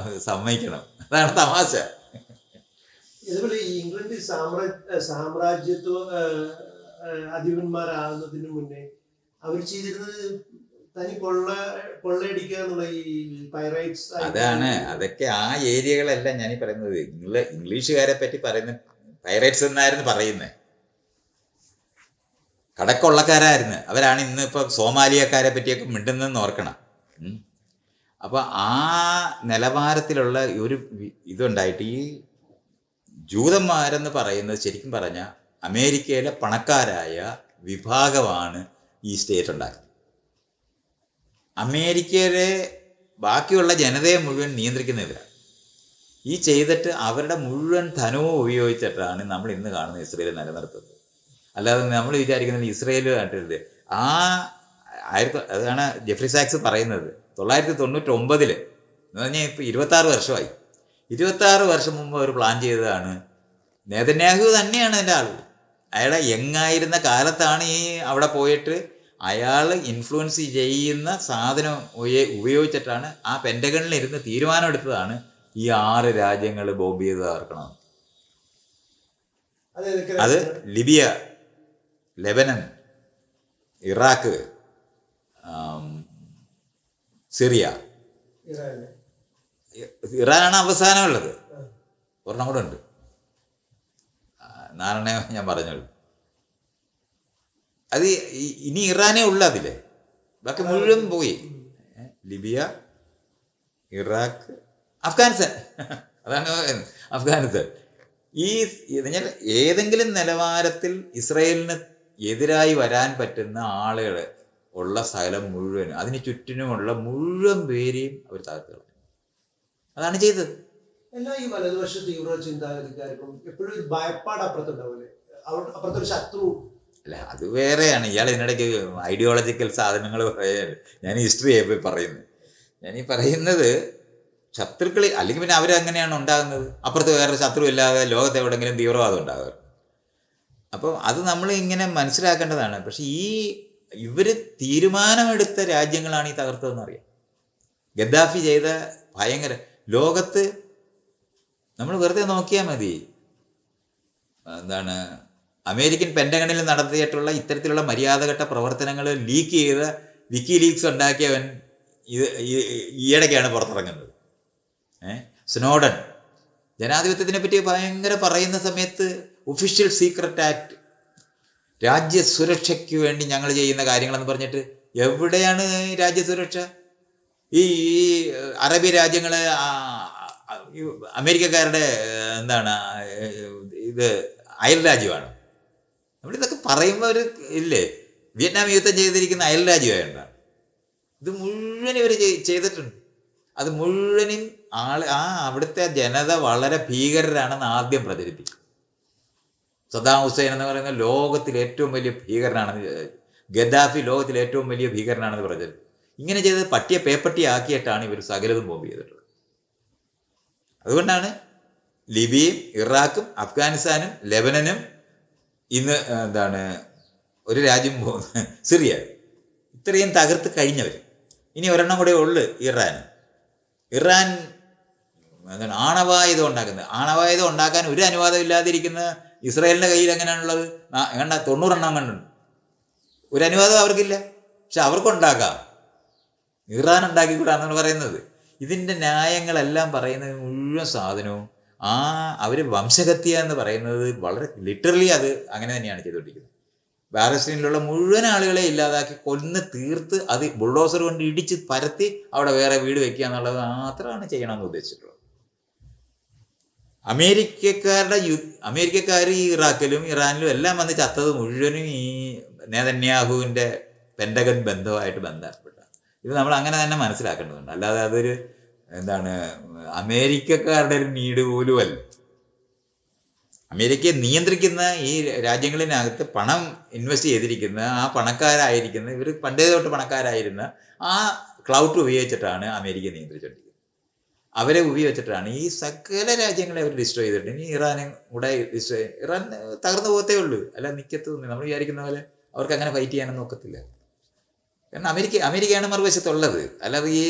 സമ്മതിക്കണം. അതാണ് തമാശ. ഇതുപോലെ ഈ ഇംഗ്ലണ്ട് സാമ്രാജ്യത്വ അധിപന്മാരാകുന്നതിന് മുന്നേ അവർ ചെയ്തിരുന്നത് തനി കൊള്ളയടിക്കുക എന്നുള്ള ഈ പൈറേറ്റ്സ്. അതാണ്, അതൊക്കെ ആ ഏരിയകളെല്ലാം ഞാനീ പറയുന്നത്. ഇംഗ്ലീഷുകാരെ പറ്റി പറയുന്ന പൈറേറ്റ്സ് എന്നായിരുന്നു പറയുന്നത്, കടക്കൊള്ളക്കാരായിരുന്നു. അവരാണ് ഇന്ന് ഇപ്പൊ സോമാലിയക്കാരെ പറ്റിയൊക്കെ മിണ്ടുന്നതെന്ന് ഓർക്കണം. അപ്പൊ ആ നിലവാരത്തിലുള്ള ഒരു ഇതുണ്ടായിട്ട് ഈ ജൂതന്മാരെന്ന് പറയുന്നത് ശരിക്കും പറഞ്ഞാൽ അമേരിക്കയിലെ പണക്കാരായ വിഭാഗമാണ് ഈ സ്റ്റേറ്റ് ഉണ്ടാക്കുന്നത്. അമേരിക്കയിലെ ബാക്കിയുള്ള ജനതയെ മുഴുവൻ നിയന്ത്രിക്കുന്നവരാണ്. ഈ ചെയ്തിട്ട് അവരുടെ മുഴുവൻ ധനവും ഉപയോഗിച്ചിട്ടാണ് നമ്മൾ ഇന്ന് കാണുന്ന ഇസ്രയേൽ നിലനിർത്തുന്നത്. അല്ലാതെ നമ്മൾ വിചാരിക്കുന്നത് ഇസ്രയേൽ ആയിട്ടില്ല. അതാണ് ജെഫ്രി സാക്സ് പറയുന്നത് 1999 എന്ന് പറഞ്ഞാൽ ഇപ്പം 26 വർഷമായി. 26 വർഷം മുമ്പ് അവർ പ്ലാൻ ചെയ്തതാണ്. നെതന്യാഹു തന്നെയാണ് അതിൻ്റെ ആൾ. അയാളെ യങ്ങായിരുന്ന കാലത്താണ് ഈ അവിടെ പോയിട്ട് അയാൾ ഇൻഫ്ലുവൻസ് ചെയ്യുന്ന സാധനം ഉപയോഗിച്ചിട്ടാണ് ആ പെൻറ്റഗണിൽ ഇരുന്ന് തീരുമാനമെടുത്തതാണ് ഈ 6 രാജ്യങ്ങൾ ബോംബ് ചെയ്ത് തകർക്കണം. അത് ലിബിയ, ലെബനൻ, ഇറാഖ്, സിറിയ. ഇറാനാണ് അവസാനമുള്ളത്. ഒരെണ്ണം കൂടെ ഉണ്ട്, 4 ഞാൻ പറഞ്ഞോളൂ. അത് ഇനി ഇറാനേ ഉള്ളു അതിലെ, ബാക്കി മുഴുവൻ പോയി. Libya, Iraq, Afghanistan. അതാണ് അഫ്ഗാനിസ്ഥാൻ. ഈ ഏതെങ്കിലും നിലവാരത്തിൽ ഇസ്രയേലിന് എതിരായി വരാൻ പറ്റുന്ന ആളുകൾ ഉള്ള സ്ഥലം മുഴുവൻ, അതിന് ചുറ്റിനുമുള്ള മുഴുവൻ പേരെയും അവർ തകർത്ത് കളഞ്ഞു. അതാണ് ചെയ്തത്. എല്ലാ ഈ വലതുപക്ഷ തീവ്ര ചിന്താഗതിക്കാർക്കും എപ്പോഴും ഒരു ഭയപ്പാട് അപ്പുറത്തുണ്ടാവില്ലേ, അപ്പുറത്തൊരു ശത്രു. അല്ല, അത് വേറെയാണ്. ഇയാൾ ഇതിനിടയ്ക്ക് ഐഡിയോളജിക്കൽ സാധനങ്ങൾ പറയാൻ ഞാൻ ഹിസ്റ്ററിയെ പോയി പറയുന്നത്. ഞാനീ പറയുന്നത് ശത്രുക്കൾ അല്ലെങ്കിൽ പിന്നെ അവരങ്ങനെയാണ് ഉണ്ടാകുന്നത്. അപ്പുറത്ത് വേറെ ശത്രു ഇല്ലാതെ ലോകത്ത് എവിടെയെങ്കിലും തീവ്രവാദം ഉണ്ടാകാറ്. അപ്പോൾ അത് നമ്മൾ ഇങ്ങനെ മനസ്സിലാക്കേണ്ടതാണ്. പക്ഷെ ഇവർ തീരുമാനമെടുത്ത രാജ്യങ്ങളാണ് ഈ തകർത്തതെന്ന് അറിയാം. ഗദ്ദാഫി ചെയ്ത ഭയങ്കര ലോകത്ത് നമ്മൾ വെറുതെ നോക്കിയാൽ മതി. എന്താണ് അമേരിക്കൻ പെൻറ്റഗണിൽ നടത്തിയിട്ടുള്ള ഇത്തരത്തിലുള്ള മര്യാദഘട്ട പ്രവർത്തനങ്ങൾ ലീക്ക് ചെയ്ത വിക്കിലീക്സ് ഉണ്ടാക്കിയവൻ ഈയിടയ്ക്കാണ് പുറത്തിറങ്ങുന്നത്. സ്നോഡൻ ജനാധിപത്യത്തിനെ പറ്റി ഭയങ്കര പറയുന്ന സമയത്ത് ഒഫീഷ്യൽ സീക്രട്ട് ആക്ട്, രാജ്യസുരക്ഷയ്ക്ക് വേണ്ടി ഞങ്ങൾ ചെയ്യുന്ന കാര്യങ്ങളെന്ന് പറഞ്ഞിട്ട് എവിടെയാണ് രാജ്യസുരക്ഷ? ഈ അറബി രാജ്യങ്ങള് അമേരിക്കക്കാരുടെ എന്താണ് ഇത് അയൽ രാജ്യമാണ്. നമ്മളിതൊക്കെ പറയുമ്പോൾ ഒരു ഇല്ലേ, വിയറ്റ്നാം യുദ്ധം ചെയ്തിരിക്കുന്ന അയൽ രാജ്യമായിട്ടാണ്. ഇത് മുഴുവൻ ഇവർ ചെയ്തിട്ടുണ്ട്. അത് മുഴുവനും അവിടുത്തെ ജനത വളരെ ഭീകരരാണെന്ന് ആദ്യം പ്രചരിപ്പിക്കും. സദ്ദാം ഹുസൈൻ എന്ന് പറയുന്ന ലോകത്തിലെ ഏറ്റവും വലിയ ഭീകരനാണെന്ന്, ഗദ്ദാഫി ലോകത്തിലെ ഏറ്റവും വലിയ ഭീകരനാണെന്ന് പ്രചരിപ്പിക്കും. ഇങ്ങനെ ചെയ്ത് പട്ടിയെ പേപ്പട്ടി ആക്കിയിട്ടാണ് ഇവർ സകലതും ബോംബ് ചെയ്തിട്ടുള്ളത്. അതുകൊണ്ടാണ് ലിബിയയും ഇറാഖും അഫ്ഗാനിസ്ഥാനും ലെബനനും ഇന്ന് എന്താണ് ഒരു രാജ്യം സിറിയ ഇത്രയും തകർത്ത് കഴിഞ്ഞവർ. ഇനി ഒരെണ്ണം കൂടെ ഉള്ളു ഇറാൻ എന്താണ് ആണവായുധം ഉണ്ടാക്കുന്നത്. ആണവായുധം ഉണ്ടാക്കാൻ ഒരു അനുവാദം ഇല്ലാതിരിക്കുന്ന ഇസ്രായേലിൻ്റെ കയ്യിൽ എങ്ങനെയാണുള്ളത്? 90 എണ്ണം കണ്ടുണ്ട്. ഒരു അനുവാദം അവർക്കില്ല, പക്ഷെ അവർക്കുണ്ടാക്കാം. ഇറാൻ ഉണ്ടാക്കിക്കൂടാന്നാണ് പറയുന്നത്. ഇതിൻ്റെ ന്യായങ്ങളെല്ലാം പറയുന്നത് മുഴുവൻ സാധനവും അവർ വംശഹത്യ എന്ന് പറയുന്നത് വളരെ ലിറ്ററലി അത് അങ്ങനെ തന്നെയാണ് ചെയ്തുകൊണ്ടിരിക്കുന്നത്. പാലസ്തീനിലുള്ള മുഴുവൻ ആളുകളെ ഇല്ലാതാക്കി കൊന്ന് തീർത്ത് അത് ബുൾഡോസർ കൊണ്ട് ഇടിച്ച് പരത്തി അവിടെ വേറെ വീട് വെക്കുക എന്നുള്ളത് മാത്രമാണ് ചെയ്യണമെന്ന് ഉദ്ദേശിച്ചിട്ടുള്ളത്. അമേരിക്കക്കാർ ഈ ഇറാഖിലും ഇറാനിലും എല്ലാം വന്ന് ചത്തത് മുഴുവനും ഈ നെതന്യാഹുവിൻ്റെ പെൻറ്റഗൺ ബന്ധമായിട്ട് ബന്ധപ്പെട്ട. ഇത് നമ്മൾ അങ്ങനെ തന്നെ മനസ്സിലാക്കേണ്ടതുണ്ട്. അല്ലാതെ അതൊരു എന്താണ് അമേരിക്കക്കാരുടെ ഒരു നീട് പോലും അല്ല. അമേരിക്കയെ നിയന്ത്രിക്കുന്ന ഈ രാജ്യങ്ങളിനകത്ത് പണം ഇൻവെസ്റ്റ് ചെയ്തിരിക്കുന്ന ആ പണക്കാരായിരിക്കുന്ന ഇവർ പണ്ടേ തൊട്ട് പണക്കാരായിരുന്ന ആ ക്ലൗട്ട് ഉപയോഗിച്ചിട്ടാണ് അമേരിക്ക നിയന്ത്രിച്ചുകൊണ്ടിരിക്കുന്നത്. അവരെ ഉപയോഗിച്ചിട്ടാണ് ഈ സകല രാജ്യങ്ങളെ അവർ ഡിസ്ട്രോയ് ചെയ്തിട്ടുണ്ട്. ഇനി ഇറാനും കൂടെ ഇറാൻ തകർന്നു പോകത്തേ ഉള്ളൂ, അല്ല നിൽക്കത്തൊന്നും. നമ്മൾ വിചാരിക്കുന്ന പോലെ അവർക്ക് അങ്ങനെ ഫൈറ്റ് ചെയ്യാനൊന്നും നോക്കത്തില്ല. കാരണം അമേരിക്കയാണ് മറുവശത്തുള്ളത്, അല്ലാതെ ഈ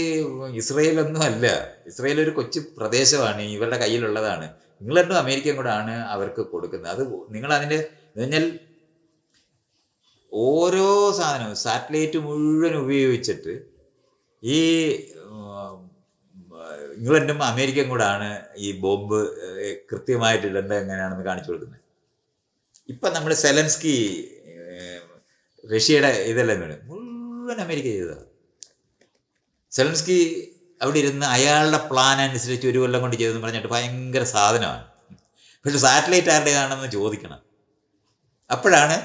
ഇസ്രയേലൊന്നും അല്ല. ഇസ്രയേൽ ഒരു കൊച്ചു പ്രദേശമാണ്, ഇവരുടെ കയ്യിലുള്ളതാണ്. ഇംഗ്ലണ്ടും അമേരിക്കയും കൂടെ ആണ് അവർക്ക് കൊടുക്കുന്നത്. അത് നിങ്ങൾ അതിൻ്റെ കഴിഞ്ഞാൽ ഓരോ സാധനവും സാറ്റലൈറ്റ് മുഴുവൻ ഉപയോഗിച്ചിട്ട് ഈ ഇംഗ്ലണ്ടും അമേരിക്കയും കൂടെ ആണ് ഈ ബോംബ് കൃത്യമായിട്ട് ഇടേണ്ടത് എങ്ങനെയാണെന്ന് കാണിച്ചു കൊടുക്കുന്നത്. ഇപ്പം നമ്മൾ സെലൻസ്കി റഷ്യയുടെ ഇതെല്ലാം വേണം മുഴുവൻ അമേരിക്ക ചെയ്തതാണ്. സെലൻസ്കി അവിടെ ഇരുന്ന് അയാളുടെ പ്ലാൻ അനുസരിച്ച് ഒരു കൊല്ലം കൊണ്ട് ചെയ്തെന്ന് പറഞ്ഞിട്ട് ഭയങ്കര സാധനമാണ്. പക്ഷെ സാറ്റലൈറ്റ് ആരുടെ ആണെന്ന് ചോദിക്കണം. അപ്പോഴാണ്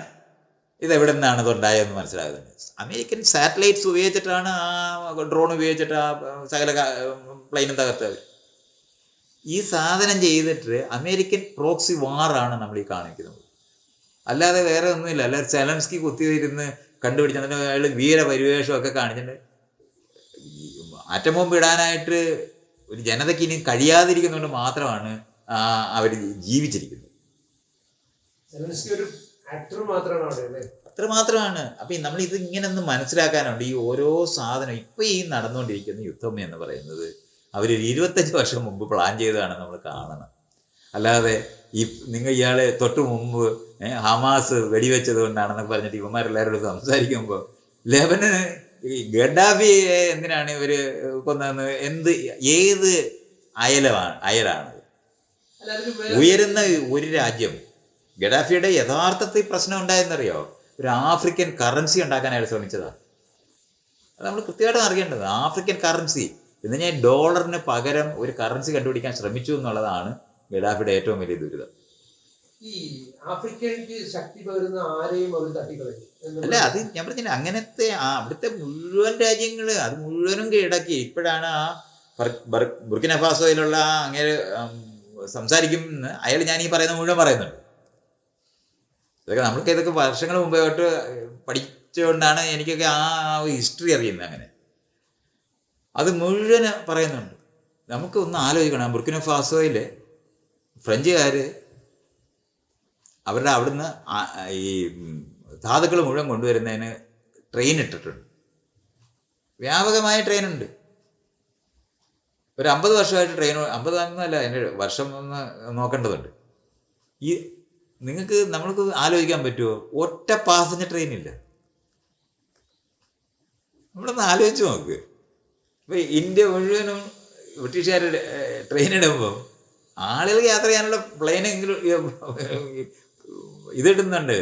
ഇതെവിടെ നിന്നാണ് ഇതുണ്ടായതെന്ന് മനസ്സിലാകുന്നത്. അമേരിക്കൻ സാറ്റലൈറ്റ്സ് ഉപയോഗിച്ചിട്ടാണ് ഡ്രോൺ ഉപയോഗിച്ചിട്ട് സകല പ്ലെയിനും തകർത്തത്. ഈ സാധനം ചെയ്തിട്ട് അമേരിക്കൻ പ്രോക്സി വാറാണ് നമ്മൾ ഈ കാണിക്കുന്നത്, അല്ലാതെ വേറെ ഒന്നുമില്ല. അല്ലാതെ സെലൻസ്കി കുത്തിയിരുന്ന് കണ്ടുപിടിച്ചിട്ട് അയാൾ വീരപരിവേഷമൊക്കെ കാണിച്ചിട്ട് ആറ്റം ബോംബ് ഇടാനായിട്ട് ഒരു ജനതയ്ക്ക് ഇനി കഴിയാതിരിക്കുന്നതുകൊണ്ട് മാത്രമാണ് അവർ ജീവിച്ചിരിക്കുന്നത്. അത്ര മാത്രമാണ്. അപ്പം നമ്മൾ ഇത് ഇങ്ങനെ ഒന്ന് മനസ്സിലാക്കാനുണ്ട്. ഈ ഓരോ സാധനം ഇപ്പം ഈ നടന്നുകൊണ്ടിരിക്കുന്ന യുദ്ധം എന്ന് പറയുന്നത് അവരൊരു 25 വർഷം മുമ്പ് പ്ലാൻ ചെയ്തതാണ് നമ്മൾ കാണണം. അല്ലാതെ ഇയാളെ തൊട്ട് മുമ്പ് ഹമാസ് വെടിവെച്ചത് കൊണ്ടാണെന്നൊക്കെ പറഞ്ഞിട്ട് ഇവന്മാരെല്ലാവരോടും സംസാരിക്കുമ്പോൾ ലെബനന് ഗഡാഫിയെ എന്തിനാണ് ഇവർ കൊന്നതെന്ന് ഏത് അയലാണത്? ഉയരുന്ന ഒരു രാജ്യം. ഗഡാഫിയുടെ യഥാർത്ഥത്തിൽ പ്രശ്നം ഉണ്ടായെന്നറിയോ? ഒരു ആഫ്രിക്കൻ കറൻസി ഉണ്ടാക്കാൻ അയാൾ ശ്രമിച്ചതാണ്. അത് നമ്മൾ കൃത്യമായിട്ട് അറിയേണ്ടത്. ആഫ്രിക്കൻ കറൻസി എന്ന് ഞാൻ ഡോളറിന് പകരം ഒരു കറൻസി കണ്ടുപിടിക്കാൻ ശ്രമിച്ചു എന്നുള്ളതാണ് ഗഡാഫിയുടെ ഏറ്റവും വലിയ ദുരിതം. ഈ ആഫ്രിക്കയ്ക്ക് ശക്തി പകരുന്ന ആരെയും അവർ തട്ടിക്കളയും. അല്ല, അത് ഞാൻ പറഞ്ഞില്ല. അങ്ങനത്തെ അവിടുത്തെ മുഴുവൻ രാജ്യങ്ങൾ അത് മുഴുവനും കീഴടക്കി. ഇപ്പോഴാണ് ബുർക്കിന ഫാസോയിലുള്ള അങ്ങനെ സംസാരിക്കുന്ന അയാൾ ഞാൻ ഈ പറയുന്ന മുഴുവൻ പറയുന്നുണ്ട്. ഇതൊക്കെ ഇതൊക്കെ വർഷങ്ങൾ മുമ്പേ തൊട്ട് പഠിച്ചുകൊണ്ടാണ് എനിക്കൊക്കെ ഹിസ്റ്ററി അറിയുന്നത്. അങ്ങനെ അത് മുഴുവൻ പറയുന്നുണ്ട്. നമുക്ക് ഒന്ന് ആലോചിക്കണം. ബുർക്കിന ഫാസോയിൽ ഫ്രഞ്ചുകാർ അവരുടെ അവിടുന്ന് ഈ ധാതുക്കൾ മുഴുവൻ കൊണ്ടുവരുന്നതിന് ട്രെയിൻ ഇട്ടിട്ടുണ്ട്. വ്യാപകമായ ട്രെയിനുണ്ട്. ഒരു 50 വർഷമായിട്ട് ട്രെയിൻ, 50 അല്ല, അതിൻ്റെ വർഷം ഒന്ന് നോക്കേണ്ടതുണ്ട്. ഈ നിങ്ങൾക്ക് നമ്മൾക്ക് ആലോചിക്കാൻ പറ്റുമോ, ഒറ്റ പാസഞ്ചർ ട്രെയിനില്ല. നമ്മളൊന്ന് ആലോചിച്ച് നോക്ക്. ഇപ്പം ഇന്ത്യ മുഴുവനും ബ്രിട്ടീഷുകാർ ട്രെയിൻ ഇടുമ്പോൾ ആളുകൾ യാത്ര ചെയ്യാനുള്ള പ്ലെയിനെങ്കിലും ഇതിടുന്നുണ്ട്,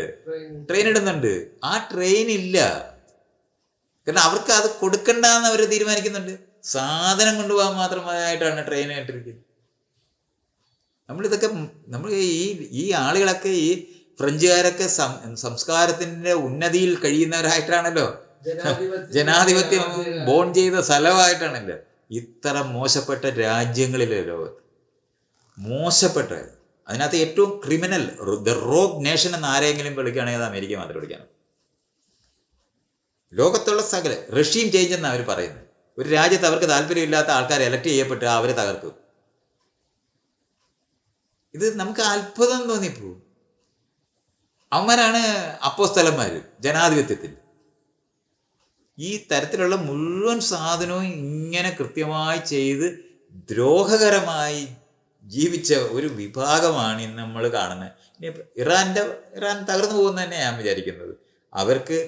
ട്രെയിൻ ഇടുന്നുണ്ട്. ആ ട്രെയിൻ ഇല്ല. കാരണം അവർക്ക് അത് കൊടുക്കണ്ടെന്ന് അവർ തീരുമാനിക്കുന്നുണ്ട്. സാധനം കൊണ്ടുപോകാൻ മാത്രമായിട്ടാണ് ട്രെയിൻ ഇട്ടിരിക്കുന്നത്. നമ്മളിതൊക്കെ നമ്മൾ ഈ ആളുകളൊക്കെ, ഈ ഫ്രഞ്ചുകാരൊക്കെ സംസ്കാരത്തിൻ്റെ ഉന്നതിയിൽ കഴിയുന്നവരായിട്ടാണല്ലോ, ജനാധിപത്യം ബോൺ ചെയ്ത സ്ഥലമായിട്ടാണല്ലോ. ഇത്ര മോശപ്പെട്ട രാജ്യങ്ങളിലെ ലോകത്ത്, മോശപ്പെട്ട, അതിനകത്ത് ഏറ്റവും ക്രിമിനൽ, ദ റോഗ് നേഷൻ എന്ന് ആരെങ്കിലും വിളിക്കുകയാണെങ്കിൽ അത് അമേരിക്ക മാത്രം വിളിക്കണം. ലോകത്തുള്ള സകല റഷ്യൻ ചേഞ്ച് എന്നാണ് അവർ പറയുന്നത്. ഒരു രാജ്യത്ത് അവർക്ക് താല്പര്യമില്ലാത്ത ആൾക്കാർ എലക്ട് ചെയ്യപ്പെട്ട് അവരെ തകർക്കും. ഇത് നമുക്ക് അത്ഭുതം തോന്നിപ്പോവും. അവന്മാരാണ് അപ്പോസ്തലന്മാർ ജനാധിപത്യത്തിൽ. ഈ തരത്തിലുള്ള മുഴുവൻ സാധനവും ഇങ്ങനെ കൃത്യമായി ചെയ്ത് ദ്രോഹകരമായി ജീവിച്ച ഒരു വിഭാഗമാണ് ഇന്ന് നമ്മൾ കാണുന്നത്. ഇനി ഇറാൻ തകർന്നു പോകുന്നത് തന്നെ ഞാൻ വിചാരിക്കുന്നത്. അവർക്ക്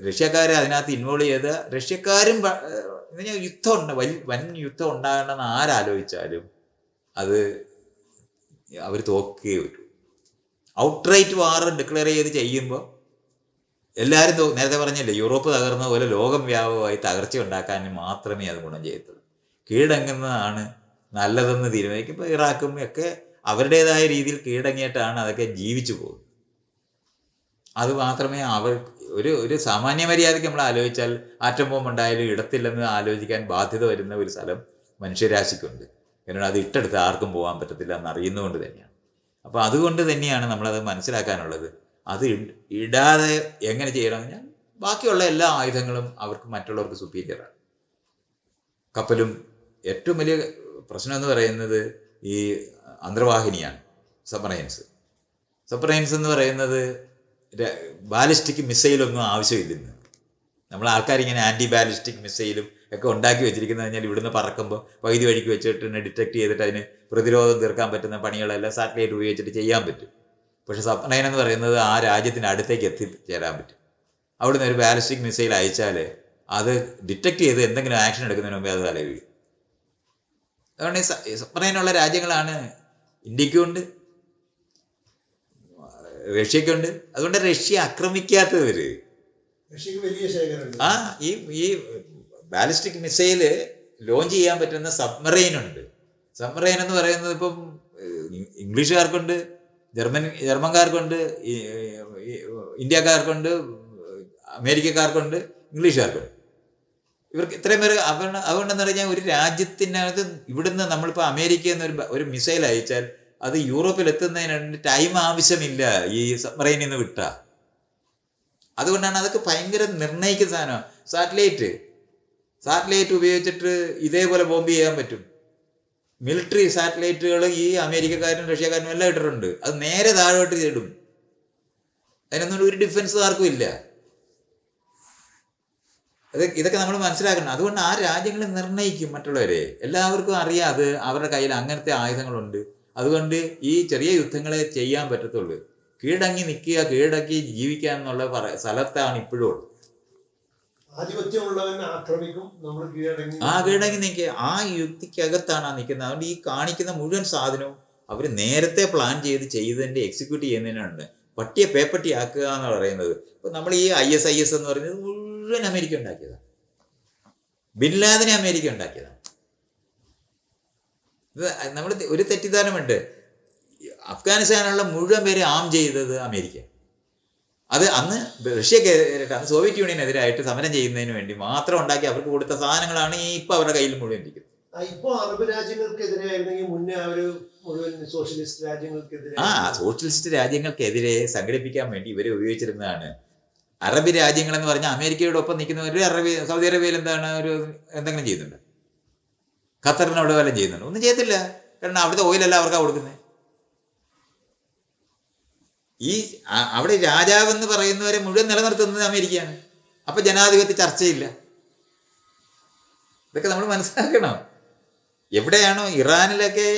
റഷ്യക്കാരെ അതിനകത്ത് ഇൻവോൾവ് ചെയ്ത റഷ്യക്കാരും യുദ്ധം വൻ യുദ്ധം ഉണ്ടാകണമെന്ന് ആരാലോചിച്ചാലും അത് അവർ തോക്കുകയേ വരൂ. ഔട്ട്റൈറ്റ് വാർ ഡിക്ലെയർ ചെയ്ത് ചെയ്യുമ്പോൾ എല്ലാവരും നേരത്തെ പറഞ്ഞില്ലേ, യൂറോപ്പ് തകർന്ന പോലെ ലോകം വ്യാപകമായി തകർച്ച ഉണ്ടാക്കാൻ മാത്രമേ അത് ഗുണം ചെയ്യത്തുള്ളൂ. കീഴടങ്ങുന്നതാണ് നല്ലതെന്ന് തീരുമാനിക്കും. ഇപ്പോൾ ഇറാഖും ഒക്കെ അവരുടേതായ രീതിയിൽ കീഴടങ്ങിയിട്ടാണ് അതൊക്കെ ജീവിച്ചു പോകുന്നത്. അത് മാത്രമേ അവർ ഒരു സാമാന്യ മര്യാദയ്ക്ക് നമ്മൾ ആലോചിച്ചാൽ ആറ്റം ബോംബ് ഉണ്ടായാലും ഇടത്തില്ലെന്ന് ആലോചിക്കാൻ ബാധ്യത വരുന്ന ഒരു സ്ഥലം മനുഷ്യരാശിക്കുണ്ട്. കാരണം അത് ഇട്ടെടുത്ത് ആർക്കും പോകാൻ പറ്റത്തില്ല എന്നറിയുന്നതുകൊണ്ട് തന്നെയാണ്. അപ്പോൾ അതുകൊണ്ട് തന്നെയാണ് നമ്മളത് മനസ്സിലാക്കാനുള്ളത്. അത് ഇടാതെ എങ്ങനെ ചെയ്യണമെന്ന് പറഞ്ഞാൽ ബാക്കിയുള്ള എല്ലാ ആയുധങ്ങളും അവർക്ക് മറ്റുള്ളവർക്ക് സുപ്പീരിയറാണ്. കപ്പലും ഏറ്റവും വലിയ പ്രശ്നം എന്ന് പറയുന്നത് ഈ അന്തർവാഹിനിയാണ്, സബ്മറൈൻസ് എന്ന് പറയുന്നത് ബാലിസ്റ്റിക് മിസൈലൊന്നും ആവശ്യമില്ലെന്ന്. നമ്മൾ ആൾക്കാരിങ്ങനെ ആൻറ്റി ബാലിസ്റ്റിക് മിസൈലും ഒക്കെ ഉണ്ടാക്കി വെച്ചിരിക്കുന്നത് കഴിഞ്ഞാൽ ഇവിടുന്ന് പറക്കുമ്പോൾ പകുതി വഴിക്ക് വെച്ചിട്ട് ഡിറ്റക്ട് ചെയ്തിട്ട് അതിന് പ്രതിരോധം തീർക്കാൻ പറ്റുന്ന പണികളെല്ലാം സാറ്റലൈറ്റ് ഉപയോഗിച്ചിട്ട് ചെയ്യാൻ പറ്റും. പക്ഷെ സബ്മറൈൻ എന്ന് പറയുന്നത് ആ രാജ്യത്തിന് അടുത്തേക്ക് എത്തിച്ചേരാൻ പറ്റും. അവിടുന്ന് ഒരു ബാലിസ്റ്റിക് മിസൈൽ അയച്ചാൽ അത് ഡിറ്റക്ട് ചെയ്ത് എന്തെങ്കിലും ആക്ഷൻ എടുക്കുന്നതിന് മുമ്പേ അത് തല വീഴും. അതുകൊണ്ട് ഈ സബ്മറൈനുള്ള രാജ്യങ്ങളാണ് ഇന്ത്യക്കുണ്ട്, റഷ്യക്കുണ്ട്. അതുകൊണ്ട് റഷ്യ ആക്രമിക്കാത്തവർ ഈ ബാലിസ്റ്റിക് മിസൈല് ലോഞ്ച് ചെയ്യാൻ പറ്റുന്ന സബ്മറൈനുണ്ട്. സബ്മറൈൻ എന്ന് പറയുന്നത് ഇപ്പം ഇംഗ്ലീഷുകാർക്കുണ്ട്, ജർമ്മൻകാർക്കുണ്ട്, ഇന്ത്യക്കാർക്കുണ്ട്, അമേരിക്കക്കാർക്കുണ്ട്, ഇംഗ്ലീഷുകാർക്കുണ്ട്. ഇവർക്ക് ഇത്രയും പേര് അതുകൊണ്ടെന്ന് പറഞ്ഞാൽ ഒരു രാജ്യത്തിനകത്ത് ഇവിടുന്ന് നമ്മളിപ്പോൾ അമേരിക്കയിൽ നിന്ന് ഒരു മിസൈൽ അയച്ചാൽ അത് യൂറോപ്പിൽ എത്തുന്നതിന് ടൈം ആവശ്യമില്ല ഈ സബ്മറൈനിൽ നിന്ന് വിട്ടാൽ. അതുകൊണ്ടാണ് അതൊക്കെ ഭയങ്കര നിർണ്ണയിക്കുന്ന സാധനമാണ്. സാറ്റലൈറ്റ് ഉപയോഗിച്ചിട്ട് ഇതേപോലെ ബോംബ് ചെയ്യാൻ പറ്റും. മിലിറ്ററി സാറ്റലൈറ്റുകൾ ഈ അമേരിക്കക്കാരും റഷ്യക്കാരും എല്ലാം ഇട്ടിട്ടുണ്ട്. അത് നേരെ താഴോട്ട് ഇടും. അതിനൊന്നും ഒരു ഡിഫൻസ് ആർക്കും ഇല്ല. ഇതൊക്കെ നമ്മൾ മനസ്സിലാക്കണം. അതുകൊണ്ട് ആ രാജ്യങ്ങൾ നിർണ്ണയിക്കും മറ്റുള്ളവരെ. എല്ലാവർക്കും അറിയാം അത് അവരുടെ കയ്യിൽ അങ്ങനത്തെ ആയുധങ്ങളുണ്ട്. അതുകൊണ്ട് ഈ ചെറിയ യുദ്ധങ്ങളെ ചെയ്യാൻ പറ്റത്തുള്ളൂ. കീഴടങ്ങി നിൽക്കുക, കീഴടക്കി ജീവിക്കുക എന്നുള്ള സ്ഥലത്താണ് ഇപ്പോഴും ഉള്ളത്. കീഴടങ്ങി നിൽക്കുക, ആ യുക്തിക്കകത്താണ് നിൽക്കുന്നത്. അതുകൊണ്ട് ഈ കാണിക്കുന്ന മുഴുവൻ സാധനവും അവർ നേരത്തെ പ്ലാൻ ചെയ്തതിൻ്റെ എക്സിക്യൂട്ട് ചെയ്യുന്നതിനാണ്. പട്ടിയെ പേപ്പട്ടി ആക്കുക എന്ന് പറയുന്നത്. ഇപ്പം നമ്മൾ ഈ IS എന്ന് പറയുന്നത് മുഴുവൻ അമേരിക്ക ഉണ്ടാക്കിയതാണ്. ബിൻ ലാദനെ അമേരിക്ക ഉണ്ടാക്കിയതാണ്. ഇത് നമ്മൾ ഒരു തെറ്റിദ്ധാരണമുണ്ട്. അഫ്ഗാനിസ്ഥാനുള്ള മുഴുവൻ പേരെ ആം ചെയ്തത് അമേരിക്ക. അത് അന്ന് റഷ്യക്കെതിരായിട്ട്, അന്ന് സോവിയറ്റ് യൂണിയനെതിരായിട്ട് സമരം ചെയ്യുന്നതിന് വേണ്ടി മാത്രം ഉണ്ടാക്കി അവർക്ക് കൊടുത്ത സാധനങ്ങളാണ് ഇപ്പൊ അവരുടെ കയ്യിൽ മുഴുവൻ ഇരിക്കുന്നത്. ഇപ്പൊ അറബ് രാജ്യങ്ങൾക്കെതിരെയായിരുന്നെങ്കിൽ മുന്നേ അവര് മുഴുവൻ സോഷ്യലിസ്റ്റ് രാജ്യങ്ങൾക്കെതിരെ സോഷ്യലിസ്റ്റ് രാജ്യങ്ങൾക്കെതിരെ സംഘടിപ്പിക്കാൻ വേണ്ടി ഇവരെ ഉപയോഗിച്ചിരുന്നതാണ്. അറബ് രാജ്യങ്ങൾ എന്ന് പറഞ്ഞാൽ അമേരിക്കയുടെ ഒപ്പം നിൽക്കുന്നവർ സൗദി അറേബ്യയിൽ എന്താണ് എന്തെങ്കിലും ചെയ്യുന്നുണ്ട്, ഖത്തറിനോട് വല്ലതും ചെയ്യുന്നുണ്ട്? ഒന്നും ചെയ്യത്തില്ല. കാരണം അവിടുത്തെ ഓയിലല്ല അവർക്കാണ് കൊടുക്കുന്നത്. ഈ അവിടെ രാജാവെന്ന് പറയുന്നവരെ മുഴുവൻ നിലനിർത്തുന്നത് അമേരിക്കയാണ്. അപ്പൊ ജനാധിപത്യ ചർച്ചയില്ല. ഇതൊക്കെ നമ്മൾ മനസ്സിലാക്കണം. എവിടെയാണോ ഇറാനിലൊക്കെ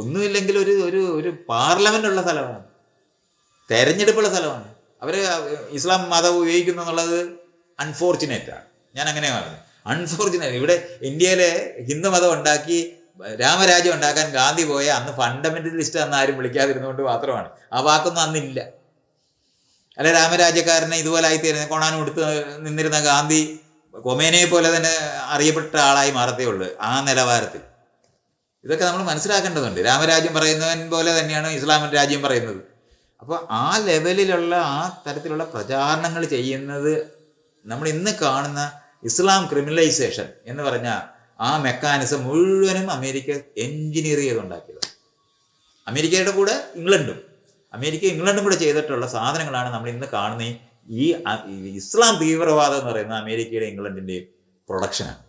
ഒന്നുമില്ലെങ്കിൽ ഒരു ഒരു ഒരു പാർലമെന്റ് ഉള്ള സ്ഥലമാണ്, തെരഞ്ഞെടുപ്പുള്ള സ്ഥലമാണ്. അവര് ഇസ്ലാം മതം ഉപയോഗിക്കുന്നു എന്നുള്ളത് അൺഫോർച്ചുനേറ്റാണ്. ഞാൻ അങ്ങനെ പറഞ്ഞു, അൺഫോർച്ചുനേറ്റ്. ഇവിടെ ഇന്ത്യയിലെ ഹിന്ദു മതം ഉണ്ടാക്കി രാമരാജ്യം ഉണ്ടാക്കാൻ ഗാന്ധി പോയ അന്ന് ഫണ്ടമെന്റലിസ്റ്റ് അന്ന് ആരും വിളിക്കാതിരുന്നുകൊണ്ട് മാത്രമാണ്. ആ വാക്കൊന്നും അന്നില്ല. അല്ലെ രാമരാജ്യക്കാരനെ ഇതുപോലെ ആയിത്തീരുന്ന കൊണാനും എടുത്ത് നിന്നിരുന്ന ഗാന്ധി കൊമേനയെ പോലെ തന്നെ അറിയപ്പെട്ട ആളായി മാറത്തേ ഉള്ളൂ ആ നിലവാരത്തിൽ. ഇതൊക്കെ നമ്മൾ മനസ്സിലാക്കേണ്ടതുണ്ട്. രാമരാജ്യം പറയുന്നവൻ പോലെ തന്നെയാണ് ഇസ്ലാമിക രാജ്യം പറയുന്നത്. അപ്പോൾ ആ ലെവലിലുള്ള ആ തരത്തിലുള്ള പ്രചാരണങ്ങൾ ചെയ്യുന്നത് നമ്മൾ ഇന്ന് കാണുന്ന ഇസ്ലാം ക്രിമിനലൈസേഷൻ എന്ന് പറഞ്ഞ ആ മെക്കാനിസം മുഴുവനും അമേരിക്ക എൻജിനീയർ ചെയ്തുണ്ടാക്കിയത്. അമേരിക്കയുടെ കൂടെ ഇംഗ്ലണ്ടും കൂടെ ചെയ്തിട്ടുള്ള സാധനങ്ങളാണ് നമ്മൾ ഇന്ന് കാണുന്ന ഈ ഇസ്ലാം തീവ്രവാദം എന്ന് പറയുന്ന അമേരിക്കയുടെ ഇംഗ്ലണ്ടിൻ്റെയും പ്രൊഡക്ഷനാണ്.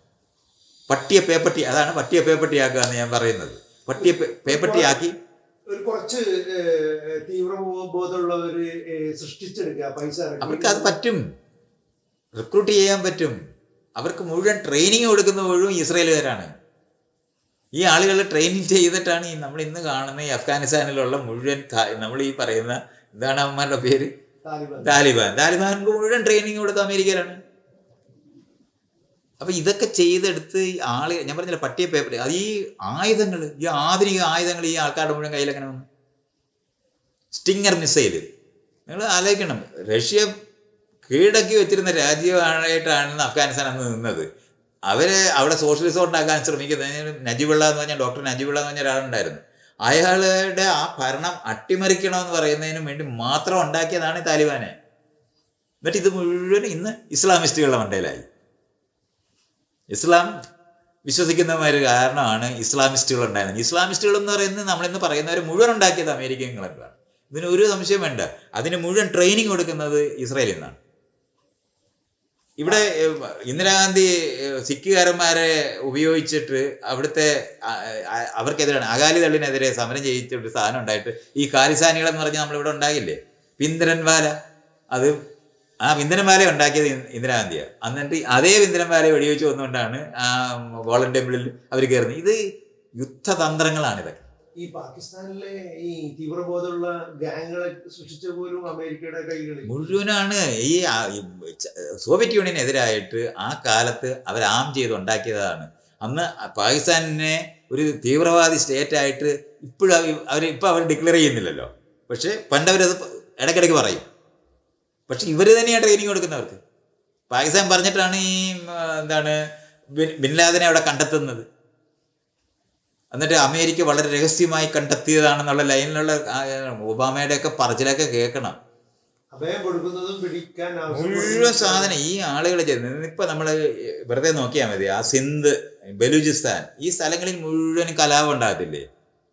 പട്ടിയെ പേപ്പട്ടി, അതാണ് പട്ടിയെ പേപ്പട്ടിയാക്കുക എന്ന് ഞാൻ പറയുന്നത്. പട്ടിയെ പേപ്പട്ടിയാക്കി ഒരു കുറച്ച് തീവ്രബോധമുള്ളവര് സൃഷ്ടിച്ചെടുക്കുക, പൈസ അവർക്ക് അത് പറ്റും, റിക്രൂട്ട് ചെയ്യാൻ പറ്റും. അവർക്ക് മുഴുവൻ ട്രെയിനിങ് കൊടുക്കുന്ന മുഴുവൻ ഇസ്രയേലുകാരാണ്. ഈ ആളുകളെ ട്രെയിനിങ് ചെയ്തിട്ടാണ് ഈ നമ്മൾ ഇന്ന് കാണുന്ന ഈ അഫ്ഗാനിസ്ഥാനിലുള്ള മുഴുവൻ നമ്മൾ ഈ പറയുന്ന എന്താണ് അവന്മാരുടെ പേര്, താലിബാൻക്ക് മുഴുവൻ ട്രെയിനിങ് കൊടുത്ത അമേരിക്കയിലാണ്. അപ്പൊ ഇതൊക്കെ ചെയ്തെടുത്ത് ഞാൻ പറഞ്ഞില്ല പട്ടിയെ പേപ്പർ, അത് ഈ ആയുധങ്ങൾ, ഈ ആധുനിക ആയുധങ്ങൾ ഈ ആൾക്കാരുടെ മുഴുവൻ കയ്യിലെങ്ങനെ വന്നു? സ്റ്റിങ്ങർ മിസൈല് നിങ്ങൾ ആലോചിക്കണം. റഷ്യ കീഴടക്കി വെച്ചിരുന്ന രാജ്യമായിട്ടാണ് അഫ്ഗാനിസ്ഥാൻ അന്ന് നിന്നത്. അവരെ അവിടെ സോഷ്യലിസം ഉണ്ടാക്കാൻ ശ്രമിക്കുന്നത് നജിബുള്ള എന്ന് പറഞ്ഞാൽ ഡോക്ടർ നജിബുള്ള എന്ന് പറഞ്ഞ ഒരാളുണ്ടായിരുന്നു. അയാളുടെ ആ ഭരണം അട്ടിമറിക്കണമെന്ന് പറയുന്നതിനും വേണ്ടി മാത്രം ഉണ്ടാക്കിയതാണ് താലിബാനെ. എന്നിട്ട് ഇത് മുഴുവൻ ഇന്ന് ഇസ്ലാമിസ്റ്റുകളുടെ മണ്ടയിലായി. ഇസ്ലാം വിശ്വസിക്കുന്നവര് കാരണമാണ് ഇസ്ലാമിസ്റ്റുകൾ ഉണ്ടായിരുന്നത്. ഇസ്ലാമിസ്റ്റുകൾ എന്ന് പറയുന്നത് നമ്മളിന്ന് പറയുന്നവർ മുഴുവൻ ഉണ്ടാക്കിയത് അമേരിക്ക ഇംഗ്ലണ്ടാണ്. ഇതിന് ഒരു സംശയം വേണ്ട. അതിന് മുഴുവൻ ട്രെയിനിങ് കൊടുക്കുന്നത് ഇസ്രായേലിൽ നിന്നാണ്. ഇവിടെ ഇന്ദിരാഗാന്ധി സിഖുകാരന്മാരെ ഉപയോഗിച്ചിട്ട് അവിടുത്തെ അവർക്കെതിരാണ് അകാലിദളിനെതിരെ സമരം ചെയ്യിച്ചൊരു സാധനം ഉണ്ടായിട്ട് ഈ ഖാലിസ്ഥാനികളെന്ന് പറഞ്ഞാൽ നമ്മളിവിടെ ഉണ്ടാകില്ലേ, പിന്ദ്രൻവാല. അത് ആ പിന്ദ്രൻവാല ഉണ്ടാക്കിയത് ഇന്ദിരാഗാന്ധിയാണ്. എന്നിട്ട് അതേ പിന്ദ്രൻവാല വെടിവെച്ച് വന്നുകൊണ്ടാണ് ആ ഗോൾഡൻ ടെമ്പിളിൽ അവർ കയറുന്നത്. ഇത് യുദ്ധതന്ത്രങ്ങളാണ് ഇതൊക്കെ. ഈ പാകിസ്ഥാനിലെ ഈ തീവ്രബോധമുള്ള ഗാങ്ങുകളെ സൃഷ്ടിച്ച പോലും അമേരിക്കയുടെ കൈകളിൽ മുഴുവനാണ്. ഈ സോവിയറ്റ് യൂണിയനെതിരായിട്ട് ആ കാലത്ത് അവർ ആം ചെയ്ത് ഉണ്ടാക്കിയതാണ്. അന്ന് പാകിസ്ഥാനിനെ ഒരു തീവ്രവാദി സ്റ്റേറ്റ് ആയിട്ട് അവർ ഡിക്ലെയർ ചെയ്യുന്നില്ലല്ലോ. പക്ഷെ പണ്ടവരത് ഇടയ്ക്കിടയ്ക്ക് പറയും. പക്ഷെ ഇവർ തന്നെയാണ് ട്രെയിനിങ് കൊടുക്കുന്നവർക്ക്. പാകിസ്ഥാൻ പറഞ്ഞിട്ടാണ് ഈ ബിൻ ലാദനെ അവിടെ കണ്ടെത്തുന്നത്. എന്നിട്ട് അമേരിക്ക വളരെ രഹസ്യമായി കണ്ടെത്തിയതാണെന്നുള്ള ലൈനിലുള്ള ഒബാമയുടെ ഒക്കെ പറച്ചിലൊക്കെ കേൾക്കണം. അഭയം കൊടുക്കുന്നതും പിടിക്കാൻ മുഴുവൻ സാധനം ഈ ആളുകൾ ചെയ്യുന്നത്. ഇപ്പൊ നമ്മള് വെറുതെ നോക്കിയാൽ മതി, ആ സിന്ധ്, ബലൂചിസ്ഥാൻ, ഈ സ്ഥലങ്ങളിൽ മുഴുവൻ കലാപം ഉണ്ടാകത്തില്ലേ,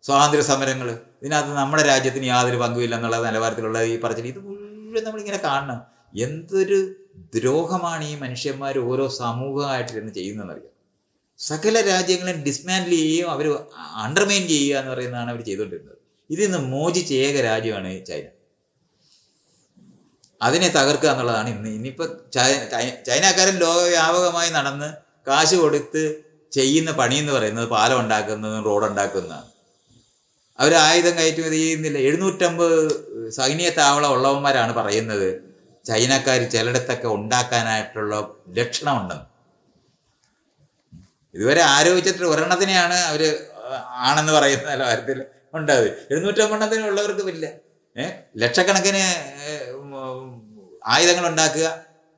സ്വാതന്ത്ര്യ സമരങ്ങൾ. ഇതിനകത്ത് നമ്മുടെ രാജ്യത്തിന് യാതൊരു പങ്കുമില്ല എന്നുള്ള നിലവാരത്തിലുള്ള ഈ പറച്ചിൽ ഇത് മുഴുവൻ നമ്മളിങ്ങനെ കാണണം. എന്തൊരു ദ്രോഹമാണ് ഈ മനുഷ്യന്മാർ ഓരോ സമൂഹമായിട്ടിരുന്ന് ചെയ്യുന്നതെന്നറിയാം. സകല രാജ്യങ്ങളും ഡിസ്മാൻഡിൽ ചെയ്യുകയും അവർ അണ്ടർമൈൻ ചെയ്യുക എന്ന് പറയുന്നതാണ് അവർ ചെയ്തുകൊണ്ടിരുന്നത്. ഇതിൽ നിന്ന് മോചിച്ച ഏക രാജ്യമാണ് ചൈന. അതിനെ തകർക്കുക എന്നുള്ളതാണ് ഇന്നിപ്പോൾ ചൈനക്കാരൻ ലോകവ്യാപകമായി നടന്ന് കാശ് കൊടുത്ത് ചെയ്യുന്ന പണി എന്ന് പറയുന്നത് പാലം ഉണ്ടാക്കുന്നതും റോഡ് ഉണ്ടാക്കുന്നതാണ്. അവർ ആയുധം കയറ്റുമതി ചെയ്യുന്നില്ല. 750 സൈനിക താവളം ഉള്ളവന്മാരാണ് പറയുന്നത് ചൈനക്കാർ ചിലയിടത്തൊക്കെ ഉണ്ടാക്കാനായിട്ടുള്ള ലക്ഷണമുണ്ടെന്ന്. ഇതുവരെ ആരോപിച്ചിട്ട് ഒരെണ്ണത്തിനെയാണ് അവർ ആണെന്ന് പറയുന്ന നിലവാരത്തിൽ ഉണ്ടായത്. 750 ഉള്ളവർക്കും ഇല്ല. ലക്ഷക്കണക്കിന് ആയുധങ്ങൾ ഉണ്ടാക്കുക,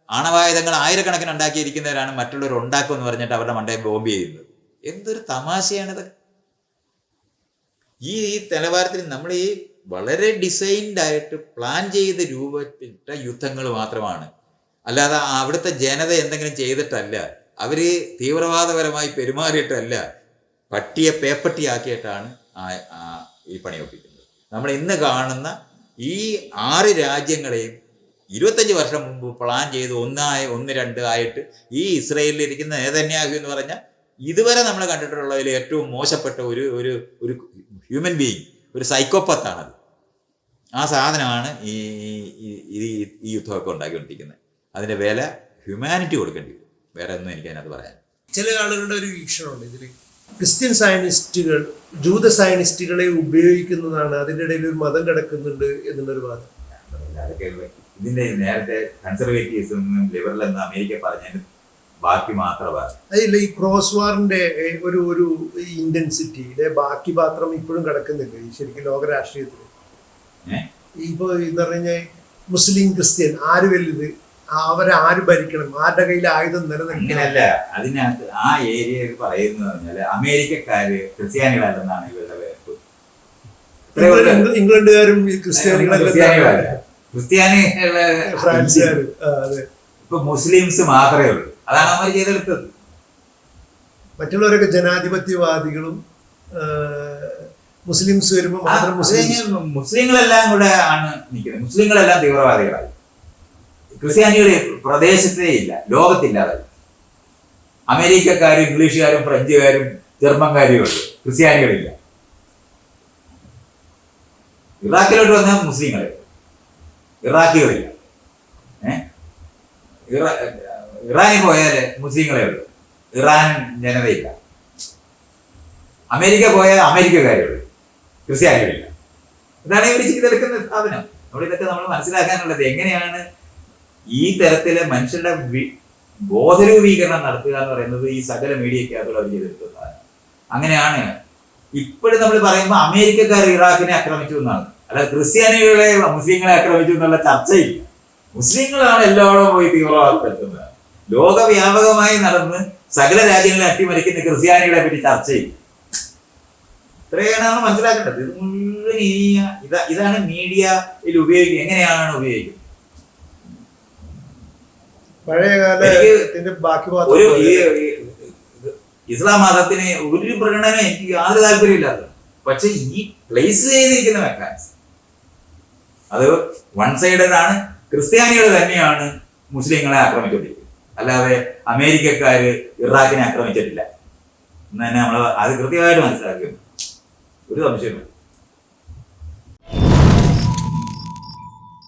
ആണവായുധങ്ങൾ ആയിരക്കണക്കിന് ഉണ്ടാക്കിയിരിക്കുന്നവരാണ് മറ്റുള്ളവർ ഉണ്ടാക്കും എന്ന് പറഞ്ഞിട്ട് അവരുടെ മണ്ടയിൽ ബോംബ് ചെയ്യുന്നത്. എന്തൊരു തമാശയാണിത്. ഈ നിലവാരത്തിൽ നമ്മൾ ഈ വളരെ ഡിസൈൻഡ് ആയിട്ട് പ്ലാൻ ചെയ്ത് രൂപപ്പെട്ട യുദ്ധങ്ങൾ മാത്രമാണ്. അല്ലാതെ അവിടുത്തെ ജനത എന്തെങ്കിലും ചെയ്തിട്ടല്ല, അവര് തീവ്രവാദപരമായി പെരുമാറിയിട്ടല്ല, പട്ടിയെ പേപ്പട്ടിയാക്കിയിട്ടാണ് ഈ പണി ഒപ്പിക്കുന്നത്. നമ്മൾ ഇന്ന് കാണുന്ന ഈ 6 രാജ്യങ്ങളെയും 25 വർഷം മുമ്പ് പ്ലാൻ ചെയ്ത് 1, 2 ആയിട്ട് ഈ ഇസ്രയേലിൽ ഇരിക്കുന്ന നെതന്യാഹു എന്ന് പറഞ്ഞാൽ ഇതുവരെ നമ്മൾ കണ്ടിട്ടുള്ളതിൽ ഏറ്റവും മോശപ്പെട്ട ഒരു ഹ്യൂമൻ ബീയിങ്, ഒരു സൈക്കോപ്പത്താണത്. ആ സാധനമാണ് ഈ യുദ്ധമൊക്കെ ഉണ്ടാക്കിക്കൊണ്ടിരിക്കുന്നത്. അതിൻ്റെ വില ഹ്യൂമാനിറ്റി കൊടുക്കേണ്ടി വരും. വേറെ ഒന്നും എനിക്ക് അതിനകത്ത് പറയാൻ. ചില ആളുകളുടെ ഒരു വീക്ഷണമുണ്ട് ഇതിൽ, ക്രിസ്ത്യൻ സയനിസ്റ്റുകൾ ജൂത സയനിസ്റ്റുകളെ ഉപയോഗിക്കുന്നതാണ്, അതിൻ്റെ ഇടയിൽ ഒരു മതം കിടക്കുന്നുണ്ട് എന്നുള്ളൊരു വാദം. അതൊക്കെ ഇതിൻ്റെ നേരത്തെ കൺസർവേറ്റീവ്സും ലിബറൽ എന്ന് അമേരിക്ക പറഞ്ഞതിന് ബാക്കി മാത്രമാണ്. അതില്ല, ഈ ക്രോസ് വാറിന്റെ ഒരു ഇന്റൻസിറ്റിയുടെ ബാക്കി പാത്രം ഇപ്പോഴും കിടക്കുന്നില്ല ഈ ശരിക്കും ലോക രാഷ്ട്രീയത്തിൽ. ഇപ്പൊ എന്ന് പറഞ്ഞാൽ മുസ്ലിം ക്രിസ്ത്യൻ ആര് വലുത്, അവരെ ആര് ഭരിക്കണം, ആരുടെ കയ്യിൽ ആയുധം നിലനിൽക്കണല്ല. അതിനകത്ത് ആ ഏരിയയിൽ പറയുന്നത് പറഞ്ഞാല് അമേരിക്കക്കാര് ക്രിസ്ത്യാനികളല്ലെന്നാണ് ഇവരുടെ വേർപ്പ്. ഇംഗ്ലണ്ടുകാരും ക്രിസ്ത്യാനികളല്ല, ക്രിസ്ത്യാനികളെ ഫ്രാൻസുകാരും. ഇപ്പൊ മുസ്ലിംസ് മാത്രമേ ഉള്ളൂ. അതാണ് അവർ ചെയ്തെടുത്തത്. മറ്റുള്ളവരൊക്കെ ജനാധിപത്യവാദികളും മുസ്ലിംസ് വരുമ്പോൾ മാത്രം മുസ്ലിങ്ങളെല്ലാം കൂടെ ആണ് നിൽക്കുന്നത്. മുസ്ലിങ്ങളെല്ലാം തീവ്രവാദികളായി. ക്രിസ്ത്യാനികൾ പ്രദേശത്തേ ഇല്ല, ലോകത്തില്ലാതായി. അമേരിക്കക്കാരും ഇംഗ്ലീഷുകാരും ഫ്രഞ്ചുകാരും ജർമ്മൻകാരും ഉള്ളു, ക്രിസ്ത്യാനികളില്ല. ഇറാഖിലോട്ട് വന്നാൽ മുസ്ലിങ്ങളെ, ഇറാഖികളില്ല. ഇറാനിൽ പോയാല് മുസ്ലിങ്ങളെ ഉള്ളു, ഇറാൻ ജനതയില്ല. അമേരിക്ക പോയാൽ അമേരിക്കക്കാരേ ഉള്ളു, ക്രിസ്ത്യാനികളില്ല. ഇതാണ് ഇവർ ചെയ്തെടുക്കുന്ന സാധനം. നമ്മളിതൊക്കെ നമ്മൾ മനസ്സിലാക്കാനുള്ളത് എങ്ങനെയാണ് ഈ തരത്തില് മനുഷ്യരുടെ ബോധരൂപീകരണം നടത്തുക എന്ന് പറയുന്നത് ഈ സകല മീഡിയക്കകത്തുള്ള അവർ ചെയ്തെടുക്കുന്നതാണ്. അങ്ങനെയാണ് ഇപ്പോഴും നമ്മൾ പറയുമ്പോൾ അമേരിക്കക്കാർ ഇറാഖിനെ ആക്രമിച്ചു എന്നാണ്, അല്ല ക്രിസ്ത്യാനികളെ മുസ്ലിങ്ങളെ ആക്രമിച്ചു എന്നുള്ള ചർച്ചയില്ല. മുസ്ലിങ്ങളാണ് എല്ലാവരും പോയി തീവ്രവാദപ്പെടുത്തുന്നത്. ലോകവ്യാപകമായി നടന്ന് സകല രാജ്യങ്ങളെ അട്ടിമറിക്കുന്ന ക്രിസ്ത്യാനികളെ പറ്റി ചർച്ച ചെയ്യും. ഇത്രയാണ് നമ്മൾ മനസ്സിലാക്കേണ്ടത്. ഇത് മുഴുവൻ ഇതാണ് മീഡിയയിൽ ഉപയോഗിക്കുക. എങ്ങനെയാണ് ഉപയോഗിക്കുന്നത്? ഒരു ഇസ്ലാം മതത്തിന് ഒരു പ്രകടനം എനിക്ക് യാതൊരു താല്പര്യമില്ലാത്ത, പക്ഷെ ഈ പ്ലേസ് ചെയ്തിരിക്കുന്ന മെക്കാനിസം അത് വൺ സൈഡഡ് ആണ്. ക്രിസ്ത്യാനികൾ തന്നെയാണ് മുസ്ലിങ്ങളെ ആക്രമിച്ചുകൊണ്ടിരിക്കുന്നത്, അല്ലാതെ അമേരിക്കക്കാര് ഇറാഖിനെ ആക്രമിച്ചിട്ടില്ല എന്ന് തന്നെ നമ്മൾ അത് കൃത്യമായിട്ട് മനസ്സിലാക്കുന്നു. ഒരു സംശയമില്ല.